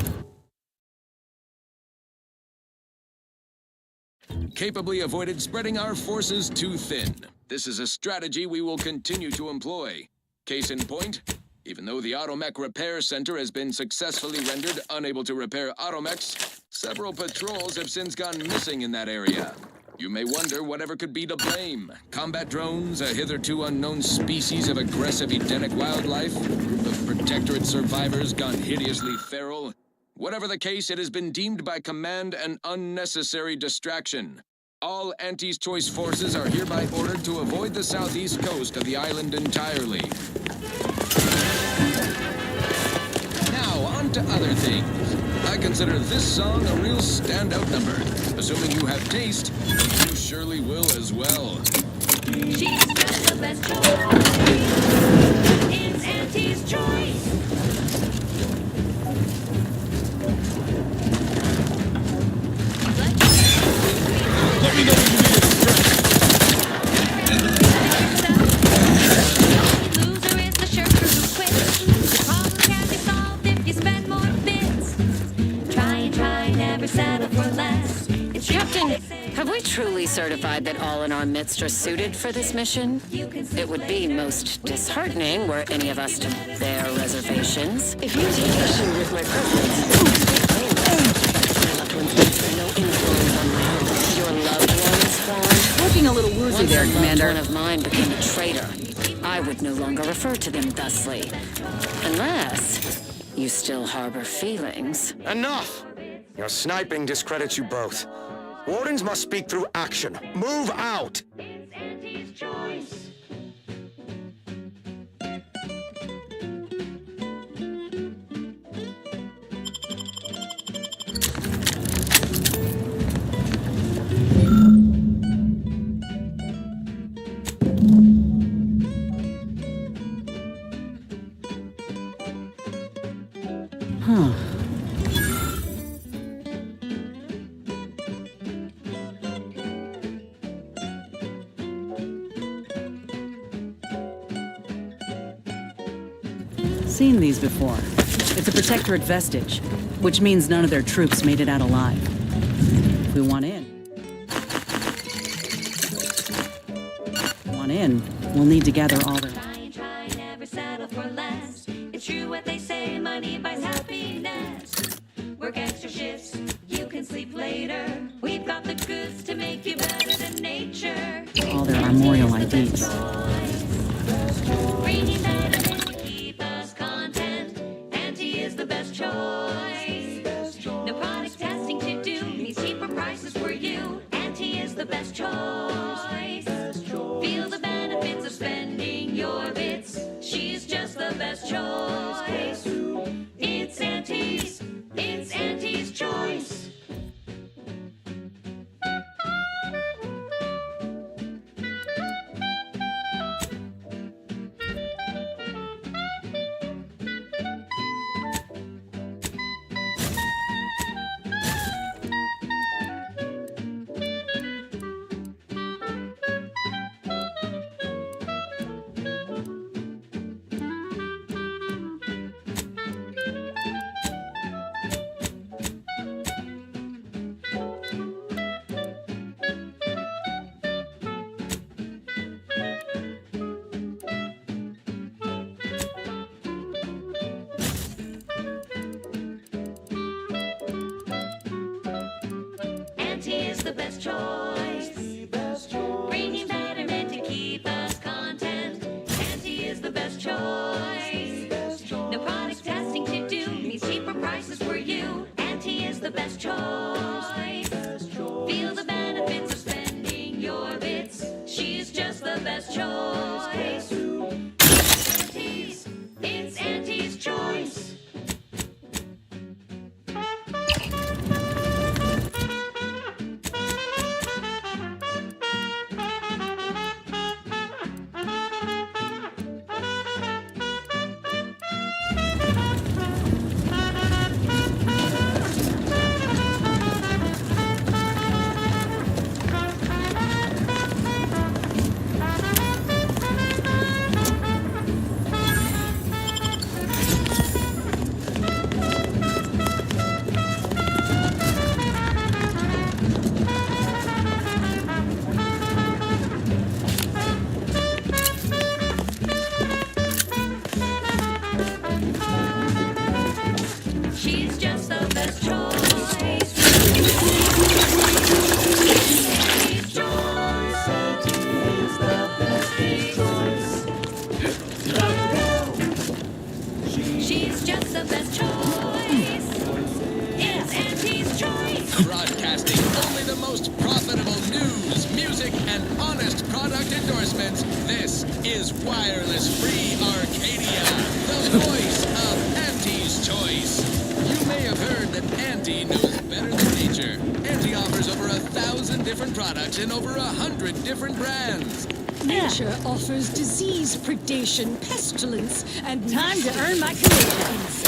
C: capably avoided spreading our forces too thin. This is a strategy we will continue to employ. Case in point, even though the Automech Repair Center has been successfully rendered unable to repair automechs, several patrols have since gone missing in that area. You may wonder whatever could be to blame. Combat drones, a hitherto unknown species of aggressive Edenic wildlife, the Protectorate survivors gone hideously feral. Whatever the case, it has been deemed by command an unnecessary distraction. All Auntie's Choice forces are hereby ordered to avoid the southeast coast of the island entirely. Now, on to other things. I consider this song a real standout number. Assuming you have taste, you surely will as well.
G: She's just the best choice. It's Auntie's Choice.
B: Let me know when you need a
G: Loser is the shirker who quits. The problem can be solved if you spend more bits. Try and try, never settle for less. It's
P: Captain, have we truly certified that all in our midst are suited for this mission? It would be most disheartening were any of us to bear reservations. If you take issue with my presence, my loved ones have no influence on my own. Your loved ones, Vaughn?
F: Looking a little woozy there, Commander.
P: Once a loved one of mine became a traitor, I would no longer refer to them thusly. Unless you still harbor feelings.
R: Enough! Your sniping discredits you both. Wardens must speak through action. Move out!
G: It's Auntie's Choice.
F: Huh. Seen these before. It's a Protectorate vestige, which means none of their troops made it out alive. If we want in, we'll need to gather all their...
G: Try and try, never settle for less. It's true what they say, money buys happiness. Work extra shifts, you can sleep later. We've got the goods to make you better than nature.
F: all their armorial IDs.
G: Bringing that in to keep us content. Auntie is the best choice. No product testing to do means cheaper prices for you. Auntie is the best choice. Feel the benefits of spending your bits. She's just the best choice. It's Auntie's Choice. Auntie is the best choice. Bringing betterment to keep us content. Auntie is the best choice. No product testing to do means cheaper prices for you. Auntie is the best choice. Feel the benefits of spending your bits. She's just the best choice. It's Auntie's Choice. best choice is Auntie's Choice.
C: Broadcasting only the most profitable news, music, and honest product endorsements. This is Wireless Free Arcadia, the voice of Auntie's Choice. You may have heard that Auntie knows better than nature. Auntie offers over 1,000 different products in over 100 different brands.
A: Nature offers disease predation, pestilence, and
G: Time to earn my commissions.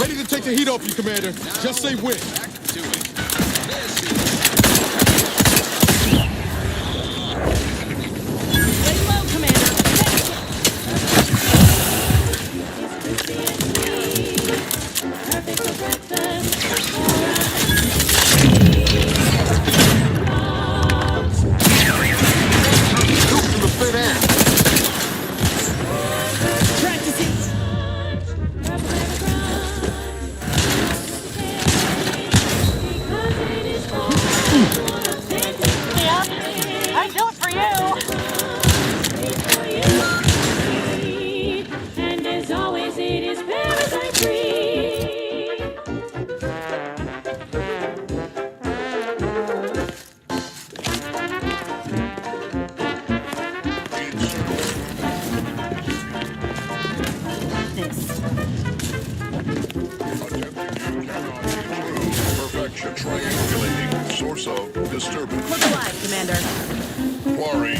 B: Ready to take the heat off you, Commander. Just say when.
C: Back to it.
G: Lay low, Commander. Perfect for breakfast.
P: I do it for you.
G: And as always, it is parasite free.
B: Perfection triangulating. Source of disturbance.
P: Look alive, Commander.
B: Quarry.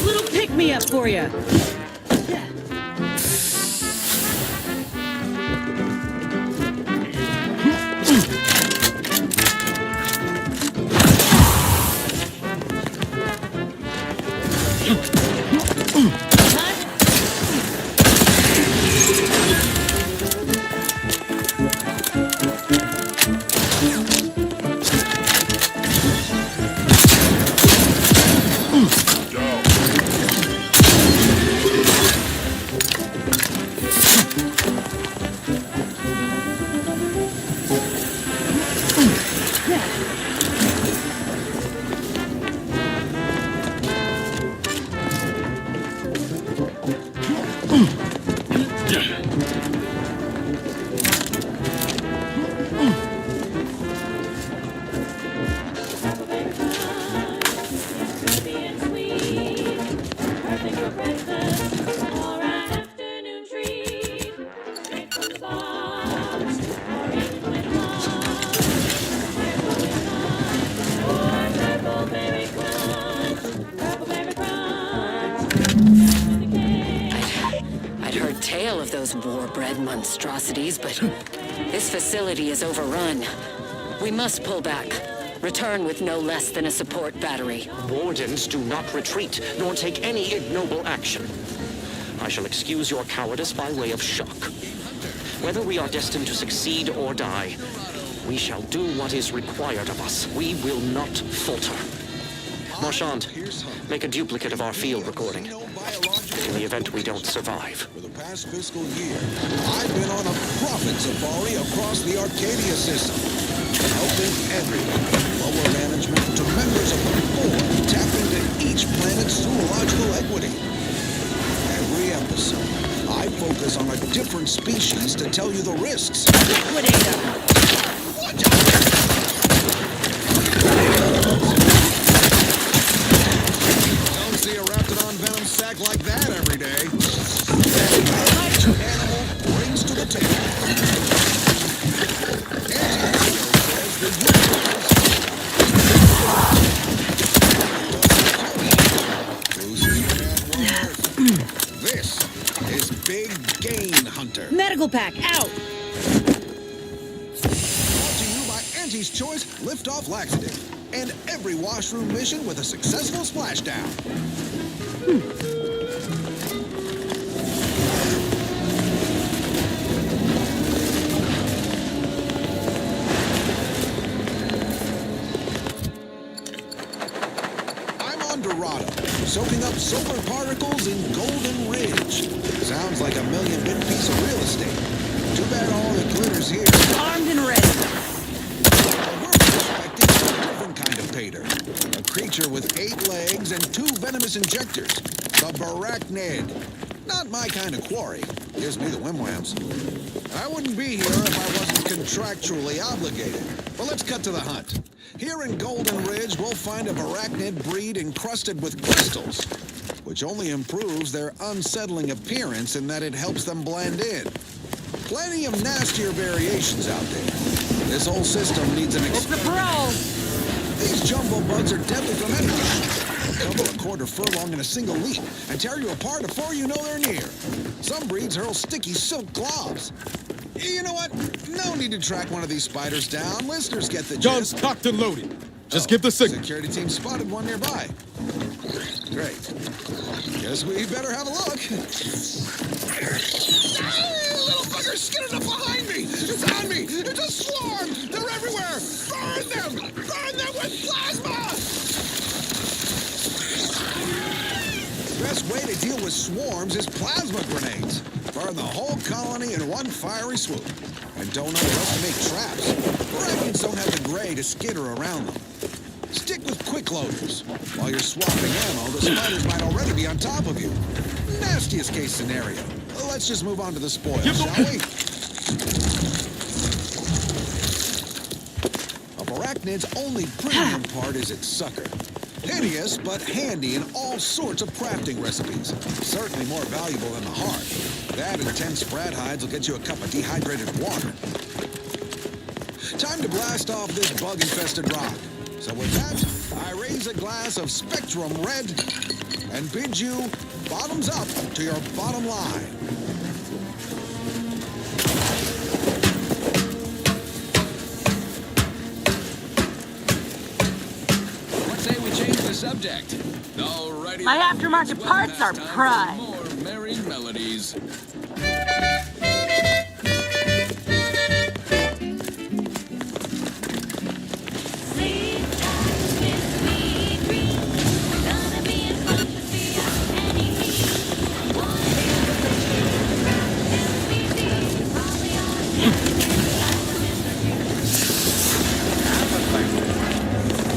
F: Little pick me up for you.
P: I'd heard tale of those war-bred monstrosities, but this facility is overrun. We must pull back. Return with no less than a support battery.
R: Wardens do not retreat, nor take any ignoble action. I shall excuse your cowardice by way of shock. Whether we are destined to succeed or die, we shall do what is required of us. We will not falter. Marchand, make a duplicate of our field recording. In the event we don't survive.
L: For the past fiscal year, I've been on a profit safari across the Arcadia system, helping everyone, from lower management to members of the board, tap into each planet's zoological equity. Every episode, I focus on a different species to tell you the risks. Don't see a Raptidon venom sack like that every day. Each animal brings to the table. This is Big Game Hunter.
F: Medical pack, out!
L: Brought to you by Auntie's Choice Liftoff Laxative. And every washroom mission with a successful splashdown. I'm on Dorado, soaking up solar particles in Golden Ridge. Sounds like a million-bit piece of real estate. Too bad all the glitters here.
F: Armed and ready.
L: We're expecting a different kind of pater. A creature with 8 legs and 2 venomous injectors. The Barachnid. Not my kind of quarry. Gives me the wimwams. I wouldn't be here if I wasn't contractually obligated. But let's cut to the hunt. Here in Golden Ridge, we'll find a Barachnid breed encrusted with crystals, which only improves their unsettling appearance in that it helps them blend in. Plenty of nastier variations out there. This whole system needs an
F: It's the pro.
L: These jumbo bugs are deadly from anything. Cover a quarter furlong in a single leap and tear you apart before you know they're near. Some breeds hurl sticky silk globs. You know what? No need to track one of these spiders down. Listeners get the
B: Guns
L: gist.
B: cocked and loaded. Just give the signal.
L: Security team spotted one nearby. Great. Guess we better have a look. Hey, little fuckers skinning up behind me! It's on me! It's a swarm! They're everywhere! Burn them! Burn them with plasma! The best way to deal with swarms is plasma grenades. Burn the whole colony in one fiery swoop. And don't underestimate traps. Barachnid don't have the gray to skitter around them. Stick with quick loaders. While you're swapping ammo, the spiders might already be on top of you. Nastiest case scenario. Let's just move on to the spoils, shall we? A Barachnid's only premium part is its sucker. Hideous, but handy in all sorts of crafting recipes. Certainly more valuable than the heart. That and 10 sprat hides will get you a cup of dehydrated water. Time to blast off this bug-infested rock. So with that, I raise a glass of Spectrum Red and bid you bottoms up to your bottom line.
C: What say we change the subject? Alrighty.
F: My
C: then.
F: aftermarket
C: It's
F: parts are
C: time for
F: pride.
C: More merry melodies.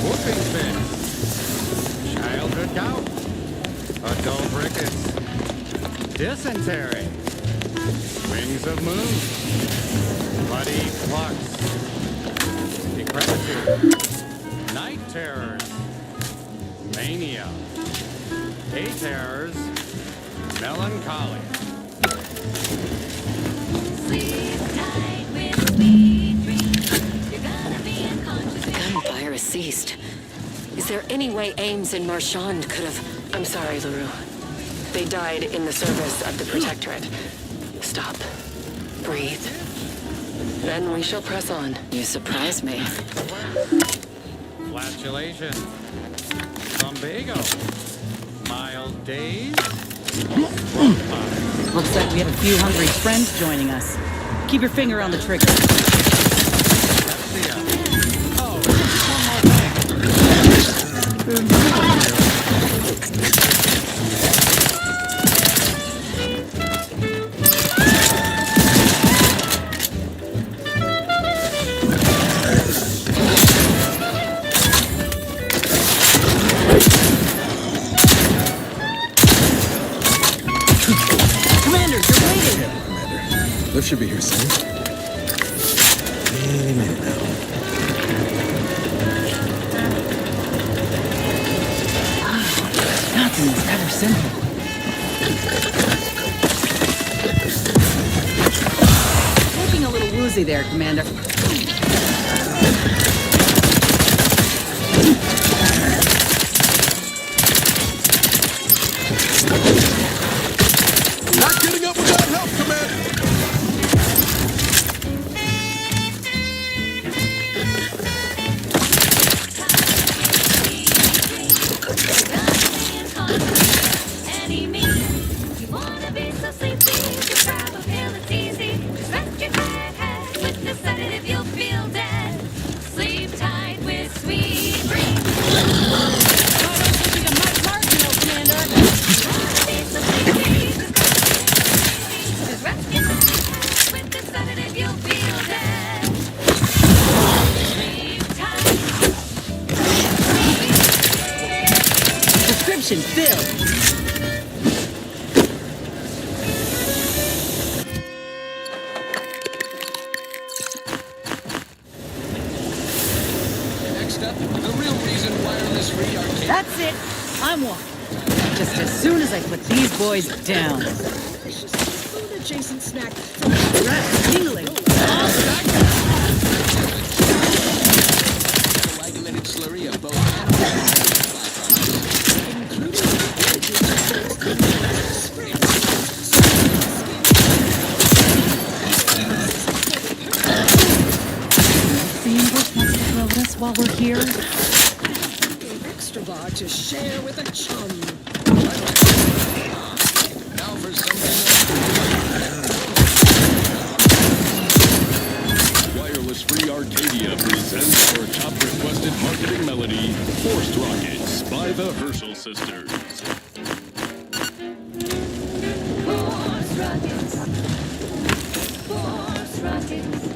K: Whooping fit. Childhood gout. Adult rickets. Dysentery. Wings of moon. Bloody flux. Decrepitude. Night terrors. Mania. Day terrors. Melancholy.
P: Gunfire has ceased. Is there any way Ames and Marchand could have... I'm sorry, LaRue. They died in the service of the Protectorate. Stop. Breathe. Then we shall press on. You surprise me.
K: Flatulation. Lumbago. Mild days.
F: Looks like we have a few hungry friends joining us. Keep your finger on the trigger. Commander, you're waiting!
N: Yeah, Commander. Lift should be here soon. Any minute now.
F: Nothing is ever simple. Looking a little woozy there, Commander.
B: Not getting up without help, Commander.
G: Sleep
F: Prescription filled.
C: Next up, the real reason wireless free arcade.
F: That's it. I'm one. Just as soon as I put these boys down.
A: Food adjacent snack.
F: Tingling.
C: Coagulated slurry of both
F: The English wants to throw us while we're here.
A: Extra bar to share with a chum.
C: now for something
I: Wireless Free Arcadia presents our top requested marketing melody, Forced Rockets by the Herschel Sisters.
G: Force rockets. Force rockets.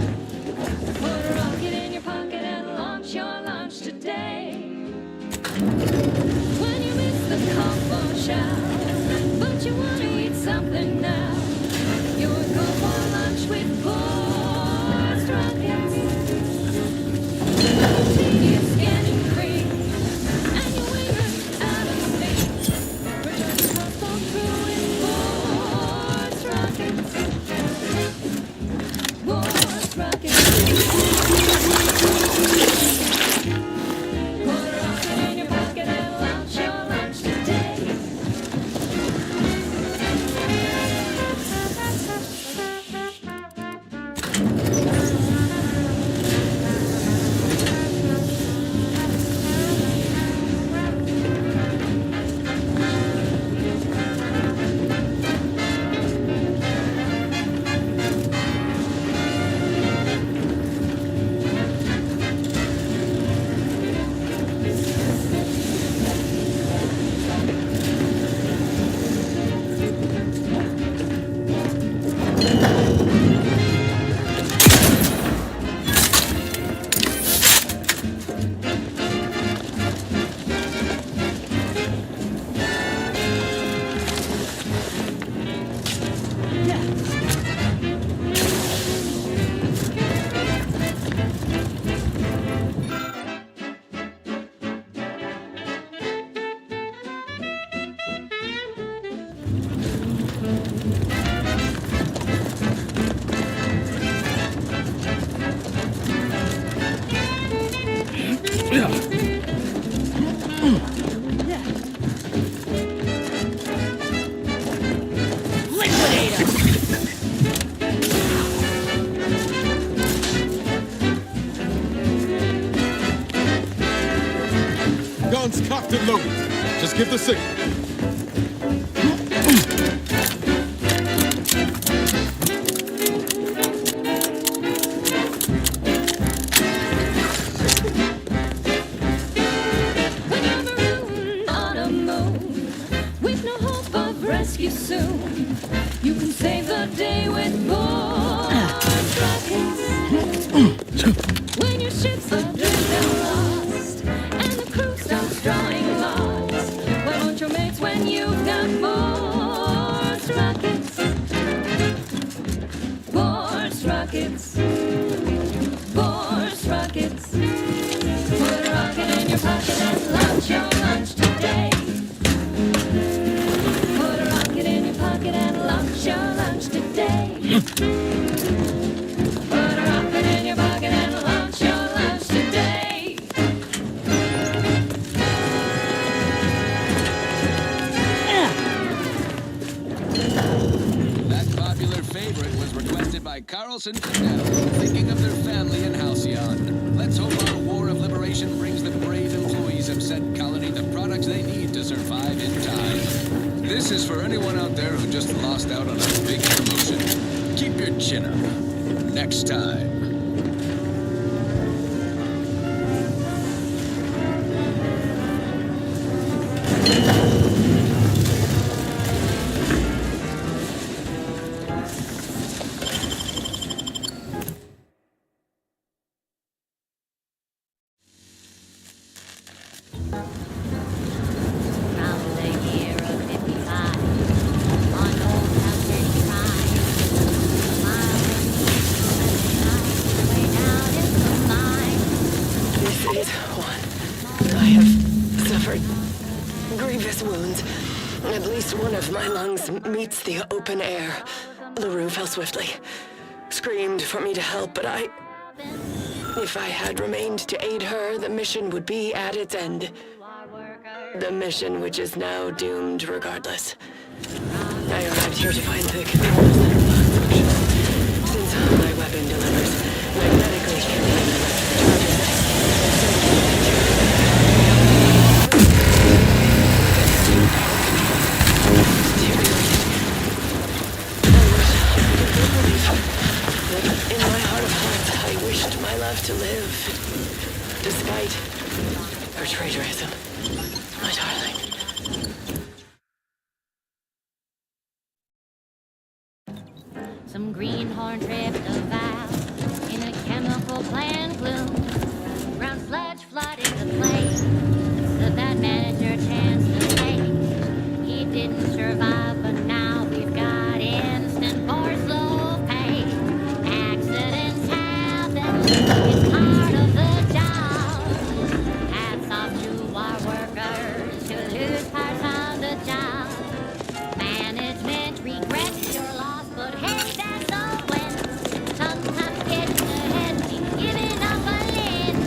G: Put a rocket in your pocket and launch your launch today. When you miss the call for shout, but you want to eat something now, you would go for lunch with force rockets. Take your skin and cream, and your wingers out of space. Return to us all through with force rockets. Force rockets. Put a rocket in your pocket and launch your lunch today.
B: Guns cocked and loaded. Just give the signal.
G: When you're marooned on a moon with no hope of rescue soon, you can save the day with force rockets. When your ship's adrift and lost, and the crew stops drawing lots, why won't your mates when you've got force rockets? Force rockets. Force rockets. Put a rocket in your pocket and launch your lunch today. Put a rocket in your pocket and launch your lunch today. Put a rocket in your pocket and launch your lunch today.
C: That popular favorite was requested by Carlson Fidel, thinking of their family in Halcyon. Let's hope our war of liberation brings the brave employees of said colony the products they need to survive in time. This is for anyone out there who just lost out on a big promotion. Keep your chin up. Next time.
P: Grievous wounds. At least one of my lungs meets the open air. LaRue fell swiftly. Screamed for me to help, but if I had remained to aid her, the mission would be at its end. The mission which is now doomed regardless. I arrived here to find the control center malfunction. Since my weapon delivers magnetically stimulating in my heart of hearts, I wished my love to live, despite her traitorism. My darling.
G: Some greenhorn tripped a valve in a chemical plant gloom. Brown sludge flooded the place so that manager chance to take. He didn't survive, but now we've got instant force of pay. Accidents happen, it's part of the job. Hats off to our workers who lose parts of the job. Management regrets your loss, but hey, that's all when sometimes getting ahead means giving up a limb.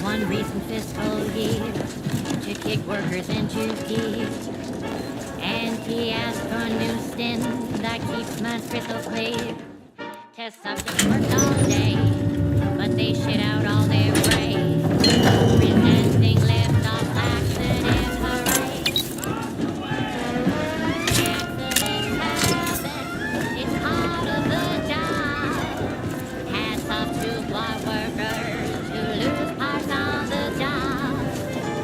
G: One recent fiscal year to kick workers into gear. And he asked for a new stint that keeps minds crystal clear. Test subjects worked all day, but they shit out all their brains. Presenting lift-off accident parade. Accidents happen, it's part of the job. Hats off to our workers who lose parts on the job.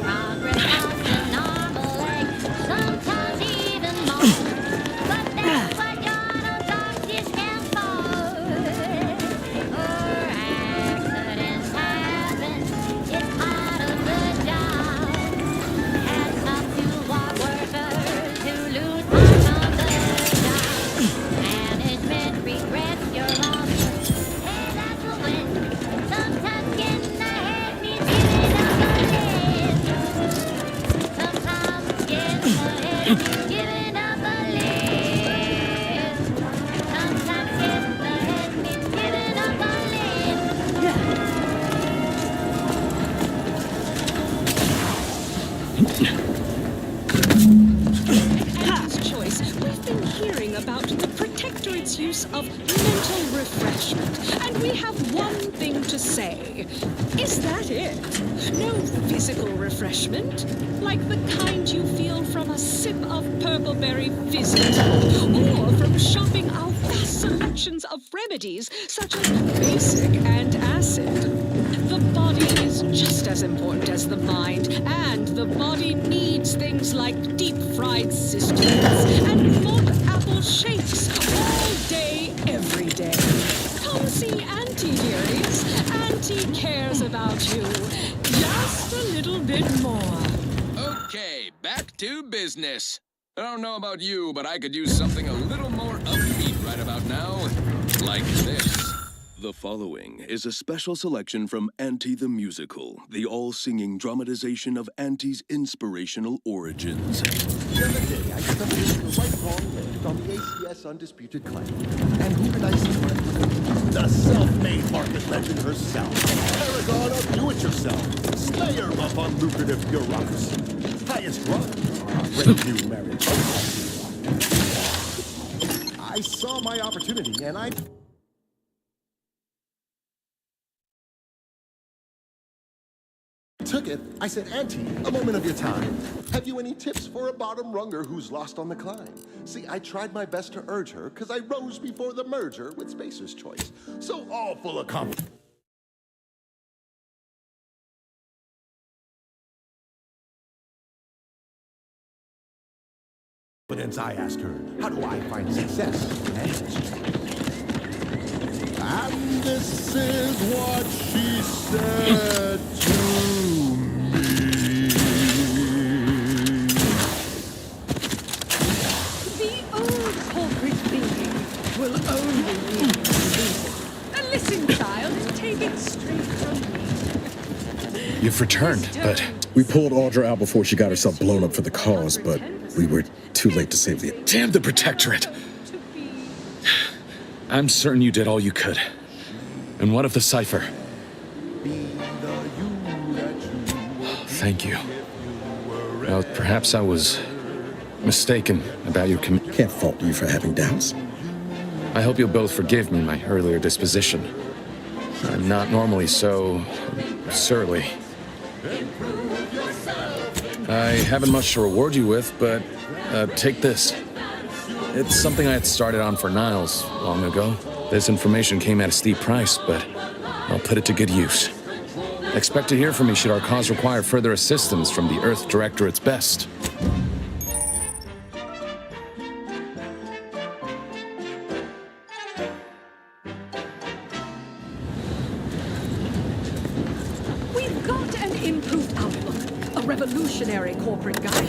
G: Progress costs a normal leg, sometimes even more. But that's what your doctors stand for. Accidents happen, it's part of the job. Hats off to our workers who lose parts on the job. Management regrets your loss. Hey, that's a win. Sometimes getting ahead means giving up a limb. Sometimes getting ahead means giving up a limb. Sometimes getting ahead means giving up a limb.
A: Anne's choice, we've been hearing about the Protectorate's use of mental refreshment, and we have one thing to say. Is that it? No physical refreshment? Like the kind you feel from a sip of Purpleberry Fizzy, or from shopping our vast selections of remedies such as basic and acid. The body is just as important as the mind, and the body needs things like deep-fried cisterns and mock apple shakes all day, every day. Come see Auntie, dearies. Auntie cares about you just a little bit more.
C: Okay, back to business. I don't know about you, but I could use something a little more upbeat right about now. Like this.
I: The following is a special selection from Auntie the Musical, the all-singing dramatization of Auntie's inspirational origins.
D: The other day, I stumbled into the right wrong list on the ACS Undisputed Claim. And who did I see? The self-made market legend herself. Paragon of do-it-yourself. Slayer of unlucrative bureaucracy. Highest run. Great new marriage. I saw my opportunity, and I took it. I said, Auntie, a moment of your time. Have you any tips for a bottom runger who's lost on the climb? See, I tried my best to urge her because I rose before the merger with Spacer's Choice. So all full of confidence. I asked her, how do I find success? And this is what she said to me.
A: The old corporate being will only lead you. Listen, child, and take it straight from me.
N: You've returned, but we pulled Audra out before she got herself blown up for the cause, but we were too late to save the... Damn the Protectorate!
H: I'm certain you did all you could. And what of the cipher? Thank you. Well, perhaps I was mistaken about your
N: Can't fault you for having doubts.
H: I hope you'll both forgive me my earlier disposition. I'm not normally so surly. I haven't much to reward you with, but take this. It's something I had started on for Niles long ago. This information came at a steep price, but I'll put it to good use. Expect to hear from me should our cause require further assistance from the Earth Directorate's best.
A: We've got an improved outlook, a revolutionary corporate guide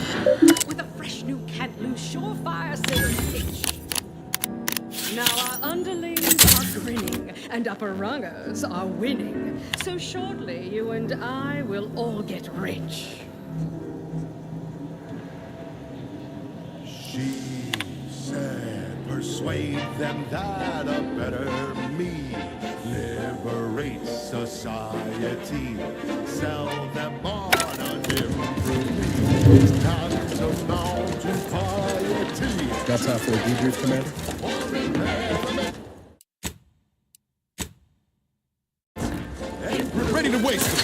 A: with a fresh new can't-lose surefire sales pitch. Now our underlings are grinning and upper rungers are winning. So shortly, you and I will all get rich.
D: She said, persuade them that a better me liberates society. Sell them on an improved tantamount to piety.
N: Got time for a debrief, Commander?
B: Ready to waste it.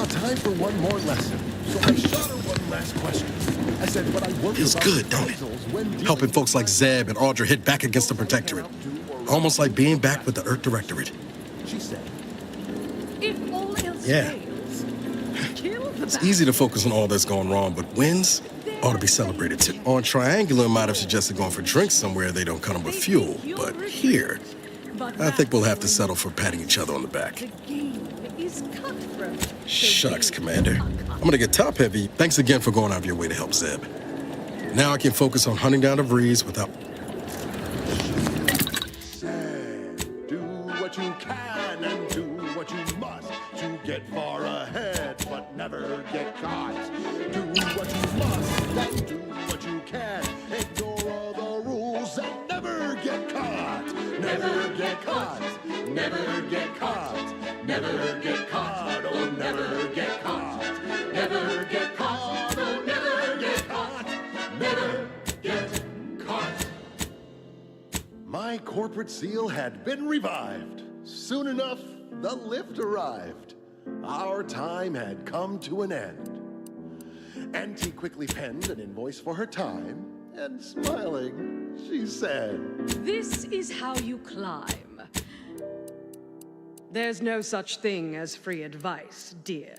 D: Time for one more lesson, so I shot her one last question. I said, what I worry
N: Feels
D: about
N: good, don't it? Helping folks like Zeb and Audra hit back against the Protectorate. Almost like being back with the Earth Directorate.
D: She said,
A: If all else
N: Yeah.
A: fails, kill the
N: It's easy to focus on all that's going wrong, but wins ought to be celebrated too. On Triangular might have suggested going for drinks somewhere they don't come with fuel, but here, I think we'll have to settle for patting each other on the back.
A: is cutthroat.
N: Shucks, Commander. I'm gonna get top heavy. Thanks again for going out of your way to help Zeb. Now I can focus on hunting down the Vrees without...
D: do what you can and do what you must to get far ahead, but never get caught. Do what you must and do what you can. Ignore all the rules and never get caught. Never get caught. Never get caught. Never get caught. Oh, never get caught. Never get caught. Oh, never get caught. Never get caught. My corporate seal had been revived. Soon enough, the lift arrived. Our time had come to an end. Auntie quickly penned an invoice for her time, and smiling, she said,
A: This is how you climb. There's no such thing as free advice, dear.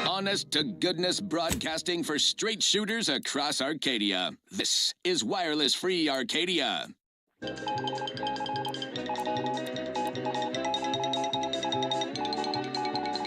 C: Honest to goodness broadcasting for straight shooters across Arcadia. This is Wireless Free Arcadia.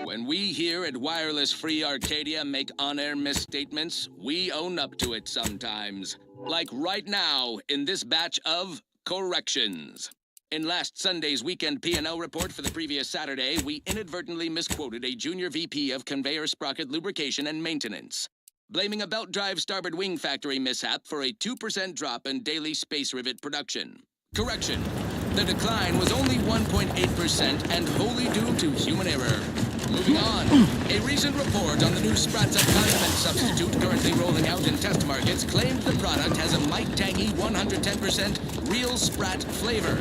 C: When we here at Wireless Free Arcadia make on-air misstatements, we own up to it sometimes. Like right now in this batch of corrections. In last Sunday's weekend P&L report for the previous Saturday, we inadvertently misquoted a junior VP of conveyor sprocket lubrication and maintenance, blaming a belt drive starboard wing factory mishap for a 2% drop in daily space rivet production. Correction. The decline was only 1.8% and wholly due to human error. Moving on. A recent report on the new Spratz Up condiment substitute currently rolling out in test markets claimed the product has a might tangy 110% real Sprat flavor.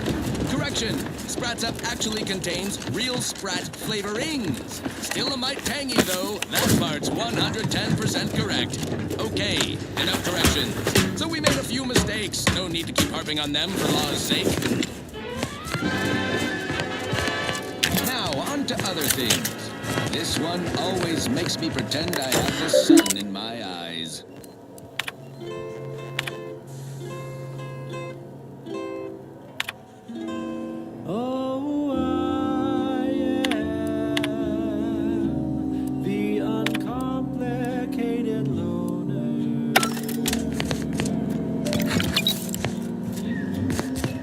C: Correction, Spratz Up actually contains real Sprat flavorings. Still a mite tangy though, that part's 110% correct. Okay, enough correction. So we made a few mistakes, no need to keep harping on them for law's sake. Now, on to other things. This one always makes me pretend I have the sun in my eyes.
V: Oh, I am the uncomplicated loner.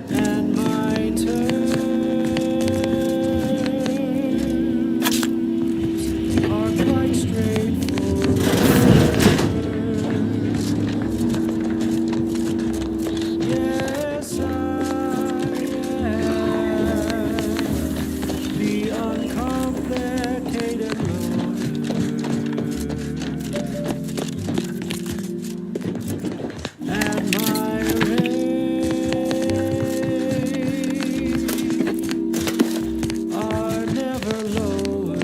V: And my terms are quite straightforward. Yes, I the uncomplicated loner. And my rates are never lower.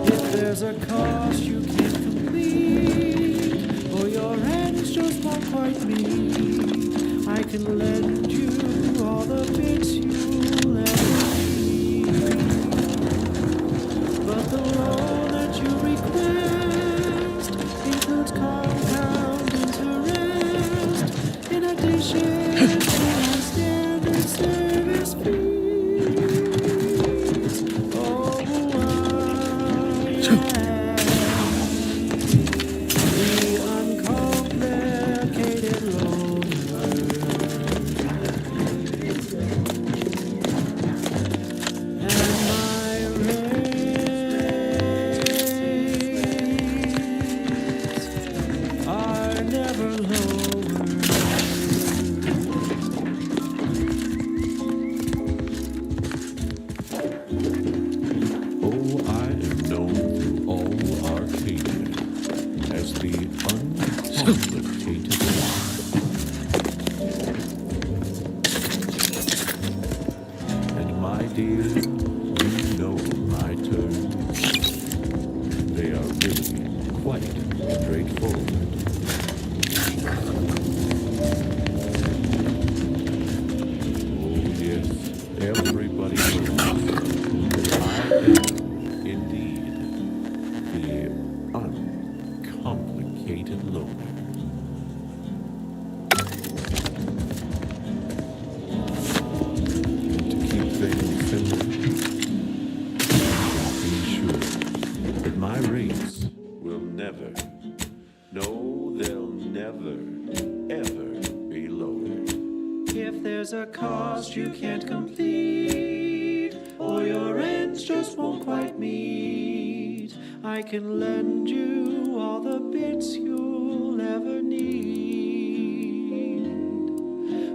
V: If there's a cost you can't complete, or your ends just won't quite meet, I can lend you all the bits you'll ever need. But the loan that you request includes compound interest in addition to my standard service fees. Oh, the uncomplicated loner. And my rates are never lower.
T: Oh, I am known through all Arcadia as the uncomplicated one. And my dear, you know my terms. They are really quite straightforward. Oh, yes, everybody knows that I am indeed the uncomplicated loner. To keep things simple, be sure that my rates will never, no, they'll never, ever be lowered.
V: If there's a cost you can't complete, or your ends just won't quite meet, I can lend you all the bits you'll ever need.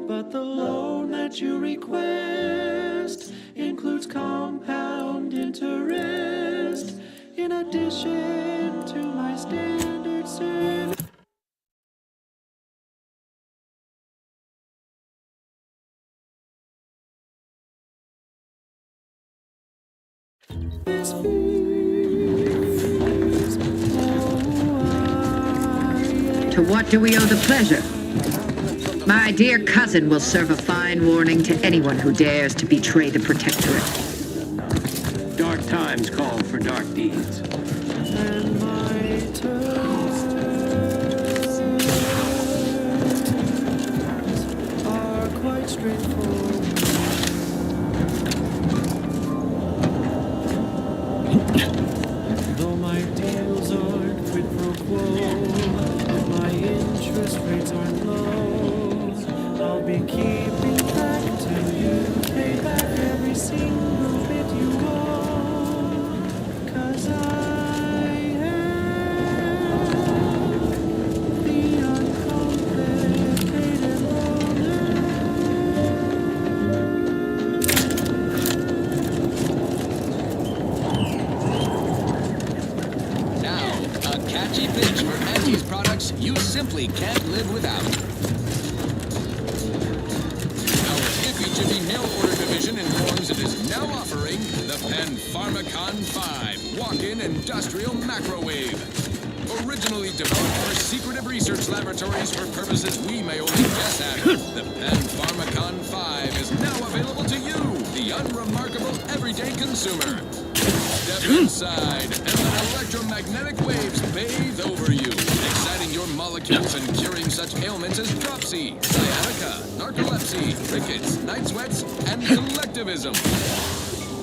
V: But the loan that you request includes compound interest in addition to my standard service.
E: To what do we owe the pleasure? My dear cousin will serve a fine warning to anyone who dares to betray the Protectorate.
Q: Dark times call for dark deeds.
V: And my terms are quite straightforward. Though my deals aren't quid pro quo, and my interest rates aren't low, I'll be keeping track till you pay back every single bit you owe. 'Cause I am the uncomplicated loner.
C: catchy pitch for Auntie's products you simply can't live without. Our Iffy Jiffy mail order division informs it is now offering the Panpharmacon 5 walk-in industrial macrowave. Originally developed for secretive research laboratories for purposes we may only guess at, the Panpharmacon 5 is now available to you, the unremarkable everyday consumer. Step inside and let electromagnetic waves bathe over you, exciting your molecules and curing such ailments as dropsy, sciatica, narcolepsy, rickets, night sweats, and collectivism.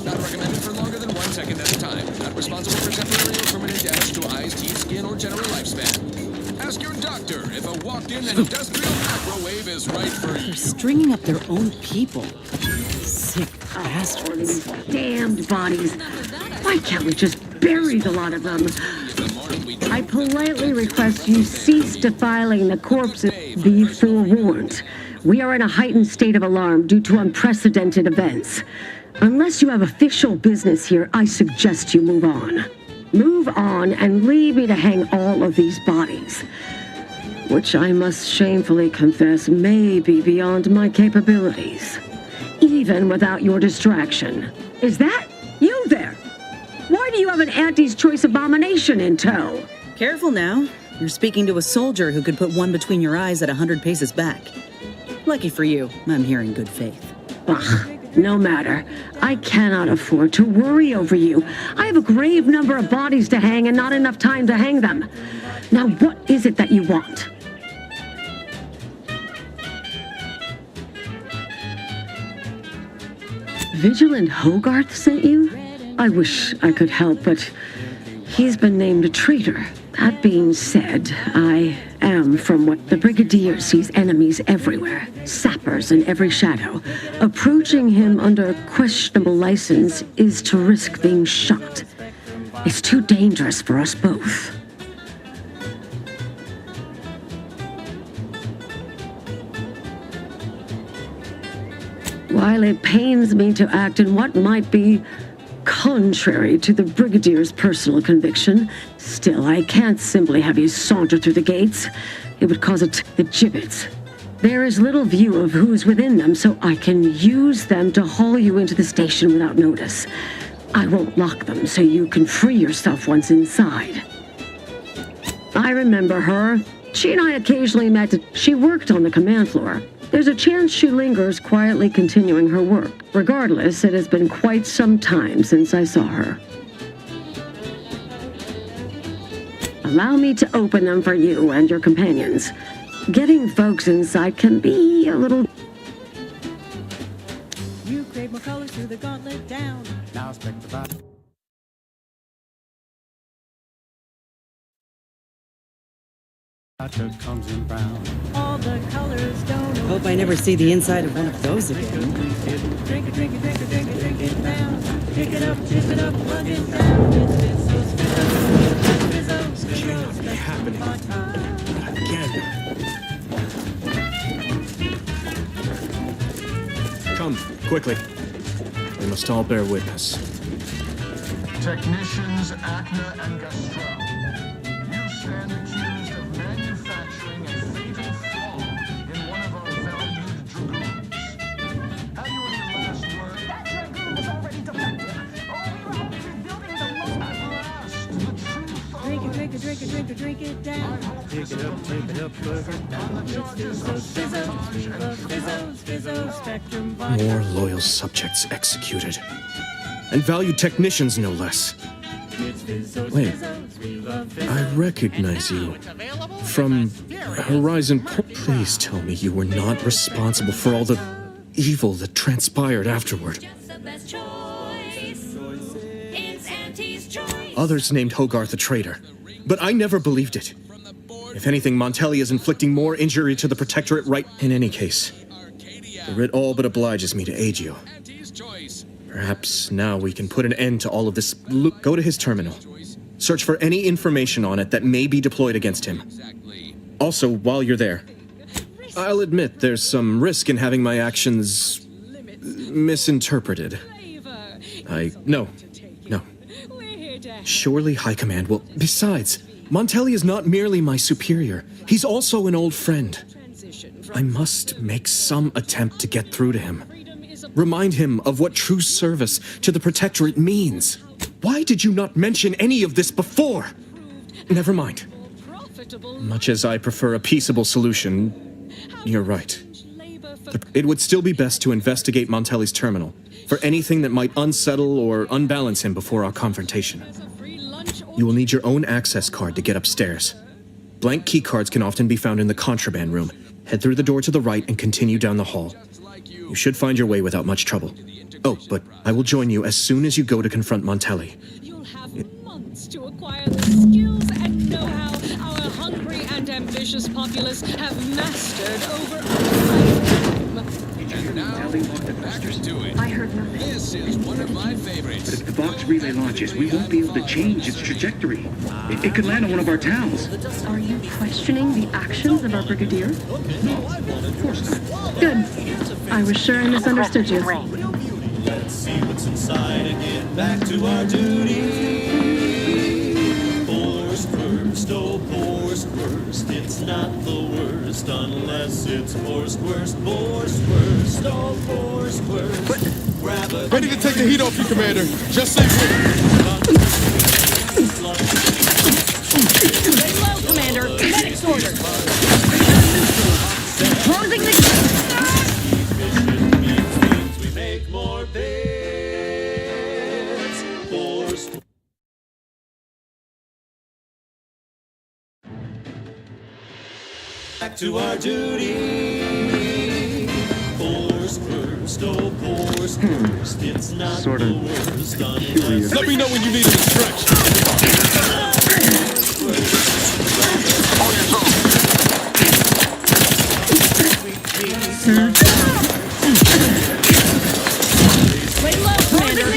C: Not recommended for longer than 1 second at a time. Not responsible for temporary or permanent damage to eyes, teeth, skin, or general lifespan. Ask your doctor if a walk-in industrial macrowave is right for you.
F: They're stringing up their own people. Sick bastards.
A: Damned bodies. Why can't we just bury the lot of them? I politely request you cease defiling the corpses. Be forewarned. We are in a heightened state of alarm due to unprecedented events. Unless you have official business here, I suggest you move on. Move on and leave me to hang all of these bodies, which I must shamefully confess may be beyond my capabilities, even without your distraction. Is that you there? Why do you have an Auntie's Choice abomination in tow?
F: Careful now. You're speaking to a soldier who could put one between your eyes at 100 paces back. Lucky for you, I'm here in good faith.
A: Ugh. No matter. I cannot afford to worry over you. I have a grave number of bodies to hang and not enough time to hang them. Now, what is it that you want? Vigilant Hogarth sent you? I wish I could help, but he's been named a traitor. That being said, I am from what the Brigadier sees enemies everywhere, sappers in every shadow. Approaching him under questionable license is to risk being shot. It's too dangerous for us both. While it pains me to act in what might be contrary to the Brigadier's personal conviction, still I can't simply have you saunter through the gates. It would cause the gibbets. There is little view of who is within them, so I can use them to haul you into the station without notice. I won't lock them, so you can free yourself once inside. I remember her. She and I occasionally met. She worked on the command floor. There's a chance she lingers, quietly continuing her work. Regardless, it has been quite some time since I saw her. Allow me to open them for you and your companions. Getting folks inside can be a little...
G: You crave more colors through the gauntlet down. Now expect the vibe. Comes in brown. All the colors don't.
F: Hope I never see the inside of one of those again.
G: Drink it, drink it, drink it, drink it, drink it down. Pick it up, plug it down. It's
H: This cannot be happening. Again. Come, quickly. We must all bear witness.
J: Technicians Acna and Gastrell, you stand accused of manufacturing a fatal flaw in one of our valued dragoons. Have you any last word? That dragoon was already defective. Oh, we were only rebuilding the most. At last, the truth.
G: Drink it, drink it, drink it, drink it, drink it down.
J: Pick it up, plug it down. On the charges of sabotage and
G: Fizzo, Spectrum,
H: More loyal subjects executed. And valued technicians, no less. Wait, I recognize you. From Horizon Point. Please tell me you were not responsible for all the evil that transpired afterward. Others named Hogarth a traitor, but I never believed it. If anything, Montelli is inflicting more injury to the Protectorate right in any case. The writ all but obliges me to aid you. Perhaps now we can put an end to all of this. Go to his terminal. Search for any information on it that may be deployed against him. Also, while you're there, I'll admit there's some risk in having my actions misinterpreted. No. Surely High Command will... Besides, Montelli is not merely my superior. He's also an old friend. I must make some attempt to get through to him. Remind him of what true service to the Protectorate means. Why did you not mention any of this before? Never mind. Much as I prefer a peaceable solution, you're right. It would still be best to investigate Montelli's terminal for anything that might unsettle or unbalance him before our confrontation. You will need your own access card to get upstairs. Blank keycards can often be found in the contraband room. Head through the door to the right and continue down the hall. You should find your way without much trouble. Oh, but I will join you as soon as you go to confront Montelli.
A: You'll have months to acquire the skills and know-how our hungry and ambitious populace have mastered over a lifetime.
C: And now, back to it.
M: I heard nothing.
C: This is one of my favorites.
M: But if the Vox relay launches, we won't be able to change its trajectory. It could land on one of our towns.
O: Are you questioning the actions of our brigadier?
M: No, of course not.
O: Good. I was sure I misunderstood you.
V: Let's see what's inside and get back to our duty. Force first, oh force first. It's not the worst unless it's force worst. Force first, oh force first. Grab a
B: Ready to take the heat off you, Commander. Just say
G: Stay low, Commander. Medics ordered. Closing the...
V: we make more pits. Force. Back to our duty. Force first, oh force first. It's not
M: Sort of
V: the worst
M: curious.
B: Let me know when you need an instruction.
G: Lay low, Commander.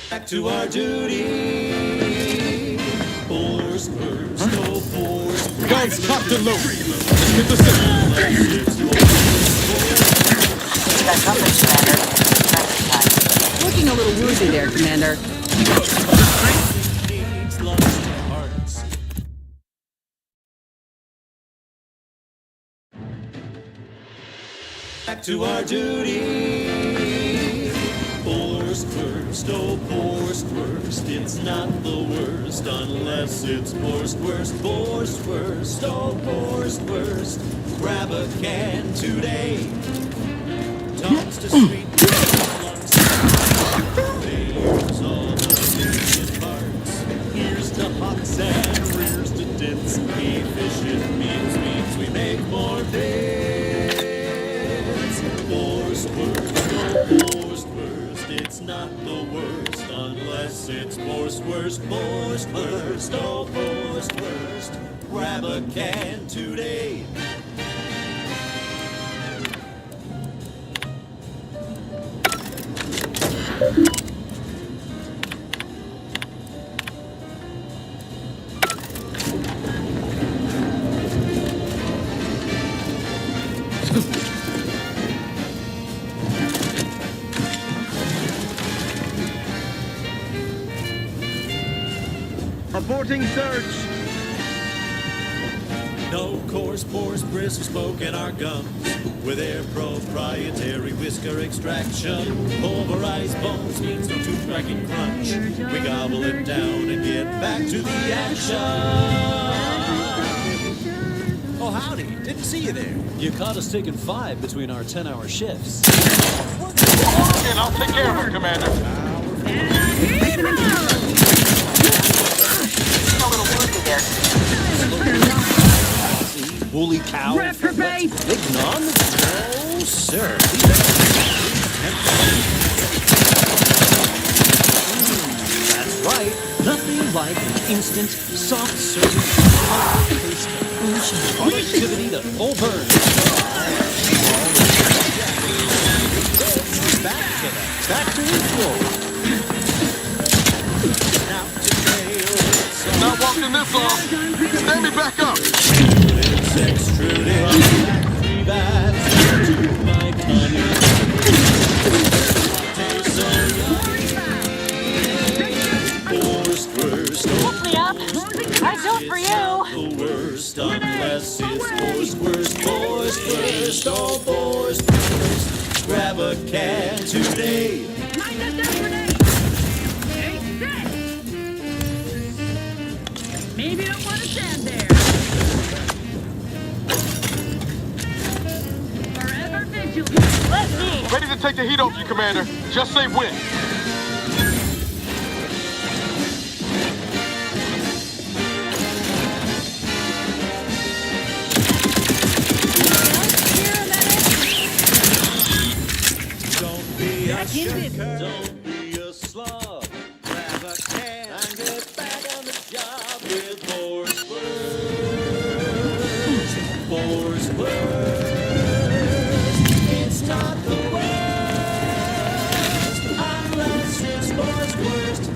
V: Back to our duty. Force first, oh force first.
B: Guns cocked and loaded. Let's get this
F: Looking a little woozy there, Commander.
V: Back to our duty. Force first, oh force first. It's not the worst unless it's force worst. Force first, oh force first. Grab a can today. Toast to sweet. There's all the million parts. Here's to hots and rears to tits. Efficient means we make more bits. Force first, oh force first. It's not the worst unless it's force worst. Force first, oh force first. Grab a can today.
K: Aborting search.
V: No coarse pores, brisk smoke in our gums. With their proprietary whisker extraction. Pulverized bones means no tooth cracking crunch. We gobble it down and get back to the action. Oh, howdy. Didn't see you there. You caught us taking 5 between our 10-hour shifts.
B: And I'll take care of him, Commander.
V: Woolly cow.
G: Reprobate!
V: Big none? Oh, sir. That's right. Nothing like an instant, soft service, productivity to full burn. Back to the factory floor. Now today,
B: Not walking this off. Stand me back up.
V: it's extruded. Factory bats to my Boys worst, oh boys worst. Grab a can today.
G: Maybe you don't want to stand there. Forever vigilant. Let's see.
B: Ready to take the heat off you, Commander. Just say when.
V: Don't be a shirker. Don't be a slug. Grab a can and get back on the job with Boars Worst. Boars Worst. It's not the worst unless it's Boars Worst.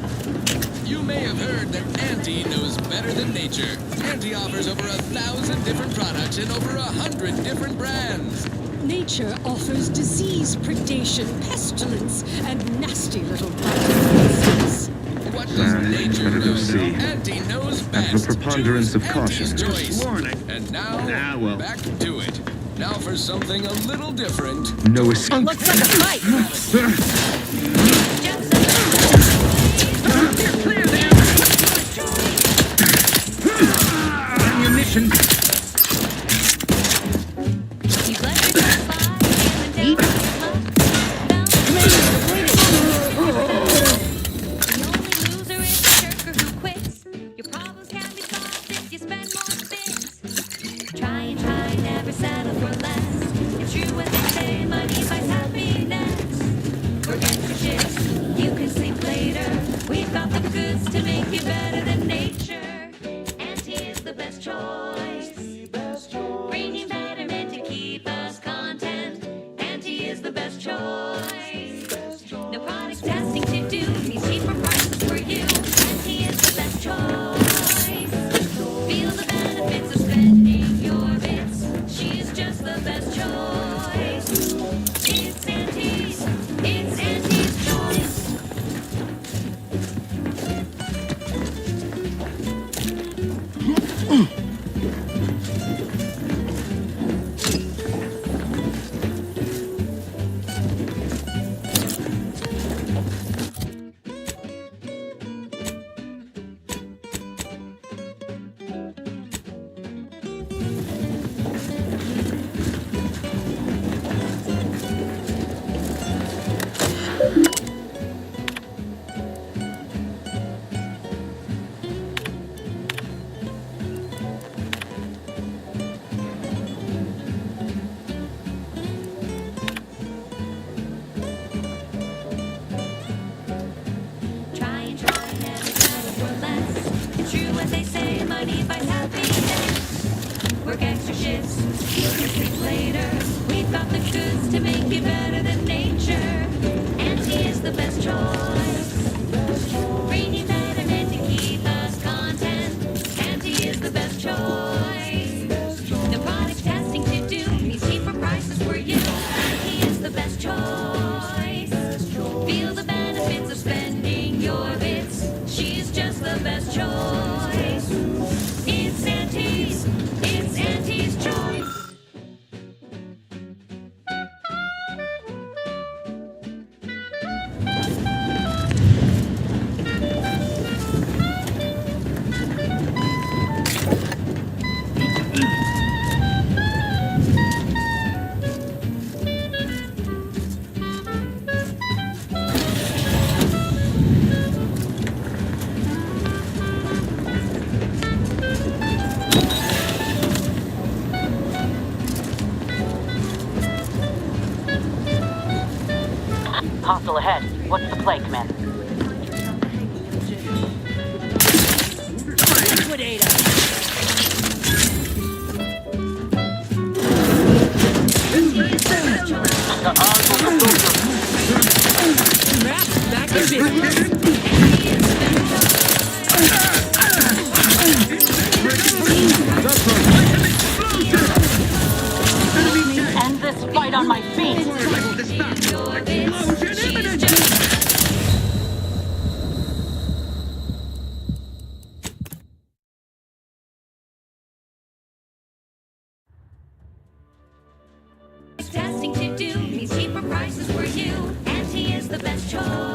C: You may have heard that Auntie knows better than nature. Auntie offers over 1,000 different products in over 100 different brands.
A: Nature offers disease, predation, pestilence, and nasty little bugs.
C: What does nature
M: better go
C: know?
M: see.
C: Auntie knows best.
M: Have the preponderance of
C: Auntie's
M: caution.
C: choice.
M: Warning.
C: And now, back to it. Now for something a little different.
M: No escape.
G: Looks like a fight.
M: Ammunition.
G: Never settle for less. It's true what they say, money buys happiness. We're gangster shit, you can sleep later. We've got the goods to make you better than nature. Auntie is the best choice. Bringing betterment to keep us content. Auntie is the best choice. No product testing to do, means cheaper prices for you. Auntie is the best choice. Feel the benefits of spending your bits. She's just the best choice. It's Auntie's choice. Try, never settle for less. It's true what they say, money buys happiness. We're gangster shits, you can sleep later. We've got the goods to make you better than nature. Auntie is the best choice. Bringing betterment to keep us content. Auntie is the best choice. No product testing to do, means cheaper prices for you. Auntie is the best choice. Feel the benefits of spending your bits. She's just the best choice. It's Auntie's choice.
S: Hostile ahead. What's the play, Commander?
B: Got eyes on the soldier.
G: Back in business. the best choice.